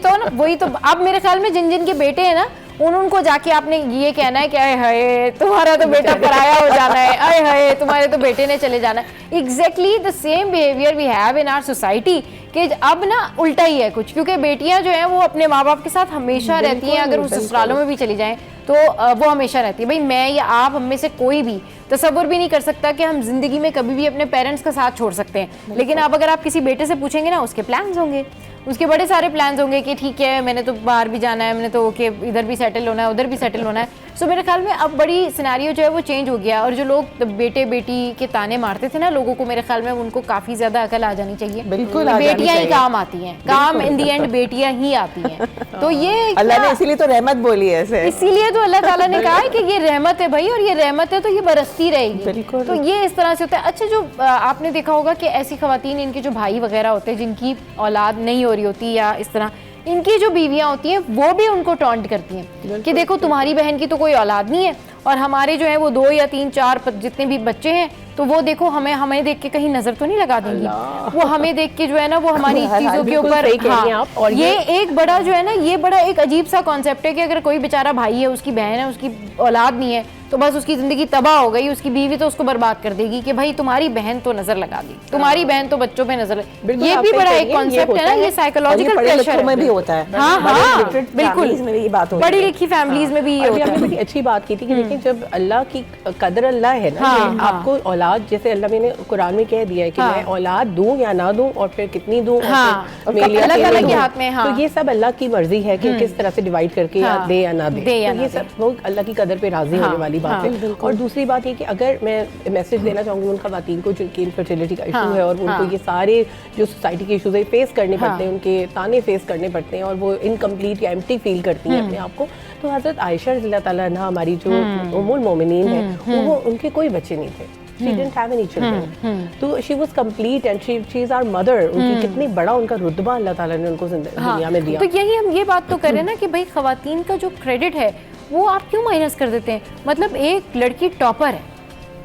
तो अब मेरे ख्याल में जिन जिन के बेटे हैं ना उनको जाके आपने ये कहना है कि आए हाय तुम्हारा तो बेटा पराया हो जाना है, आए हाय तुम्हारे तो बेटे ने चले जाना है। Exactly the same behaviour we have in our society, कि अब ना उल्टा ही है कुछ, क्योंकि बेटियां जो हैं वो अपने माँ बाप के साथ हमेशा रहती हैं, अगर वो ससुरालों में भी चली जाएं तो वो हमेशा रहती है। भाई मैं या आप, हम में से कोई भी तसव्वुर भी नहीं कर सकता कि हम जिंदगी में कभी भी अपने पेरेंट्स का साथ छोड़ सकते हैं। लेकिन अब अगर आप किसी बेटे से पूछेंगे ना, उसके प्लान्स होंगे, उसके बड़े सारे प्लान्स होंगे कि ठीक है मैंने तो बाहर भी जाना है, मैंने तो ओके इधर भी सेटल होना है, उधर भी सेटल होना है। सो मेरे ख्याल में अब बड़ी सिनेरियो जो है वो चेंज हो गया। और जो लोग बेटे बेटी के ताने मारते थे ना लोगों को, मेरे ख्याल में उनको काफी ज्यादा अकल आ जानी चाहिए। बिल्कुल बेटियां ही काम आती हैं, काम इन दी एंड बेटियां ही आती हैं। तो ये अल्लाह ने इसीलिए तो रहमत बोली है ऐसे। इसीलिए तो अल्लाह ताला ने कहा है कि ये रहमत है भाई, और ये रहमत है तो ये बरसती रहेगी। तो ये इस तरह से होता है। अच्छा जो आपने देखा होगा कि ऐसी खवातीन, इनके जो भाई वगैरह होते हैं जिनकी औलाद नहीं हो रही होती या इस तरह, इनकी जो बीवियां होती हैं वो भी उनको टॉन्ट करती हैं कि देखो तुम्हारी बहन की तो कोई औलाद नहीं है, और हमारे जो है वो 2 या 3 4 जितने भी बच्चे हैं तो वो देखो हमें देख के कहीं नजर तो नहीं लगा देंगी, वो हमें देख के जो है ना वो हमारी चीजों के ऊपर। हाँ, और ये एक बड़ा जो है ना, ये बड़ा एक अजीब सा कॉन्सेप्ट है कि अगर कोई बेचारा भाई है, उसकी बहन है, उसकी औलाद नहीं है, तो बस उसकी जिंदगी तबाह हो गई, उसकी बीवी तो उसको बर्बाद कर देगी कि भाई तुम्हारी बहन तो नजर लगा दी, तुम्हारी बहन तो बच्चों पे नजर। ये भी बड़ा एक कॉन्सेप्ट है ना, ये साइकोलॉजिकल प्रेशर में भी होता है। हाँ हाँ बिल्कुल, पढ़ी लिखी फैमिलीज में भी ये होता है। आपने बड़ी अच्छी बात की थी कि देखिए जब अल्लाह की कदर अल्लाह है ना, आपको औलाद, जैसे अल्लाह ने कुरान में कह दिया है कि मैं औलाद दूं या ना दूं, और फिर कितनी दूं, अल्लाह के हाथ में। तो ये सब अल्लाह की मर्जी है कि किस तरह से डिवाइड करके या दे या ना दे। तो ये सब वो अल्लाह की कदर पे राजी होने वाली बात है। और दूसरी बात ये कि अगर मैं मैसेज देना चाहूँगी उन खवातीन को जिनकी इनफर्टिलिटी का इशू है, और उनको ये सारे जो सोसाइटी के इशूज है फेस करने पड़ते हैं, उनके ताने फेस करने पड़ते हैं, और वो इनकम्प्लीट या एम्प्टी फील करती हैं अपने आप को, तो हज़रत आयशा रज़ियल्लाहु ताला अन्हा हमारी जो उम्मुल मोमिनीन है, वो उनके कोई बच्चे नहीं थे। She didn't have any children. तो she was complete and she is our mother. उनकी कितनी बड़ा उनका रुतबा अल्लाह ताला ने उनको दुनिया में दिया। तो यही हम ये बात तो कर रहे हैं ना कि भाई खवातीन का जो क्रेडिट है वो आप क्यों माइनस कर देते हैं। मतलब एक लड़की टॉपर है,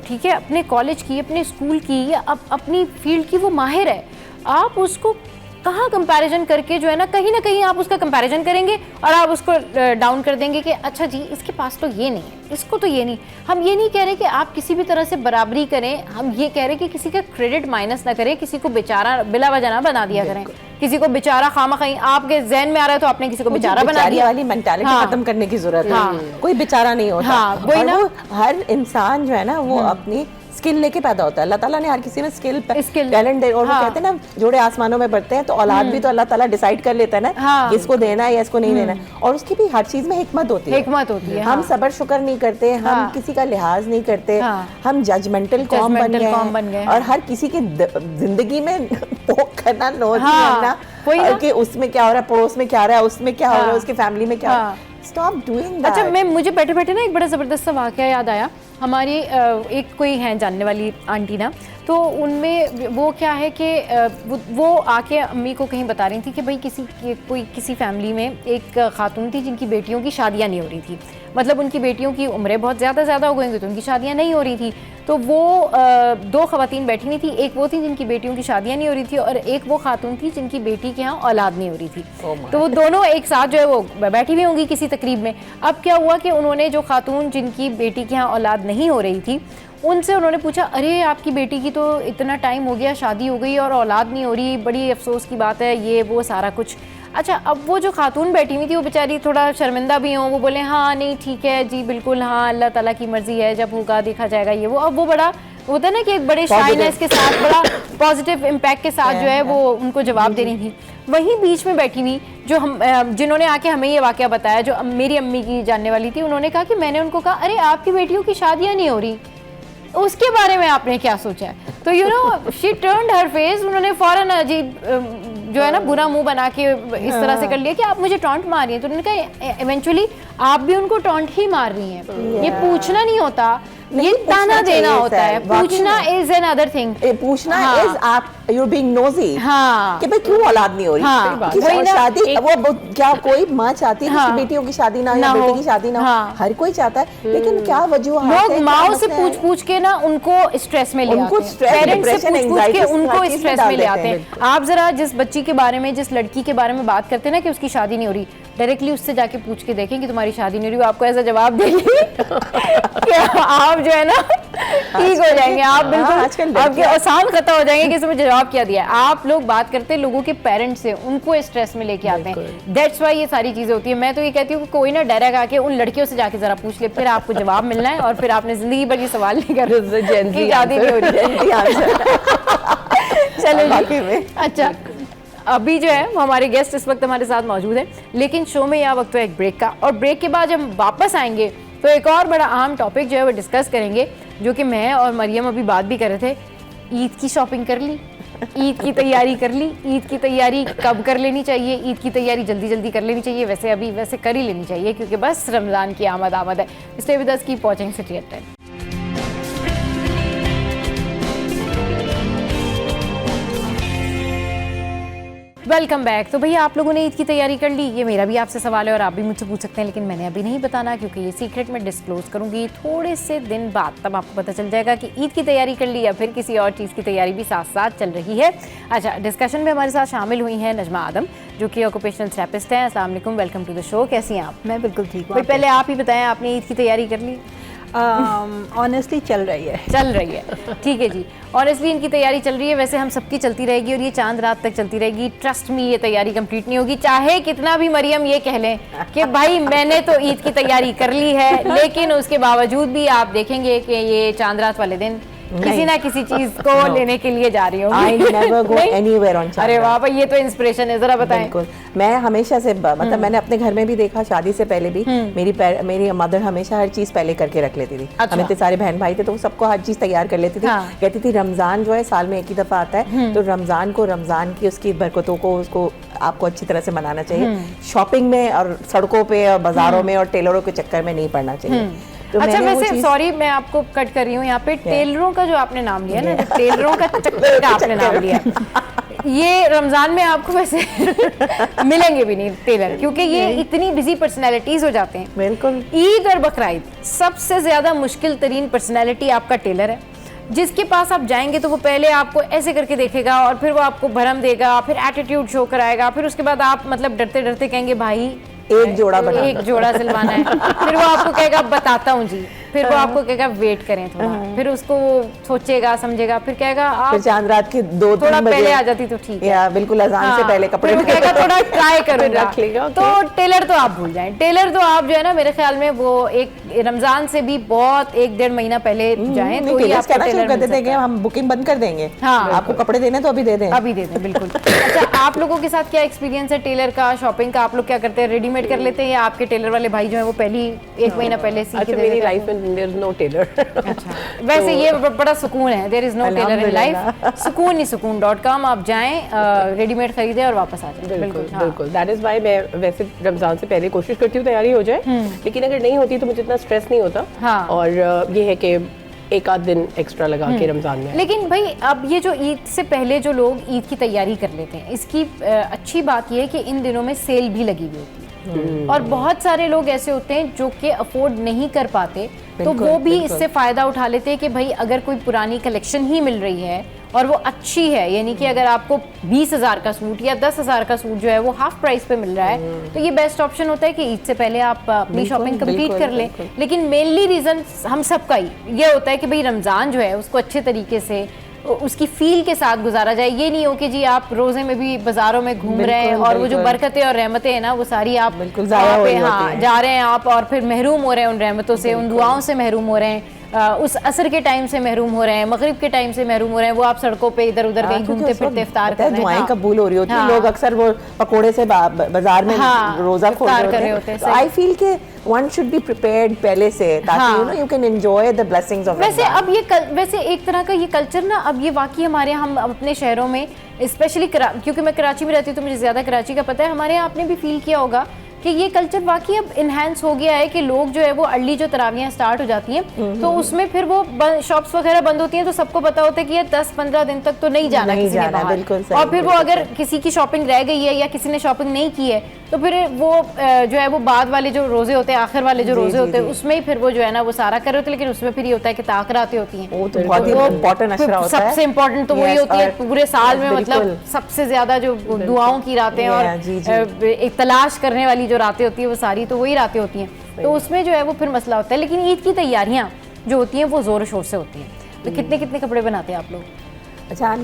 ठीक है, अपने कॉलेज की, अपने स्कूल की, या अपनी फील्ड की वो माहिर है, आप उसको कहाँ कंपैरिजन करके जो है ना कहीं आप उसका कंपैरिजन करेंगे और आप उसको डाउन कर देंगे कि अच्छा जी इसके पास तो ये नहीं है, इसको तो ये नहीं। हम ये नहीं कह रहे कि आप किसी भी तरह से बराबरी करें, हम ये कह रहे कि किसी का क्रेडिट माइनस ना करें, किसी को बेचारा बिला वजह ना बना दिया करें। किसी को बेचारा खामा कहीं आपके जहन में आ रहा है तो आपने किसी को मुझे बेचारा बना बेचारी दिया। वाली मेंटालिटी हाँ। खत्म करने की जरूरत है। हाँ। कोई बेचारा नहीं होता। हाँ, वही और ना। वो हर इंसान जो है ना वो अपनी स्किल लेके पैदा होता है। अल्लाह ताला ने हर किसी में स्किल टैलेंट दे, और वो कहते हैं ना जोड़े आसमानों में बढ़ते हैं, तो औलाद भी तो अल्लाह ताला डिसाइड कर लेता है ना हाँ। कि इसको देना है या इसको नहीं देना है। और उसकी भी हर चीज में हिकमत होती है। हिकमत होती है। हम सबर शुक्र नहीं करते, हम हाँ। किसी का लिहाज नहीं करते, हाँ। हम जजमेंटल कौम बन गए हैं और हर किसी की जिंदगी में पोक करना, नोज हाँ, वही ना। करना कि उसमें क्या हो रहा है, पड़ोस में क्या हो रहा है, उसमें क्या हो रहा है, हाँ। उसकी फैमिली में क्या हो रहा है। Stop doing that. अच्छा, मुझे बैठे बैठे ना एक बड़ा ज़बरदस्त सा वाक़या याद आया। हमारी एक कोई है जानने वाली आंटी ना, तो उनमें वो क्या है कि वो आके अम्मी को कहीं बता रही थी कि भाई किसी फैमिली में एक खातून थी जिनकी बेटियों की शादियां नहीं हो रही थी। मतलब उनकी बेटियों की उम्रें बहुत ज़्यादा हो गई तो उनकी शादियां नहीं हो रही थी। तो वो दो ख़वातीन बैठी हुई थी, एक वो थी जिनकी बेटियों की शादियां नहीं हो रही थी और एक वो खातून थी जिनकी बेटी के यहाँ औलाद नहीं हो रही थी। तो वो दोनों एक साथ जो है वो बैठी हुई होंगी किसी तकरीब में। अब क्या हुआ कि उन्होंने जो खातून जिनकी बेटी के यहाँ औलाद नहीं हो रही थी उनसे उन्होंने पूछा, अरे आपकी बेटी की तो इतना टाइम हो गया, शादी हो गई और औलाद नहीं हो रही, बड़ी अफसोस की बात है, ये वो सारा कुछ। अच्छा, अब वो जो खातून बैठी हुई थी वो बेचारी थोड़ा शर्मिंदा भी हो, वो बोले हाँ नहीं ठीक है जी बिल्कुल, हाँ अल्लाह ताला की मर्जी है, जब होगा देखा जाएगा ये वो। अब वो बड़ा होता है ना कि एक बड़े शाइनेस के साथ, बड़ा पॉजिटिव इम्पैक्ट के साथ जो है वो उनको जवाब दे रही थी। वहीं बीच में बैठी हुई जो जिन्होंने आके हमें ये वाकया बताया, जो मेरी अम्मी की जानने वाली थी, उन्होंने कहा कि मैंने उनको कहा अरे आपकी बेटियों की शादियाँ नहीं हो रही, उसके बारे में आपने क्या सोचा है? तो you know she turned her face, उन्होंने फौरन अजीब जो है ना बुरा मुंह बना के इस तरह से कर लिया कि आप मुझे टॉन्ट मार रही हैं। तो उन्होंने कहा इवेंचुअली आप भी उनको टॉन्ट ही मार रही हैं। ये पूछना नहीं होता, ये ताना देना होता है। पूछना इज एन अदर थिंग। पूछना इज आप यू बीइंग नोजी। हाँ, कि भाई क्यों औलाद नहीं हो रही? हाँ, कि शादी वो क्या कोई माँ चाहती है कि बेटियों की शादी ना हो या बेटे की शादी ना हो? हर कोई चाहता है, लेकिन क्या वजूहात लोग माओ से पूछ के ना उनको स्ट्रेस में ले आते हैं, पेरेंट्स से पूछ के उनको स्ट्रेस में ले आते हैं। आप जरा जिस बच्ची के बारे में, जिस लड़की के बारे में बात करते हैं ना कि उसकी शादी नहीं हो रही, डायरेक्टली उससे जाके पूछ के देखें कि तुम्हारी शादी नहीं हो रही, वो आपको ऐसा जवाब देगी कि आप जो है ना ठीक हो जाएंगे, आप बिल्कुल आपके आसान खता हो जाएंगे कि इसमें जवाब क्या दिया है। आप लोग बात करते हैं लोगों के पेरेंट्स से, उनको स्ट्रेस में लेके आते हैं। दैट्स वाई ये सारी चीजें होती है। मैं तो ये कहती हूँ कि कोई ना डायरेक्ट आके उन लड़कियों से जाके जरा पूछ ले, फिर आपको जवाब मिलना है और फिर आपने जिंदगी भर ये सवाल नहीं करना कि शादी नहीं हो रही। चलो, अच्छा अभी जो है हमारे गेस्ट इस वक्त हमारे साथ मौजूद हैं, लेकिन शो में यह वक्त है एक ब्रेक का, और ब्रेक के बाद जब हम वापस आएंगे तो एक और बड़ा अहम टॉपिक जो है वो डिस्कस करेंगे, जो कि मैं और मरियम अभी बात भी कर रहे थे। ईद की शॉपिंग कर ली, ईद की तैयारी कर ली, ईद की तैयारी कब कर लेनी चाहिए, ईद की तैयारी जल्दी जल्दी कर लेनी चाहिए, वैसे कर ही लेनी चाहिए क्योंकि बस रमज़ान की आमद है। Stay with us, keep watching city at 10। Welcome back. तो भैया आप लोगों ने ईद की तैयारी कर ली, ये मेरा भी आपसे सवाल है और आप भी मुझसे पूछ सकते हैं, लेकिन मैंने अभी नहीं बताना क्योंकि ये सीक्रेट में डिस्क्लोज करूंगी थोड़े से दिन बाद। तब आपको पता चल जाएगा कि ईद की तैयारी कर ली या फिर किसी और चीज़ की तैयारी भी साथ साथ चल रही है। अच्छा, डिस्कशन में हमारे साथ शामिल हुई हैं नजमा आदम, जो कि ऑक्यूपेशनल थेरेपिस्ट हैं। अस्सलाम वालेकुम, वेलकम टू द शो। कैसी हैं आप? मैं बिल्कुल ठीक हूँ। पहले आप ही बताएं, आपने ईद की तैयारी कर ली? ऑनेस्टली चल रही है। ठीक है जी, ऑनेस्टली इनकी तैयारी चल रही है। वैसे हम सबकी चलती रहेगी और ये चांद रात तक चलती रहेगी। ट्रस्ट मी, ये तैयारी कंप्लीट नहीं होगी, चाहे कितना भी मरियम ये कह लें कि भाई मैंने तो ईद की तैयारी कर ली है, लेकिन उसके बावजूद भी आप देखेंगे कि ये चांद रात वाले दिन किसी ना किसी चीज को लेने के लिए जा रही होगी। अरे वाह भाई, ये तो इंस्पिरेशन है, जरा बताएं। बिल्कुल, मैं हमेशा से मतलब मैंने अपने घर में भी देखा, शादी से पहले भी मेरी मदर हमेशा हर चीज पहले करके रख लेती थी। अच्छा। हम इतने सारे बहन भाई थे तो सबको हर चीज तैयार कर लेती थी। हाँ। कहती थी रमजान जो है साल में एक ही दफा आता है, तो रमजान को रमजान की उसकी बरकतों को उसको आपको अच्छी तरह से मनाना चाहिए। शॉपिंग में और सड़कों पे और बाजारों में और टेलरों के चक्कर में नहीं पड़ना चाहिए। तो अच्छा, वैसे सॉरी मैं आपको कट कर रही हूँ यहाँ पे, टेलरों का जो आपने नाम लिया ना, टेलरों का चक्कर का आपने नाम लिया, ये रमजान में आपको वैसे मिलेंगे भी नहीं टेलर, क्योंकि ये इतनी बिजी पर्सनैलिटीज हो जाते हैं। बिल्कुल, ईद और बकरीद सबसे ज्यादा मुश्किल तरीन पर्सनैलिटी आपका टेलर है, जिसके पास आप जाएंगे तो वो पहले आपको ऐसे करके देखेगा और फिर वो आपको भरम देगा, फिर एटीट्यूड शो कराएगा, फिर उसके बाद आप मतलब डरते डरते कहेंगे भाई एक जोड़ा बना एक जोड़ा सिलवाना है, फिर वो आपको कहेगा बताता हूँ जी, फिर वो आपको कहेगा वेट करें थोड़ा, फिर उसको सोचेगा समझेगा, फिर कहेगा फिर आप चांद रात के 2-3 थोड़ा बजे पहले आ जाती तो ठीक है, या बिल्कुल अजान से पहले कपड़े फिर वो कहेगा थोड़ा ट्राई करूंगा, रख लेगा, तो टेलर तो आप भूल जाएं। टेलर तो आप जो है ना मेरे ख्याल में वो एक रमजान से भी बहुत 1-1.5 महीना पहले जाएं तो ही आपको कहना शुरू टेलर कर मिल देते हैं कि सकता है। हम बुकिंग बंद कर देंगे, हाँ, आपको कपड़े देने तो अभी दे दें। अभी दे दें, बिल्कुल। अच्छा, आप लोगों के साथ क्या एक्सपीरियंस है टेलर का, शॉपिंग का? आप लोग क्या करते हैं, रेडीमेड कर लेते हैं या आपके टेलर वाले भाई जो है वो पहली 1 महीना पहले सी के अच्छा, दे मेरी देते हैं? लाइफ में देयर इज नो टेलर। अच्छा, वैसे ये बड़ा सुकून है, there is no tailor in life. सुकून ही सुकून.com, आप जाएं, रेडीमेड खरीदें और वापस आ जाएं। बिल्कुल बिल्कुल, दैट इज व्हाई मैं वैसे रमजान से पहले कोशिश करती हूँ तैयारी हो जाए, लेकिन अगर नहीं होती तो मुझे इतना स्ट्रेस नहीं होता। हाँ। और ये है कि एक आध दिन एक्स्ट्रा लगा के रमजान में। लेकिन भाई अब ये जो ईद से पहले जो लोग ईद की तैयारी कर लेते हैं, इसकी अच्छी बात ये है कि इन दिनों में सेल भी लगी हुई होती है, और बहुत सारे लोग ऐसे होते हैं जो कि अफोर्ड नहीं कर पाते, तो वो भी इससे फायदा उठा लेते हैं कि भाई अगर कोई पुरानी कलेक्शन ही मिल रही है और वो अच्छी है, यानी कि अगर आपको 20,000 का सूट या 10,000 का सूट जो है वो हाफ प्राइस पे मिल रहा है, तो ये बेस्ट ऑप्शन होता है कि ईद से पहले आप अपनी शॉपिंग कंप्लीट कर लें। लेकिन मेनली रीजन हम सबका ही ये होता है कि भाई रमजान जो है उसको अच्छे तरीके से उसकी फील के साथ गुजारा जाए। ये नहीं हो कि जी आप रोजे में भी बाजारों में घूम रहे हैं और वो जो बरकतें और रहमतें हैं ना वो सारी आप बिल्कुल ज़ाया हो रही होती हैं। जा रहे हैं आप, और फिर महरूम हो रहे हैं उन रहमतों से, उन दुआओं से महरूम हो रहे हैं, उस असर के टाइम से महरूम हो रहे हैं, मगरिब के टाइम से महरूम हो रहे हैं, वो आप सड़कों पे इधर उधर कहीं घूमते फिरते इफ्तार कर रहे हैं। दुआएं कबूल हो रही होती हैं, लोग अक्सर वो पकोड़े से बाजार में रोजा खोल रहे होते हैं। आई फील के वन शुड बी प्रिपेयर्ड पहले से, ताकि you know you can enjoy the blessings of. वैसे अब ये वैसे एक तरह का ये कल्चर ना अब ये वाकई हमारे यहाँ, हम अपने शहरों में स्पेशली क्योंकि मैं कराची में रहती हूँ तो मुझे ज़्यादा कराची का पता है, हमारे यहाँ आपने भी फील किया होगा कि ये कल्चर वाकई अब इनहेंस हो गया है कि लोग जो है वो अर्ली जो तरावियां स्टार्ट हो जाती हैं तो उसमें फिर वो शॉप्स वगैरह बंद होती हैं, तो सबको पता होता है कि ये 10-15 दिन तक तो नहीं जाना किसी ने बाहर, और फिर वो अगर किसी की शॉपिंग रह गई है या किसी ने शॉपिंग नहीं की है तो फिर वो जो है वो बाद वाले जो रोजे होते हैं, आखिर वाले जो रोजे होते हैं उसमें ही फिर वो जो है ना वो सारा कर रहे होते हैं। लेकिन उसमें फिर ये होता है कि ताक़रातें होती हैं, वो तो बहुत ही इंपॉर्टेंट अशरा होता है। सबसे इंपॉर्टेंट तो वही होती है पूरे साल में, मतलब सबसे ज्यादा जो दुआओं की रातें और एक तलाश करने वाली जो रातें होती है वो सारी तो वही रातें होती हैं, तो उसमें जो है वो फिर मसला होता है। लेकिन ईद की तैयारियां जो होती हैं वो जोर शोर से होती हैं। तो कितने कितने कपड़े बनाते हैं आप लोग? अच्छा,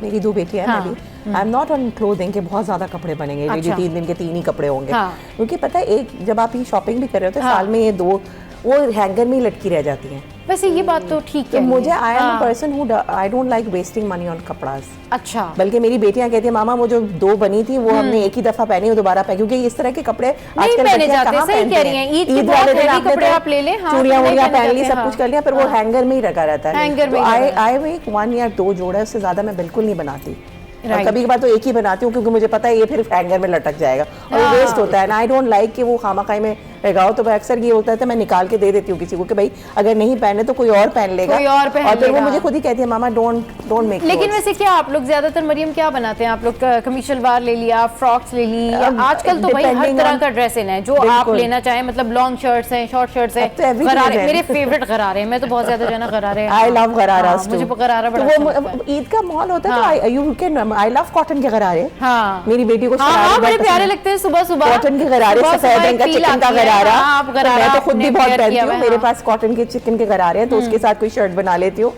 मेरी 2 बेटियां हैं अभी, आई एम नॉट ऑन क्लोथिंग के बहुत ज्यादा कपड़े बनेंगे, मेरी 3 दिन के 3 ही कपड़े होंगे, क्योंकि पता है एक जब आप ये शॉपिंग भी कर रहे होते हैं साल में ये 2 वो हैंगर में ही लटकी रह जाती हैं। वैसे ये बात तो ठीक है, मुझे I am a person who I don't like wasting money on कपड़ास। अच्छा, बल्कि मेरी बेटियां कहती हैं मामा वो जो 2 बनी थी वो हमने एक ही दफा पहनी, वो दोबारा पहनी, क्योंकि इस तरह के कपड़े आजकल पहने जाते हैं। सही कह रही हैं, ईद वाले दिन कपड़े आप ले लें, चूड़ियां वूड़ियां पहन ली, सब कुछ कर लिया, पर वो हैंगर में ही रखा रहता है। हैंगर में आई एक 1 या 2 जोड़ा है, उससे ज्यादा मैं बिल्कुल नहीं बनाती। कभी कभार तो एक ही बनाती हूँ, क्योंकि मुझे पता है ये फिर हैंगर में लटक जाएगा और वो वेस्ट होता है। आई डोंट लाइक कि वो खामाखाई में लगाओ, तो अक्सर ये होता है तो मैं निकाल के दे देती हूँ किसी को कि भाई अगर नहीं पहने तो कोई और पहन लेगा, और फिर वो मुझे खुद ही कहती है मामा डोंट मेक। लेकिन वैसे क्या आप लोग ज्यादातर मरियम क्या बनाते हैं? आप लोग कमीज शलवार ले लिया, फ्रॉक्स ले ली, आजकल तो भाई हर तरह का ड्रेस है जो आप लेना चाहें, मतलब लॉन्ग शर्ट्स हैं, शॉर्ट शर्ट्स हैं, गरारे मेरे फेवरेट गरारे हैं, मैं तो बहुत ज्यादा जो है ना गरारे, आई लव गरारा, मुझे गरारा बड़ा पसंद है। ईद का माहौल होता है तो you can, I love cotton के गरारे। हाँ, मेरी बेटी को बड़े प्यारे लगते हैं, सुबह सुबह कॉटन के गरारे, सफेद रंग का चिकन का गरारा, मैं तो खुद भी बहुत पहनती हूँ। मेरे पास कॉटन के चिकन के गरारे हैं तो उसके साथ कोई शर्ट बना लेती हूँ,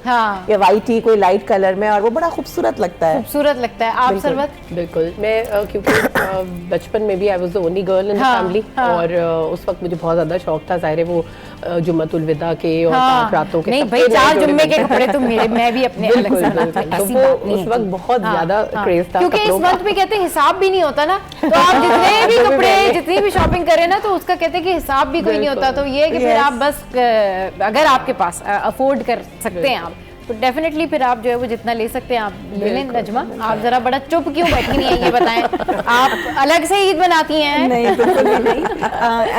या वाइट ही कोई लाइट कलर में, और वो बड़ा खूबसूरत लगता है। खूबसूरत लगता है। आप सरवत? बिल्कुल, मैं क्योंकि बचपन में भी I was the only girl in the family, और उस वक्त मुझे बहुत ज्यादा शौक था, जाहिर है वो जुम्मतुल विदा के और पाक रातों के, नहीं भाई 4 जुम्मे के कपड़े तो मेरे, मैं भी अपने अलग से बनाती हूँ, तो वो उस वक्त बहुत ज्यादा क्रेज था, क्योंकि इस मंथ में कहते हैं हिसाब भी नहीं होता ना, तो आप जितने भी कपड़े जितनी भी शॉपिंग करें ना तो उसका कहते हैं कि हिसाब भी कोई नहीं होता। तो ये कि फिर आप बस अगर आपके पास अफोर्ड कर सकते हैं आप तो डेफिनेटली फिर आप जो है वो जितना ले सकते हैं आप ले लें। नजमा, आप जरा बड़ा चुप क्यों बैठी नहीं है ये बताएं, आप अलग से ईद बनाती हैं? नहीं, बिल्कुल नहीं।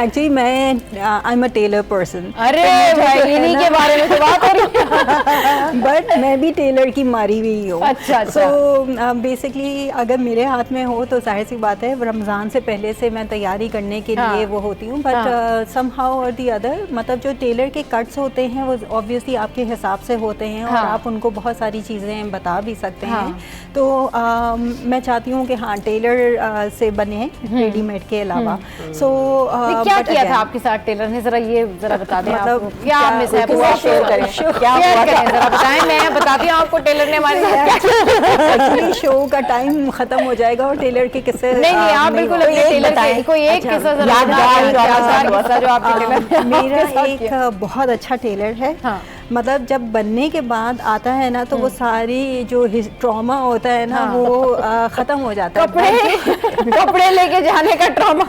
एक्चुअली मैं आई एम अ टेलर पर्सन। अरे भाई इन्हीं के बारे में तो बात हो रही है। बट मैं भी टेलर की मारी हुई हूँ। अच्छा। तो बेसिकली अगर मेरे हाथ में हो तो जाहिर सी बात है रमज़ान से पहले से मैं तैयारी करने के लिए वो होती हूँ, बट सम हाउ और दी अदर, मतलब जो टेलर के कट्स होते हैं वो ऑब्वियसली आपके हिसाब से होते हैं, और हाँ। आप उनको बहुत सारी चीज़ें बता भी सकते हाँ। हैं। तो मैं चाहती हूँ कि हाँ टेलर से बने रेडीमेड के अलावा। सो क्या किया था आपके साथ टेलर ने, जरा ये जरा बता दें। मतलब आप क्या मिस है, क्या शेयर करें, क्या शेयर हुआ करें, जरा बताएं। मैं बताती हूँ आपको टेलर ने हमारे साथ क्या किया। एक्चुअली शो का टाइम खत्म हो जाएगा और टेलर के किस्से नहीं आप बिल्कुल होंगे। अपने टेलर के कोई एक किस्सा जरा यादगार किस्सा जो आपके टेलर मेरा एक बहुत अच्छा टेलर है। हाँ। मतलब जब बनने के बाद आता है ना तो वो सारी जो ट्रॉमा होता है ना वो खत्म हो जाता है। कपड़े लेके जाने का ट्रॉमा,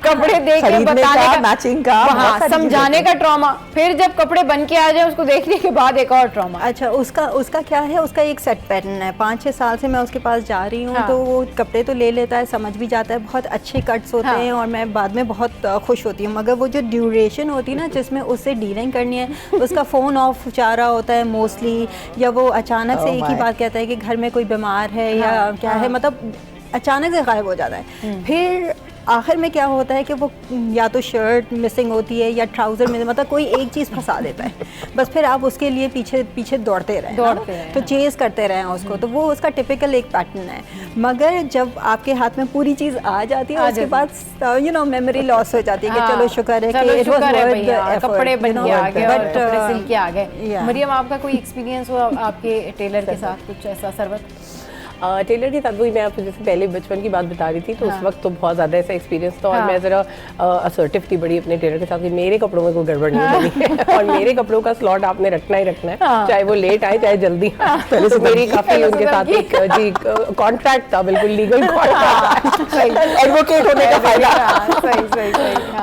कपड़े दे के खरीदने बताने का, का, मैचिंग का, बहुत हाँ, सारी समझाने का ट्रॉमा, फिर जब कपड़े बन के आ जाए उसको देखने के बाद एक और ट्रॉमा। अच्छा उसका क्या है, उसका एक सेट पैटर्न है। 5-6 साल से मैं उसके पास जा रही हूँ। हाँ। तो वो कपड़े तो ले लेता है, समझ भी जाता है, बहुत अच्छे कट्स होते हाँ। हैं और मैं बाद में बहुत खुश होती हूँ। मगर वो जो ड्यूरेशन होती है ना जिसमें उससे डीलिंग करनी है, उसका फ़ोन ऑफ जा रहा होता है मोस्टली, या वो अचानक से एक ही बात कहता है कि घर में कोई बीमार है या क्या है, मतलब अचानक से गायब हो जाता है। फिर आखिर में क्या होता है कि वो या तो शर्ट मिसिंग होती है या ट्राउज़र में, मतलब कोई एक चीज़ फंसा देता है। बस फिर आप उसके लिए पीछे पीछे दौड़ते रहें, तो चेज़ करते रहें उसको। तो वो उसका टिपिकल एक पैटर्न है। मगर जब आपके हाथ में पूरी चीज़ आ जाती है उसके बाद मेमोरी लॉस हो जाती है कि चलो शुक्र है कि it was worth the effort, कपड़े बन के आ गए और कपड़े सिल के आ गए। yeah. मरियम, आपका कोई एक्सपीरियंस हुआ आपके टेलर के साथ कुछ ऐसा सरवत? टेलर के साथ वही मैं आपको जैसे पहले बचपन की बात बता रही थी, तो उस वक्त तो बहुत ज़्यादा ऐसा एक्सपीरियंस था। और मैं ज़रा असर्टिव थी बड़ी अपने टेलर के साथ कि मेरे कपड़ों में कोई गड़बड़ नहीं करनी है और मेरे कपड़ों का स्लॉट आपने रखना ही रखना है, चाहे वो लेट आए चाहे जल्दी। पहले से मेरी काफ़ी उनके साथ एक जी कॉन्ट्रैक्ट था, बिल्कुल लीगल एडवोकेट होने का फायदा।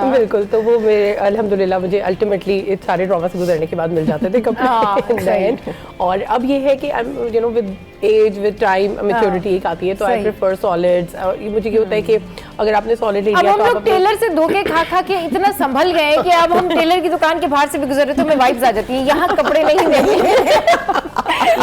बिल्कुल, तो वो मेरे अल्हम्दुलिल्लाह मुझे अल्टीमेटली इस सारे ट्रॉमा से गुजरने के बाद मिल जाते थे कपड़े। और अब ये है कि with age with time maturity एक आती है, तो आई प्रेफर सॉलिड्स। और मुझे ये होता है कि अगर आपने सॉलिड ले लिया अब हम लोग टेलर से धोखे खा खा के इतना संभल गए हैं कि अब हम टेलर की दुकान के बाहर से भी गुजर रहे तो हमें वाइब्स आ जाती है, यहाँ कपड़े नहीं देने,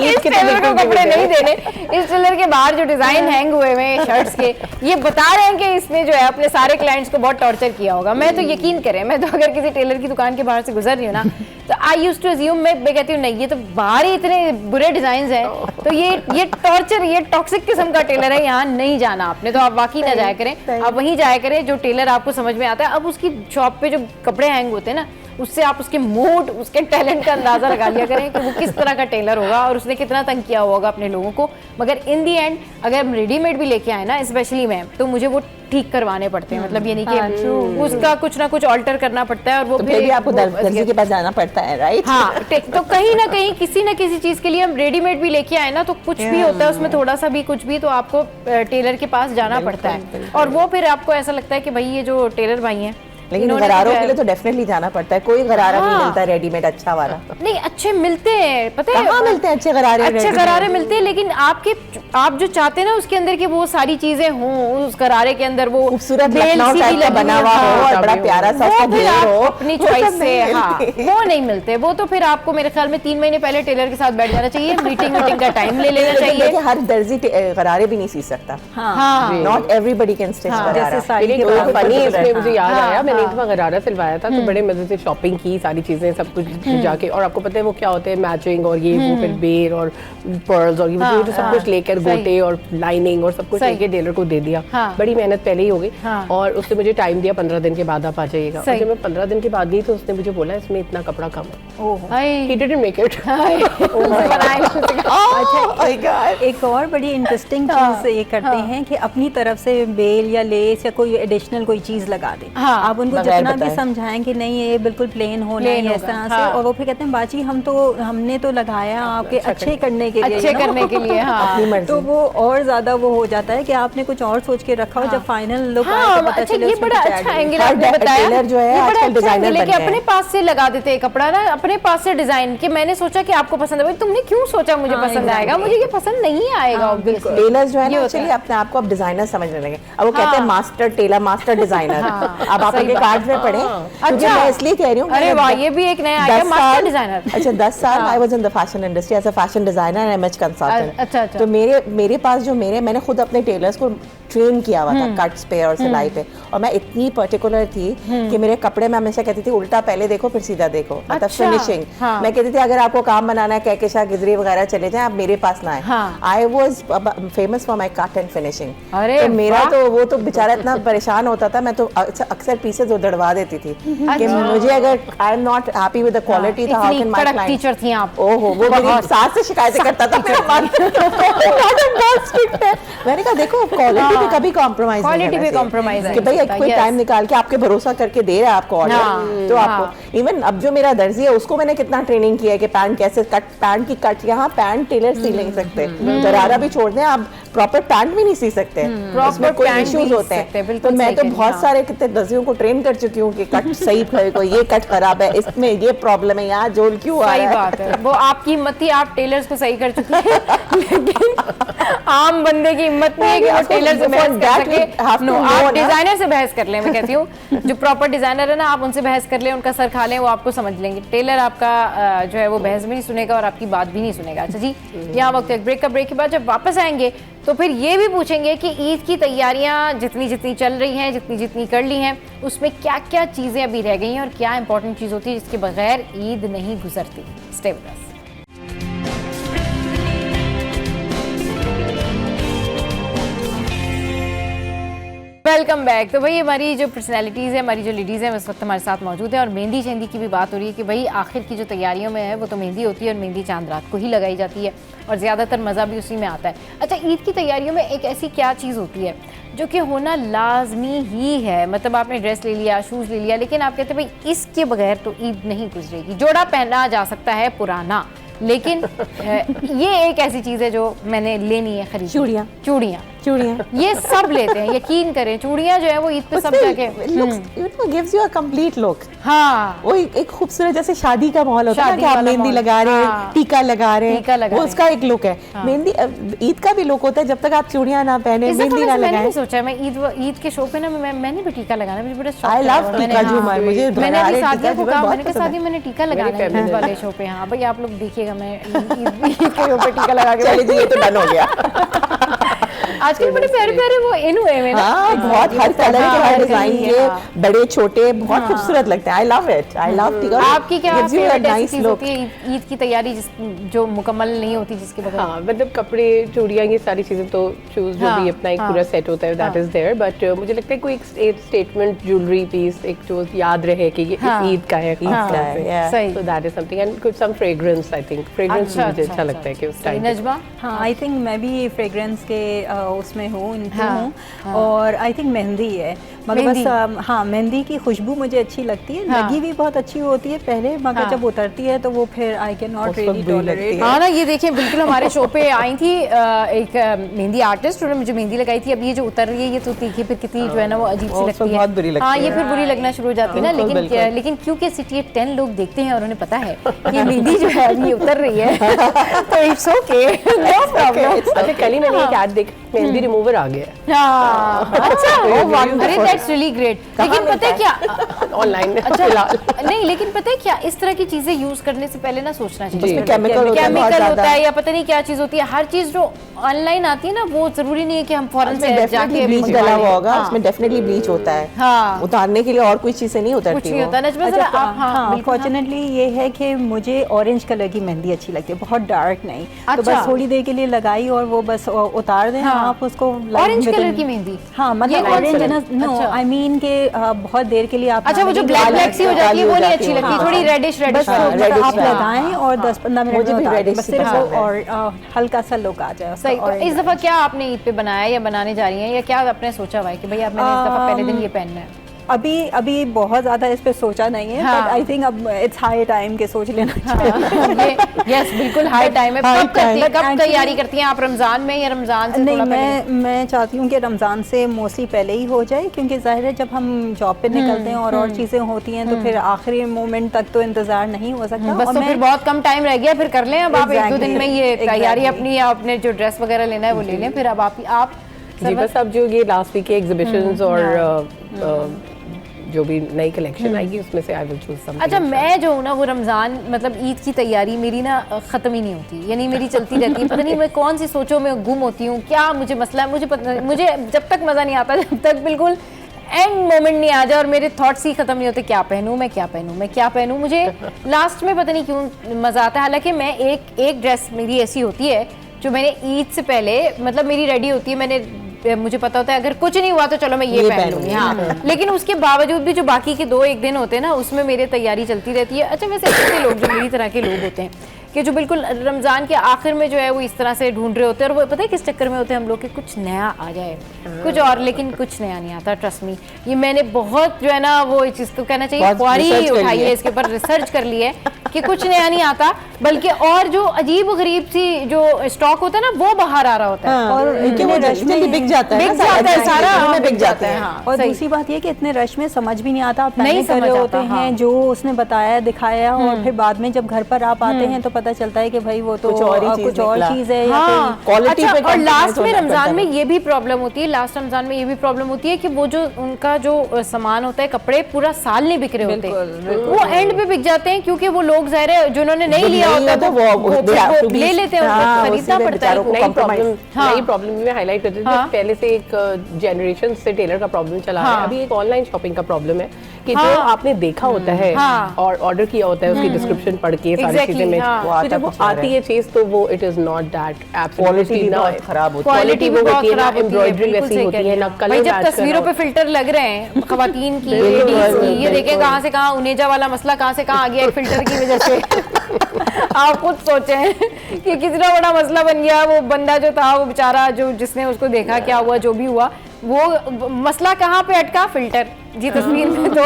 इस टेलर को कपड़े नहीं देने, इस टेलर के बाहर जो डिजाइन हैंग हुए हैं शर्ट्स के, ये बता रहे हैं कि इसने जो है अपने सारे क्लाइंट्स को बहुत टॉर्चर किया होगा। मैं तो यकीन करें, मैं तो अगर किसी टेलर की दुकान के बाहर से गुजर रही हूँ ना तो आई यूज्ड टू अज्यूम, मैं कहती हूँ नहीं ये तो बाहर ही इतने बुरे डिजाइन हैं, तो ये टॉर्चर, ये टॉक्सिक किस्म का टेलर है, यहाँ नहीं जाना आपने, तो आप वाकई ना जाया करें, आप वहीं जाया करें जो टेलर आपको समझ में आता है। अब उसकी शॉप पे जो कपड़े हैंग होते हैं ना, उससे आप उसके मूड, उसके टैलेंट का अंदाजा लगा लिया करें कि वो किस तरह का टेलर होगा और उसने कितना तंग किया होगा अपने लोगों को। मगर इन दी एंड अगर हम रेडीमेड भी लेके आए ना, स्पेशली मैं, तो मुझे वो ठीक करवाने पड़ते हैं, मतलब ये नहीं कि उसका कुछ ना कुछ ऑल्टर करना पड़ता है और वो फिर भी आपको दर्जी के पास जाना पड़ता है, राइट? हाँ, तो कहीं ना कहीं किसी ना किसी चीज के लिए हम रेडीमेड भी लेके आए ना, तो कुछ भी होता है उसमें थोड़ा सा भी कुछ भी, तो आपको टेलर के पास जाना पड़ता है। और वो फिर आपको ऐसा लगता है कि भाई ये जो टेलर भाई हैं, लेकिन गरारों के लिए तो डेफिनेटली जाना पड़ता है, कोई गरारा नहीं मिलता रेडीमेड अच्छा वाला। नहीं, अच्छे मिलते हैं, पता है कहाँ मिलते हैं अच्छे गरारे? अच्छे गरारे मिलते हैं, लेकिन आप जो चाहते हैं ना उसके अंदर की वो सारी चीजें हों, उस गरारे के अंदर वो खूबसूरत बेल लखनऊ सी टाइप का बना हुआ हो और बड़ा प्यारा सा उसका घेर हो, अपनी चॉइस से, हाँ, वो नहीं मिलते। वो तो फिर आपको मेरे ख्याल में 3 महीने पहले टेलर के साथ बैठ जाना चाहिए, मीटिंग का टाइम ले लेना चाहिए। हर दर्जी गरारे भी नहीं सी सकता, नॉट एवरीबॉडी कैन स्टिच गरारा। मुझे याद आया, मैंने एक बार गरारा सिलवाया था, तो बड़े मजे से शॉपिंग की, सारी चीजें सब कुछ जाके, और आपको पता है वो क्या होते हैं, मैचिंग और ये वो, फिर बेर और पर्ल्स और ये जो सब कुछ लेकर, गोटे और लाइनिंग और सब कुछ लेके टेलर को दे दिया। बड़ी मेहनत पहले ही हो गई और उसने मुझे टाइम दिया 15 दिन के बाद आप आ जाइएगा। और जब मैं 15 दिन के बाद गई तो उसने मुझे बोला इसमें इतना कपड़ा कम है, he didn't make it। एक और बड़ी इंटरेस्टिंग चीज ये करते हैं कि अपनी तरफ से बेल या लेस या कोई एडिशनल कोई चीज लगा दें। आप उनको जितना भी समझाएं कि नहीं ये बिल्कुल प्लेन होना है इस तरह से, और वो फिर कहते हैं बाजी हमने तो लगाया आपके अच्छे करने के लिए, अच्छे करने के लिए, हाँ। तो वो और ज्यादा वो हो जाता है कि आपने कुछ और सोच के रखा हो, जब फाइनल लुक आए तो पता चले ये बड़ा अच्छा एंगल आपने बताया। टेलर जो है आजकल डिजाइनर बन गए, गए हैं। अपने पास से लगा देते हैं कपड़ा ना, अपने पास से डिजाइन कि मैंने सोचा कि आपको पसंद है, तुमने क्यों सोचा मुझे पसंद आएगा, मुझे ये पसंद नहीं आएगा। टेलर्स जो है ना एक्चुअली अपने आप को अब डिजाइनर समझने लगे, अब वो कहते हैं मास्टर टेलर, मास्टर डिजाइनर। अब आप उनके कार्ड में पढ़े, क्योंकि मैं इसलिए कह रही हूँ, अरे वाह, ये भी एक नया आइडिया, मास्टर डिजाइनर। अच्छा, 10 साल I was in the fashion industry as a fashion designer and image consultant. अच्छा। तो मेरे पास जो मैंने खुद अपने टेलर्स को ट्रेन किया हुआ था कट्स पे और सिलाई पे, और मैं इतनी पर्टिकुलर थी कि मेरे कपड़े में हमेशा कहती थी उल्टा पहले देखो फिर सीधा देखो, मतलब अच्छा, फिनिशिंग। हाँ। मैं कहती थी अगर आपको काम बनाना है कहकशा गिजरी वगैरह चले जाएं, आप मेरे पास ना आए। हाँ। I was famous for my cut and finishing. अरे तो मेरा वाह। तो वो तो बेचारा इतना परेशान होता था, मैं तो अक्सर पीसेज उधड़वा देती थी कि मुझे अगर I am not happy with the quality, तो how can my client. Teacher थी आप। ओहो, वो मेरी सास से शिकायतें करता था मेरा मैडम बहुत स्ट्रिक्ट है। मैंने कहा देखो क्वालिटी पे कभी कॉम्प्रोमाइज नहीं Quality पे करना चाहिए। compromise नहीं कि भाई करता, कोई yes. टाइम निकाल के आपके भरोसा करके दे रहा है आपको हाँ, ऑर्डर, तो आपको इवन अब जो मेरा दर्जी है उसको मैंने कितना ट्रेनिंग किया है कि पैंट कैसे कट, पैंट की कट यहाँ पैंट टेलर सी नहीं सकते, गरारा भी छोड़ दें, आप प्रॉपर पैंट भी नहीं सी सकते, उसमें कोई पैंट भी इश्यूज नहीं होते सी सकते, हैं। बिल्कुल तो मैं सही तो कह रही हैं बहुत आप। सारे कितने दर्जियों को ट्रेन कर चुकी हूँ कि कट सही को ये कट खराब है, इसमें ये प्रॉब्लम है, यहाँ जोल क्यों आ सही रहा है। बात है, वो आपकी हिम्मत थी, आप टेलर्स को सही कर चुकी हैं, लेकिन आम बंदे की हिम्मत नहीं है कि वो टेलर से बहस कर सके। नो, आप डिजाइनर से बहस कर लें, मैं कहती हूँ जो प्रॉपर डिजाइनर है ना, आप उनसे बहस कर लें, उनका सर खा लें, वो आपको समझ लेंगे। टेलर आपका जो है वो बहस भी नहीं सुनेगा और आपकी बात भी नहीं सुनेगा। अच्छा जी, यहाँ वक्त एक ब्रेक का, ब्रेक के बाद जब वापस आएंगे तो फिर ये भी पूछेंगे कि ईद की तैयारियां जितनी जितनी चल रही हैं, जितनी जितनी कर ली हैं, उसमें क्या क्या चीज़ें अभी रह गई हैं और क्या इंपॉर्टेंट चीज़ होती है जिसके बगैर ईद नहीं गुजरती। Stay with us. Welcome back. तो भाई हमारी जो पर्सनैलिटीज़ है, हमारी जो लेडीज़ हैं इस वक्त हमारे साथ मौजूद है और मेहंदी शेंदी की भी बात हो रही है कि भाई आखिर की जो तैयारियों में है वो तो मेहंदी होती है और मेहंदी चांद रात को ही लगाई जाती है और ज़्यादातर मज़ा भी उसी में आता है। अच्छा, ईद की तैयारियों में एक ऐसी क्या चीज़ होती है जो कि होना लाजमी ही है, मतलब आपने ड्रेस ले लिया, शूज़ ले लिया, लेकिन आप कहते हैं भाई इसके बगैर तो ईद नहीं गुजरेगी। जोड़ा पहना जा सकता है पुराना, लेकिन ये एक ऐसी चीज़ है जो मैंने लेनी है, खरीद। चूड़ियाँ। चूड़ियाँ चूड़ियाँ ये सब लेते हैं, यकीन करें, चूड़ियाँ जो है वो ईद पे सब जाके gives you a complete look. हाँ, वो एक खूबसूरत जैसे शादी का माहौल होता है ना शादी कि आप वाला मेहंदी माहौल। लगा रहे हैं, हाँ। टीका लगा रहे टीका लगा हैं, वो रहे उसका एक लुक है। मेहंदी ईद का भी लुक होता है, जब तक आप चूड़ियाँ ना पहने, इस दफा मेहंदी ना मैंने लगाएं। भी सोचा, मैं ईद के शो पे ना मैंने भी टीका लगाना, मुझे बड़ा शौक आई है लव और मैंने- टीका हाँ, झूमर, मुझे मैंने अभी टीका सादिया को झूमर कहा, बहुत मैंने कहा पसंद है। सादिया मैंने टीका लगाना है feminine ईद वाले शो पे। हाँ भाई आप लोग देखिएगा, मैं ईद के ऊपर टीका लगा के चलिए जी, ये तो डन हो गया। आजकल बड़े प्यारे प्यारे वो इन हुए हैं ना, हाँ, बहुत हर कलर के, हर डिजाइन के, हाँ। बड़े छोटे, बहुत खूबसूरत लगते हैं। I love it, I love टीका। आपकी क्या Gives you a फेवरेट ऐसी nice चीज look. होती है ईद की तैयारी जो मुकम्मल नहीं होती, जिसके बगैर? हाँ, मतलब कपड़े, चूड़ियाँ, ये सारी चीज़ें तो शूज़ जो हाँ, भी अपना एक हाँ, पूरा सेट होता है, दैट इज़ देयर। बट मुझे लगता है कोई एक स्टेटमेंट ज्वेलरी पीस एक जो याद रहे कि ये हाँ, इस ईद का है, हाँ, का है, yeah. सही। So that is something, and कुछ some fragrance, I think fragrance मुझे अच्छा लगता है कि उस सही। टाइम नजमा? हाँ, आई थिंक मैं भी फ्रेग्रेंस के उसमें हूँ, इनकी हाँ, हूँ। और आई थिंक मेहंदी है, मगर मेहंदी। बस हाँ, मेहंदी की खुशबू मुझे अच्छी लगती है, हाँ। लगी भी बहुत अच्छी होती है पहले, मगर हाँ। जब उतरती है तो वो फिर आई कैन नॉट उसको रियली बुरी लगती टॉलरेट। है। हाँ ना, ये देखिए बिल्कुल हमारे शो पे आई थी एक मेहंदी आर्टिस्ट, उन्होंने मुझे मेहंदी लगाई थी। अब ये जो उतर रही है ये तो तीखी फिर कितनी जो है ना वो अजीब सी वो लगती है, बहुत बुरी लगती हाँ, है। ये फिर बुरी लगना शुरू हो जाती है ना। बिल्कुल, लेकिन बिल्कुल। लेकिन क्योंकि सिटी 10 लोग देखते हैं और उन्हें पता है कि मेहंदी जो है अभी उतर रही है तो इट्स ओके, नो प्रॉब्लम। अच्छा, कल ही मैंने एक ऐड देखा, मेहंदी रिमूवर आ गया अच्छा, अरे दैट्स रियली ग्रेट। लेकिन पता है क्या, ऑनलाइन अच्छा फिलहाल। नहीं, लेकिन पता है क्या, इस तरह की चीजें यूज करने से पहले ना सोचना चाहिए। उसमें केमिकल होता है बहुत केमिकल ज्यादा। होता है या पता नहीं क्या चीज होती है। हर चीज जो ऑनलाइन आती है ना, वो जरूरी नहीं है कि हम फौरन से जाके ब्लीच मंगवा डला लें। हुआ होगा, हाँ, उसमें डेफिनेटली ब्लीच होता है। हाँ। उतारने के लिए और कोई चीजें नहीं कुछ उतरती नहीं वो। होता। नजमा अच्छा, जरा आप, हाँ, हाँ, बिल्कुल, हाँ। फॉर्चुनेटली ये है कि मुझे ऑरेंज कलर की मेहंदी अच्छी लगती है, बहुत डार्क नहीं। तो अच्छा। बस थोड़ी देर के लिए लगाई और वो बस उतार दें, हाँ। आप उसको ऑरेंज कलर की मेहंदी? हाँ, ये मतलब कौन ऑरेंज सा? नो, अच्छा। आई मीन के बहुत देर के लिए आप अच्छा, वो जो लगाएंगे, ब्लैक काली- ब्लैक सी हो जाती है वो नहीं अच्छी लगती, हाँ। थोड़ी रेडिश रेडिश बस हाँ, वो reddish आप हाँ। लगाएं और 10-15 मिनट मुझे में भी उतार दें, reddish बस सी सिर्फ पसंद वो और हल्का सा लुक आ जाए उसका। सही। तो orange इस दफा क्या आपने ईद पे बनाया या बनाने जा रही हैं, या क्या आपने सोचा हुआ है कि भाई आप मैंने इस दफा पहले दिन ये पहनना है? अभी बहुत ज्यादा इस पे सोचा नहीं है, हाँ। बट आई थिंक अब इट्स हाई टाइम के सोच लेना चाहिए। यस, बिल्कुल हाई टाइम है। high कब करती हैं, time। कब Actually- तैयारी करती हैं आप, रमजान में या रमजान से नहीं, थोड़ा पहले? मैं चाहती हूँ कि रमज़ान से मोस्टली पहले ही हो जाए, क्योंकि ज़ाहिर है जब हम जॉब पे निकलते हैं और चीज़ें होती हैं तो फिर आखिरी मोमेंट तक तो इंतज़ार नहीं हो सकता। बस और तो मैं- फिर बहुत कम टाइम रह गया, फिर कर लें अब आप 1-2 Exactly, दिन में ये तैयारी exactly। अपनी या अपने जो ड्रेस वगैरह लेना है वो ले लें। फिर अब आप जी, बस अब जो ये लास्ट वीक के एग्जीबिशंस और जो भी नई कलेक्शन आएगी उसमें से आई विल चूज समथिंग। अच्छा, मैं जो हूँ ना वो रमज़ान मतलब ईद की तैयारी मेरी ना ख़त्म ही नहीं होती, यानी मेरी चलती रहती है। पता नहीं मैं कौन सी सोचों में गुम होती हूँ, क्या मुझे मसला है, मुझे पता नहीं। मुझे जब तक मज़ा नहीं आता, जब तक बिल्कुल एंड मोमेंट नहीं आ जाए और मेरे थॉट्स ही ख़त्म नहीं होते, क्या पहनूँ मैं, क्या पहनूँ मैं, क्या पहनूँ। मुझे लास्ट में पता नहीं क्यों मज़ा आता है। हालांकि मैं एक ड्रेस मेरी ऐसी होती है जो मैंने ईद से पहले मतलब मेरी रेडी होती है, मुझे पता होता है अगर कुछ नहीं हुआ तो चलो मैं ये पहन लूंगी, हाँ। लेकिन उसके बावजूद भी जो बाकी के 2-1 दिन होते हैं ना, उसमें मेरी तैयारी चलती रहती है। अच्छा, वैसे ऐसे लोग जो मेरी तरह के लोग होते हैं कि जो बिल्कुल रमज़ान के आखिर में जो है वो इस तरह से ढूंढ रहे होते हैं, और वो पता है किस चक्कर में होते हैं हम लोग कि कुछ नया आ जाए, कुछ और, लेकिन कुछ नया नहीं आता। ट्रस्ट मी, ये मैंने बहुत जो है ना वो चीज़ तो कहना चाहिए ख्वारी उठाई है, इसके ऊपर रिसर्च कर ली है कि कुछ नया नहीं आता, बल्कि और जो अजीब गरीब सी जो स्टॉक होता है ना वो बाहर आ रहा होता है। और इनके वो रश में बिक जाता है, सारा बिक जाता है। और दूसरी बात ये कि इतने रश में समझ भी नहीं आता, आप नहीं नहीं कर समझ रहे आता, होते हैं जो उसने बताया दिखाया, और फिर बाद में जब घर पर आप आते हैं तो पता चलता है कि भाई वो तो कुछ और चीज़ है। हाँ, क्वालिटी अच्छा, पे और लास्ट में होना रमजान पड़ता में है। ये भी प्रॉब्लम होती है, लास्ट रमजान में ये भी प्रॉब्लम होती है कि वो जो उनका जो सामान होता है, कपड़े पूरा साल नहीं बिक रहे होते, वो एंड पे बिक जाते हैं, क्योंकि वो लोग ज़ाहिर है जिन्होंने नहीं लिया होता तो वो ले लेते हैं, उनको खरीदना पड़ता है। नई प्रॉब्लम में हाईलाइट करते थे, पहले से एक जनरेशन से टेलर का प्रॉब्लम चला है, अभी एक ऑनलाइन शॉपिंग का प्रॉब्लम है कि जो आपने देखा होता है और ऑर्डर किया होता है, उसकी डिस्क्रिप्शन पढ़ के सारी चीजें में, तो जब वो आती है चीज तो वो it is not that quality भी बहुत खराब होती है, क्वालिटी भी बहुत खराब होती है, एम्ब्रॉयडरी वैसी होती है ना, कलर जब तस्वीरों पे फिल्टर लग रहे हैं खवातीन की, लेडीज की, ये देखें कहाँ से कहाँ उनेजा वाला मसला कहाँ से कहाँ आ गया एक फिल्टर की वजह से। आप खुद सोचें कि कितना बड़ा मसला बन गया। वो बंदा जो था वो बेचारा जो जिसने उसको देखा, क्या हुआ जो भी हुआ, वो मसला कहाँ पे अटका, फिल्टर जी। तस्वीर में तो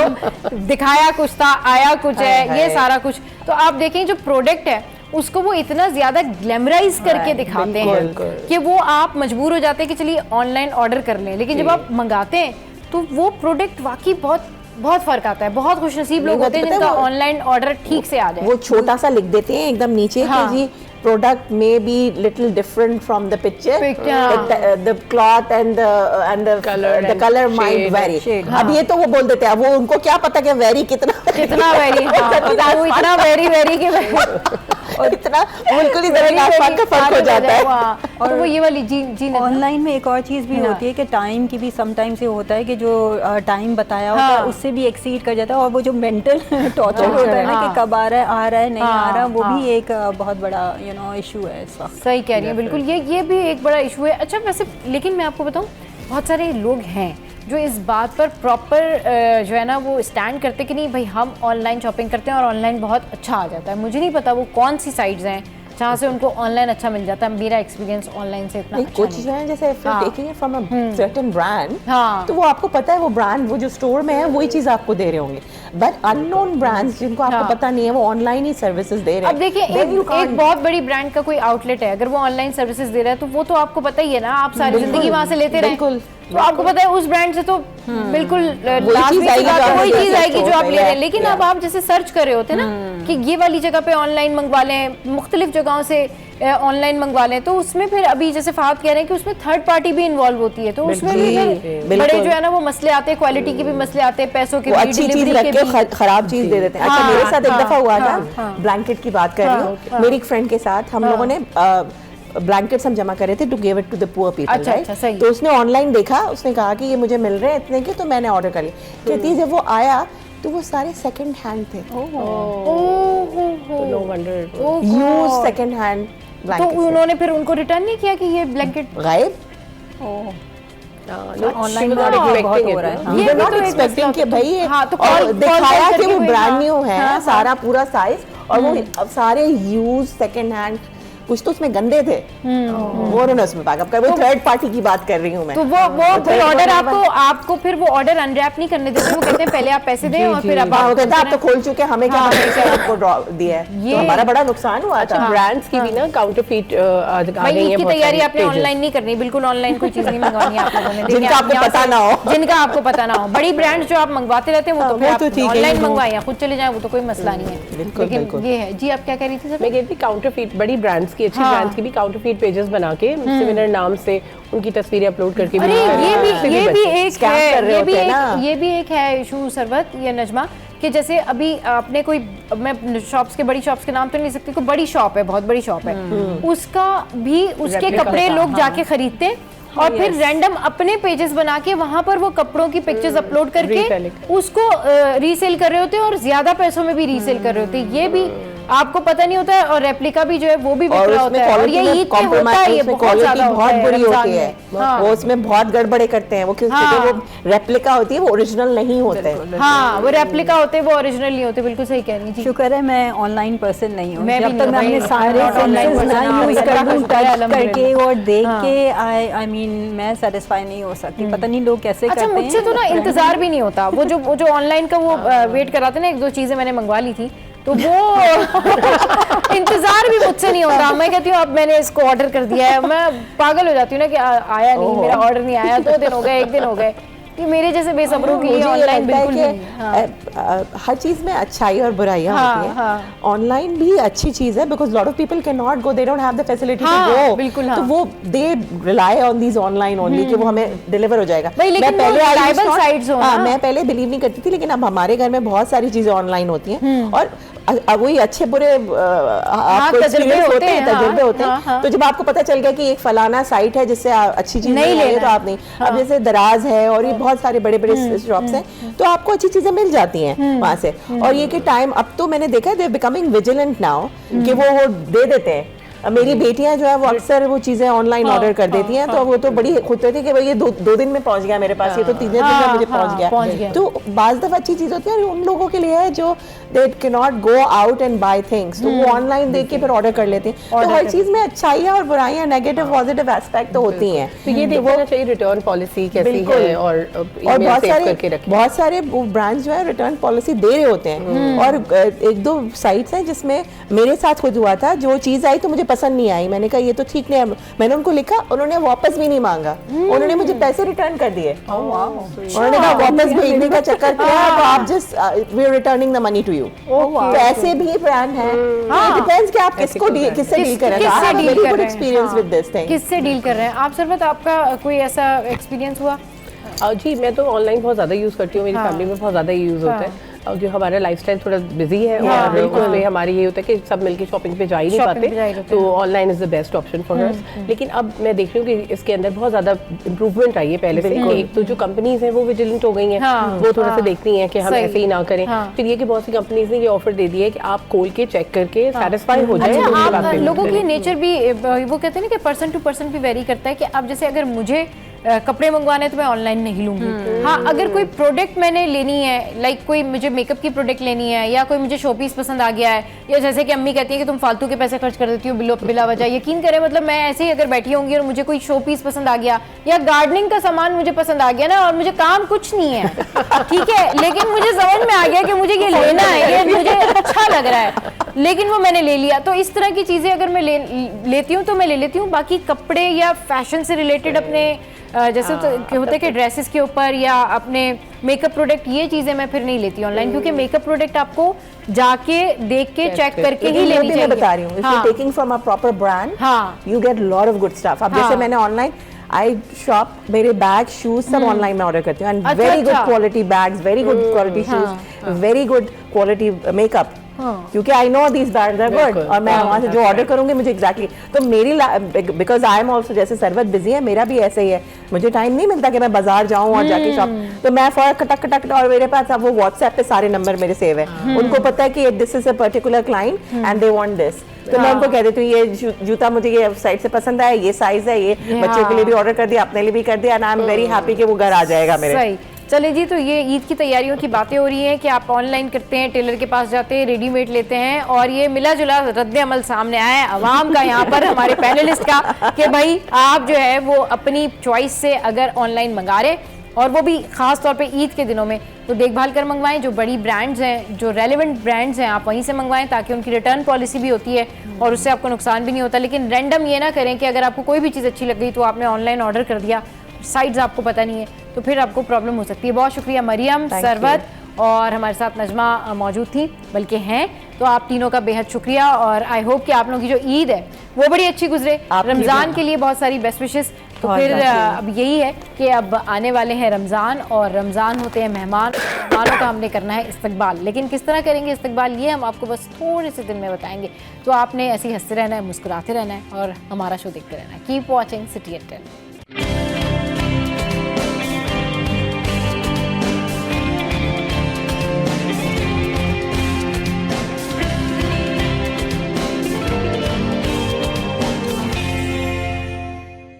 दिखाया कुछ था, आया कुछ है, ये सारा कुछ। तो आप देखें जो प्रोडक्ट है उसको वो इतना ज्यादा ग्लैमराइज करके दिखाते हैं कि वो आप मजबूर हो जाते हैं कि चलिए ऑनलाइन ऑर्डर कर लें, लेकिन जब आप मंगाते हैं तो वो प्रोडक्ट वाकई बहुत फर्क आता है। बहुत खुशनसीब लोग होते हैं जिनका ऑनलाइन ऑर्डर ठीक से आ जाए। वो छोटा सा लिख देते हैं एकदम नीचे कि जी product may be little different from the picture, the cloth and the color might vary. अब ये तो वो बोल देते हैं, वो उनको क्या पता कि वेरी कितना वेरी, वो इतना वेरी कि और इतना बिल्कुल ही जमीन आसमान का फर्क हो जाता है। और वो ये वाली जी ऑनलाइन में एक और चीज़ भी होती है कि टाइम की भी समटाइम से होता है कि जो टाइम बताया होता है उससे भी एक्सीड कर जाता है, और वो जो मेंटल टॉर्चर होता है ना कि कब आ रहा है नहीं आ रहा, वो भी एक बहुत बड़ा इशू है इस वक्त। सही कह रही है, बिल्कुल ये भी एक बड़ा इशू है। अच्छा, वैसे लेकिन मैं आपको बताऊं, बहुत सारे लोग हैं जो इस बात पर प्रॉपर जो है ना वो स्टैंड करते कि नहीं भाई हम ऑनलाइन शॉपिंग करते हैं और ऑनलाइन बहुत अच्छा आ जाता है। मुझे नहीं पता वो कौन सी साइट्स हैं जहाँ से उनको ऑनलाइन अच्छा मिल जाता है। मेरा एक्सपीरियंस ऑनलाइन से इतना अच्छा कुछ जो है जैसे taking it from a certain brand, तो वो आपको पता है वो ब्रांड वो जो स्टोर में है वही चीज आपको दे रहे होंगे, बट अननोन ब्रांड्स जिनको आपको पता नहीं है वो ऑनलाइन ही सर्विसेज दे रहे हैं। अब देखिए एक बहुत बड़ी ब्रांड का कोई आउटलेट है, अगर वो ऑनलाइन सर्विसेज दे रहा है तो वो तो आपको पता ही है ना, आप सारी जिंदगी वहां से लेते रहे तो आपको पता है उस ब्रांड से तो बिल्कुल वही चीज आएगी जो आप ले रहे हैं। लेकिन अब आप जैसे सर्च कर रहे होते ना कि ये वाली जगह पे ऑनलाइन मंगवा लें, मुख्तलिफ जगहों से ऑनलाइन मंगवा लें, तो उसमें फिर अभी जैसे फहद कह रहे हैं कि उसमें थर्ड पार्टी भी इन्वॉल्व होती है, तो उसमें भी फिर बड़े जो है ना वो मसले आते हैं, क्वालिटी के भी मसले आते हैं, पैसों के भी, अच्छी चीज रख के खराब चीज दे देते हैं। अच्छा, मेरे साथ एक दफा हुआ था, ब्लैंकेट की बात कर रही हूँ, मेरी एक फ्रेंड के साथ हम लोगों ने ब्लैंकेट्स हम जमा कर रहे थे to give it to the poor people, right? तो उसने ऑनलाइन देखा, उसने कहा कि ये मुझे मिल रहे हैं इतने के, तो मैंने ऑर्डर कर लिया। कहती है जब वो आया तो वो सारे सेकंड हैंड थे, no wonder, used second hand blanket. तो उन्होंने फिर उनको रिटर्न नहीं किया कि ये ब्लैंकेट गायब? ऑनलाइन बहुत हो रहा है। ये भी तो एक्सपेक्टिंग कि भाई और दिखाया कि वो ब्रांड न्यू है, सारा पूरा साइज, और वो सारे यूज सेकंड हैंड, कुछ तो उसमें गंदे थे वो उन्होंने उसमें पैकअप कर। वो थर्ड पार्टी की बात कर रही हूँ मैं। तो वो फिर ऑर्डर आपको फिर वो ऑर्डर अनरैप नहीं करने देते, वो कहते हैं पहले आप पैसे दें और फिर आप कहते हैं आप तो खोल चुके, हमें क्या पता है आपको दिया है, तो हमारा बड़ा नुकसान हुआ था। ब्रांड्स की भी ना काउंटरफीट आ गई है। की तैयारी आपने ऑनलाइन नहीं करनी, बिल्कुल ऑनलाइन कोई चीज नहीं मंगवानी आप लोगों ने, जिनका आपको पता ना हो, जिनका आपको पता ना हो। बड़ी ब्रांड्स जो आप मंगवाते रहते हैं वो तो फिर आप ऑनलाइन मंगवाएं, खुद चले जाएं, वो तो कोई मसला नहीं है। लेकिन ये है जी, आप क्या कह रही थी सर? मैं कहती काउंटरफीट बड़ी ब्रांड्स की अच्छी ब्रांड्स की भी काउंटरफीट पेजेस बना के सिमिलर नाम से उनकी तस्वीरें अपलोड करके अरे ये भी एक scam कर रहे होते हैं ना। ये भी एक है इशू सरवत या नजमा कि जैसे अभी आपने कोई, मैं शॉप्स के बड़ी शॉप्स के नाम तो नहीं सकती, कोई बड़ी शॉप है, बहुत बड़ी शॉप है, उसका भी उसके Replica कपड़े का, लोग जाके खरीदते हैं और फिर रैंडम अपने पेजेस बना के वहां पर वो कपड़ों की पिक्चर्स अपलोड करके Reselling। उसको रीसेल कर रहे होते हैं और ज्यादा पैसों में भी रीसेल कर रहे होते हैं। ये भी आपको पता नहीं होता है और रेप्लिका भी जो है वो भी बिक रहा होता है और ये ईद पे होता है, ये बहुत ज्यादा होता बहुत है बुरी रमजान होती है। में। हाँ। वो उसमें बहुत गड़बड़े करते हैं वो, क्योंकि वो रेप्लिका होती है, वो ओरिजिनल नहीं होते हैं। हाँ, वो रेप्लिका होते हैं, वो ओरिजिनल नहीं होते। बिल्कुल सही कह रही थी। शुक्र है मैं ऑनलाइन पर्सन नहीं हूँ। मैं भी जब तक नहीं, मैं अपने मैं सारे online सेंसेस person ना हूँ, यूज मेरा कर दूँ, शुक्र है, टच करके अल्हम्दुलिल्लाह। और देख के आई मीन मैं सेटिस्फाई नहीं हो सकती। पता नहीं लोग कैसे अच्छा, करते हैं। मुझसे तो ना इंतजार भी नहीं होता। वो जो ऑनलाइन का वो वेट कराते ना, 1-2 चीजें मैंने मंगवा ली थी तो वो इंतजार भी मुझसे नहीं होता। मैं कहती हूँ अब मैंने इसको ऑर्डर कर दिया है, मैं पागल हो जाती हूँ ना कि आया नहीं, मेरा ऑर्डर नहीं आया, 2 दिन हो गए, 1 दिन हो गए। कि मेरे जैसे बेसब्रों के लिए मुझे ये ऑनलाइन लगता है बिल्कुल कि नहीं। हर चीज में अच्छाई और बुराइयां हाँ, होती हैं। हाँ। ऑनलाइन भी अच्छी चीज है because lot of people can not go, they don't have the facility हाँ, टू गो, बिल्कुल, हाँ। तो वो they rely on these online only कि वो हमें डिलीवर हो जाएगा। भाई, लेकिन वो reliable sites हो ना। मैं पहले बिलीव नहीं करती थी, लेकिन अब हमारे घर में बहुत सारी चीजें ऑनलाइन होती हैं और वही अच्छे बुरे आपको तजुर्बे experience होते हैं, तजुर्बे हाँ, होते हाँ, हैं। हाँ। तो जब आपको पता चल गया कि एक फलाना साइट है जिससे अच्छी चीज नहीं नहीं है, लेना तो आप नहीं। अब जैसे दराज है और ये बहुत सारे बड़े बड़े शॉप्स हैं, तो आपको अच्छी चीजें मिल जाती हैं वहां से। और ये कि टाइम अब तो मैंने देखा है दे बिकमिंग विजिलेंट नाउ कि वो दे देते हैं। मेरी बेटियां जो है वो अक्सर वो चीजें ऑनलाइन ऑर्डर कर देती हैं, तो वो तो बड़ी खुद रहती है कि भाई ये दो दिन में पहुंच गया मेरे पास, ये तो 3 दिन में मुझे पहुंच गया। तो बाज दफा अच्छी चीज होती है और उन लोगों के लिए है जो they can not go out and buy things, तो वो ऑनलाइन देख के फिर ऑर्डर कर लेते हैं। तो हर चीज में अच्छाइयाँ और बुराइयां, नेगेटिव पॉजिटिव एस्पेक्ट तो होती हैं। तो ये देखना चाहिए रिटर्न पॉलिसी कैसी है और बहुत सारे ब्रांड्स जो है रिटर्न पॉलिसी दे रहे होते हैं। और 1-2 साइट्स हैं जिसमें मेरे साथ खुद हुआ था, जो चीज आई तो मुझे पसंद नहीं आई, मैंने कहा ये तो ठीक नहीं है, मैंने उनको लिखा, उन्होंने वापस भी नहीं मांगा, उन्होंने मुझे पैसे रिटर्न कर दिए। उन्होंने कहा वापस भेजने का चक्कर किया, तो आप just we are returning the money to you. तो ऐसे भी ब्रांड है, डिपेंड्स कि आप किससे डील कर रहे हैं। Very good experience with this thing. किससे डील कर रहे हैं आप सरवत? आपका कोई ऐसा एक्सपीरियंस हुआ? जी, मैं तो ऑनलाइन बहुत ज़्यादा यूज़ करती हूँ, मेरी फैमिली में बहुत ज़्यादा यूज़ होता है। और जो हमारा लाइफस्टाइल थोड़ा बिजी है और उसमें हमारी ये होता है कि सब मिलके शॉपिंग पे जा ही नहीं पाते, तो online is the best option for us. लेकिन अब मैं देख रही हूँ कि इसके अंदर बहुत ज़्यादा इंप्रूवमेंट आई है पहले से। एक तो जो कंपनीज हैं वो विजिलेंट हो गई हैं, वो थोड़ा सा देखती हैं कि हम ऐसे ही ना करें। फिर ये कि बहुत सी कंपनीज ने ये ऑफर दे दिया है कि आप खोल के चेक करके सेटिस्फाई हो जाए। अच्छा, लोगों की नेचर भी वो कहते हैं ना कि पर्सन टू पर्सन भी वेरी करता है कि अब जैसे अगर मुझे कपड़े मंगवाने तो मैं ऑनलाइन नहीं लूंगी। हाँ, अगर कोई प्रोडक्ट मैंने लेनी है, लाइक कोई मुझे मेकअप की प्रोडक्ट लेनी है या कोई मुझे शो पीस पसंद आ गया है, या जैसे कि अम्मी कहती है कि तुम फालतू के पैसे खर्च कर देती हो बिला वजह। यकीन करें, मतलब मैं ऐसे ही अगर बैठी होंगी और मुझे कोई शो पीस पसंद आ गया या गार्डनिंग का सामान मुझे पसंद आ गया ना, और मुझे काम कुछ नहीं है, ठीक है, लेकिन मुझे समझ में आ गया कि मुझे ये लेना है, ये मुझे अच्छा लग रहा है, लेकिन वो मैंने ले लिया। तो इस तरह की चीजें अगर मैं लेती हूँ तो मैं ले लेती हूँ। बाकी कपड़े या फैशन से रिलेटेड अपने जैसे होते कि ड्रेसेस के ऊपर या अपने मेकअप प्रोडक्ट, ये चीजें मैं फिर नहीं लेती ऑनलाइन, क्योंकि मेकअप प्रोडक्ट आपको जाके देख के चेक करके ही लेनी चाहिए। मैं बता रही हूँ, if you taking from a proper brand, you get lot of good stuff. अब जैसे मैंने ऑनलाइन आई शॉप, मेरे बैग शूज सब ऑनलाइन में ऑर्डर करती हूँ, and very good quality bags, very good quality shoes, very good quality makeup, क्योंकि I know these bags are good. और मैं वहाँ से जो ऑर्डर करूंगी मुझे एग्जैक्टली, तो मेरी बिकॉज आई एम ऑल्सो, जैसे सरवत बिजी है, मेरा भी ऐसे ही है, मुझे टाइम नहीं मिलता कि मैं बाजार जाऊं और जाके शॉप, तो मैं फॉर खटक खटक, और मेरे पास अब वो व्हाट्सएप पे सारे नंबर मेरे सेव है, उनको पता है कि this is a particular client and they want this, तो मैं उनको कह देती हूँ ये जूता मुझे ये साइट से पसंद आया, ये साइज है, ये बच्चों के लिए भी ऑर्डर कर दिया, अपने लिए भी कर दिया, and I am very happy कि वो घर आ जाएगा मेरे। सही। चले जी, तो ये ईद की तैयारियों की बातें हो रही हैं कि आप ऑनलाइन करते हैं, टेलर के पास जाते हैं, रेडीमेड लेते हैं, और ये मिला जुला रद्द अमल सामने आया है अवाम का, यहाँ पर हमारे पैनलिस्ट का, कि भाई आप जो है वो अपनी चॉइस से अगर ऑनलाइन मंगा रहे, और वो भी खास तौर पे ईद के दिनों में, तो देखभाल कर मंगवाएं। जो बड़ी ब्रांड्स हैं, जो रेलेवेंट ब्रांड्स हैं, आप वहीं से मंगवाएं, ताकि उनकी रिटर्न पॉलिसी भी होती है और उससे आपको नुकसान भी नहीं होता। लेकिन रैंडम ये ना करें कि अगर आपको कोई भी चीज़ अच्छी लग गई तो आपने ऑनलाइन ऑर्डर कर दिया, साइट्स आपको पता नहीं है, तो फिर आपको प्रॉब्लम हो सकती है। बहुत शुक्रिया मरियम, सरवत, और हमारे साथ नजमा मौजूद थी, बल्कि हैं, तो आप तीनों का बेहद शुक्रिया और आई होप कि आप लोगों की जो ईद है वो बड़ी अच्छी गुजरे, रमज़ान के लिए बहुत सारी बेस्ट विशेस। तो फिर अब यही है कि अब आने वाले हैं रमज़ान और रमज़ान होते हैं मेहमानों का हमने करना है इस्तकबाल, लेकिन किस तरह करेंगे इस्तकबाल ये हम आपको बस थोड़े से दिन में बताएंगे। तो आपने ऐसे ही हंसते रहना है, मुस्कुराते रहना है और हमारा शो देखते रहना है। Keep watching city at 10।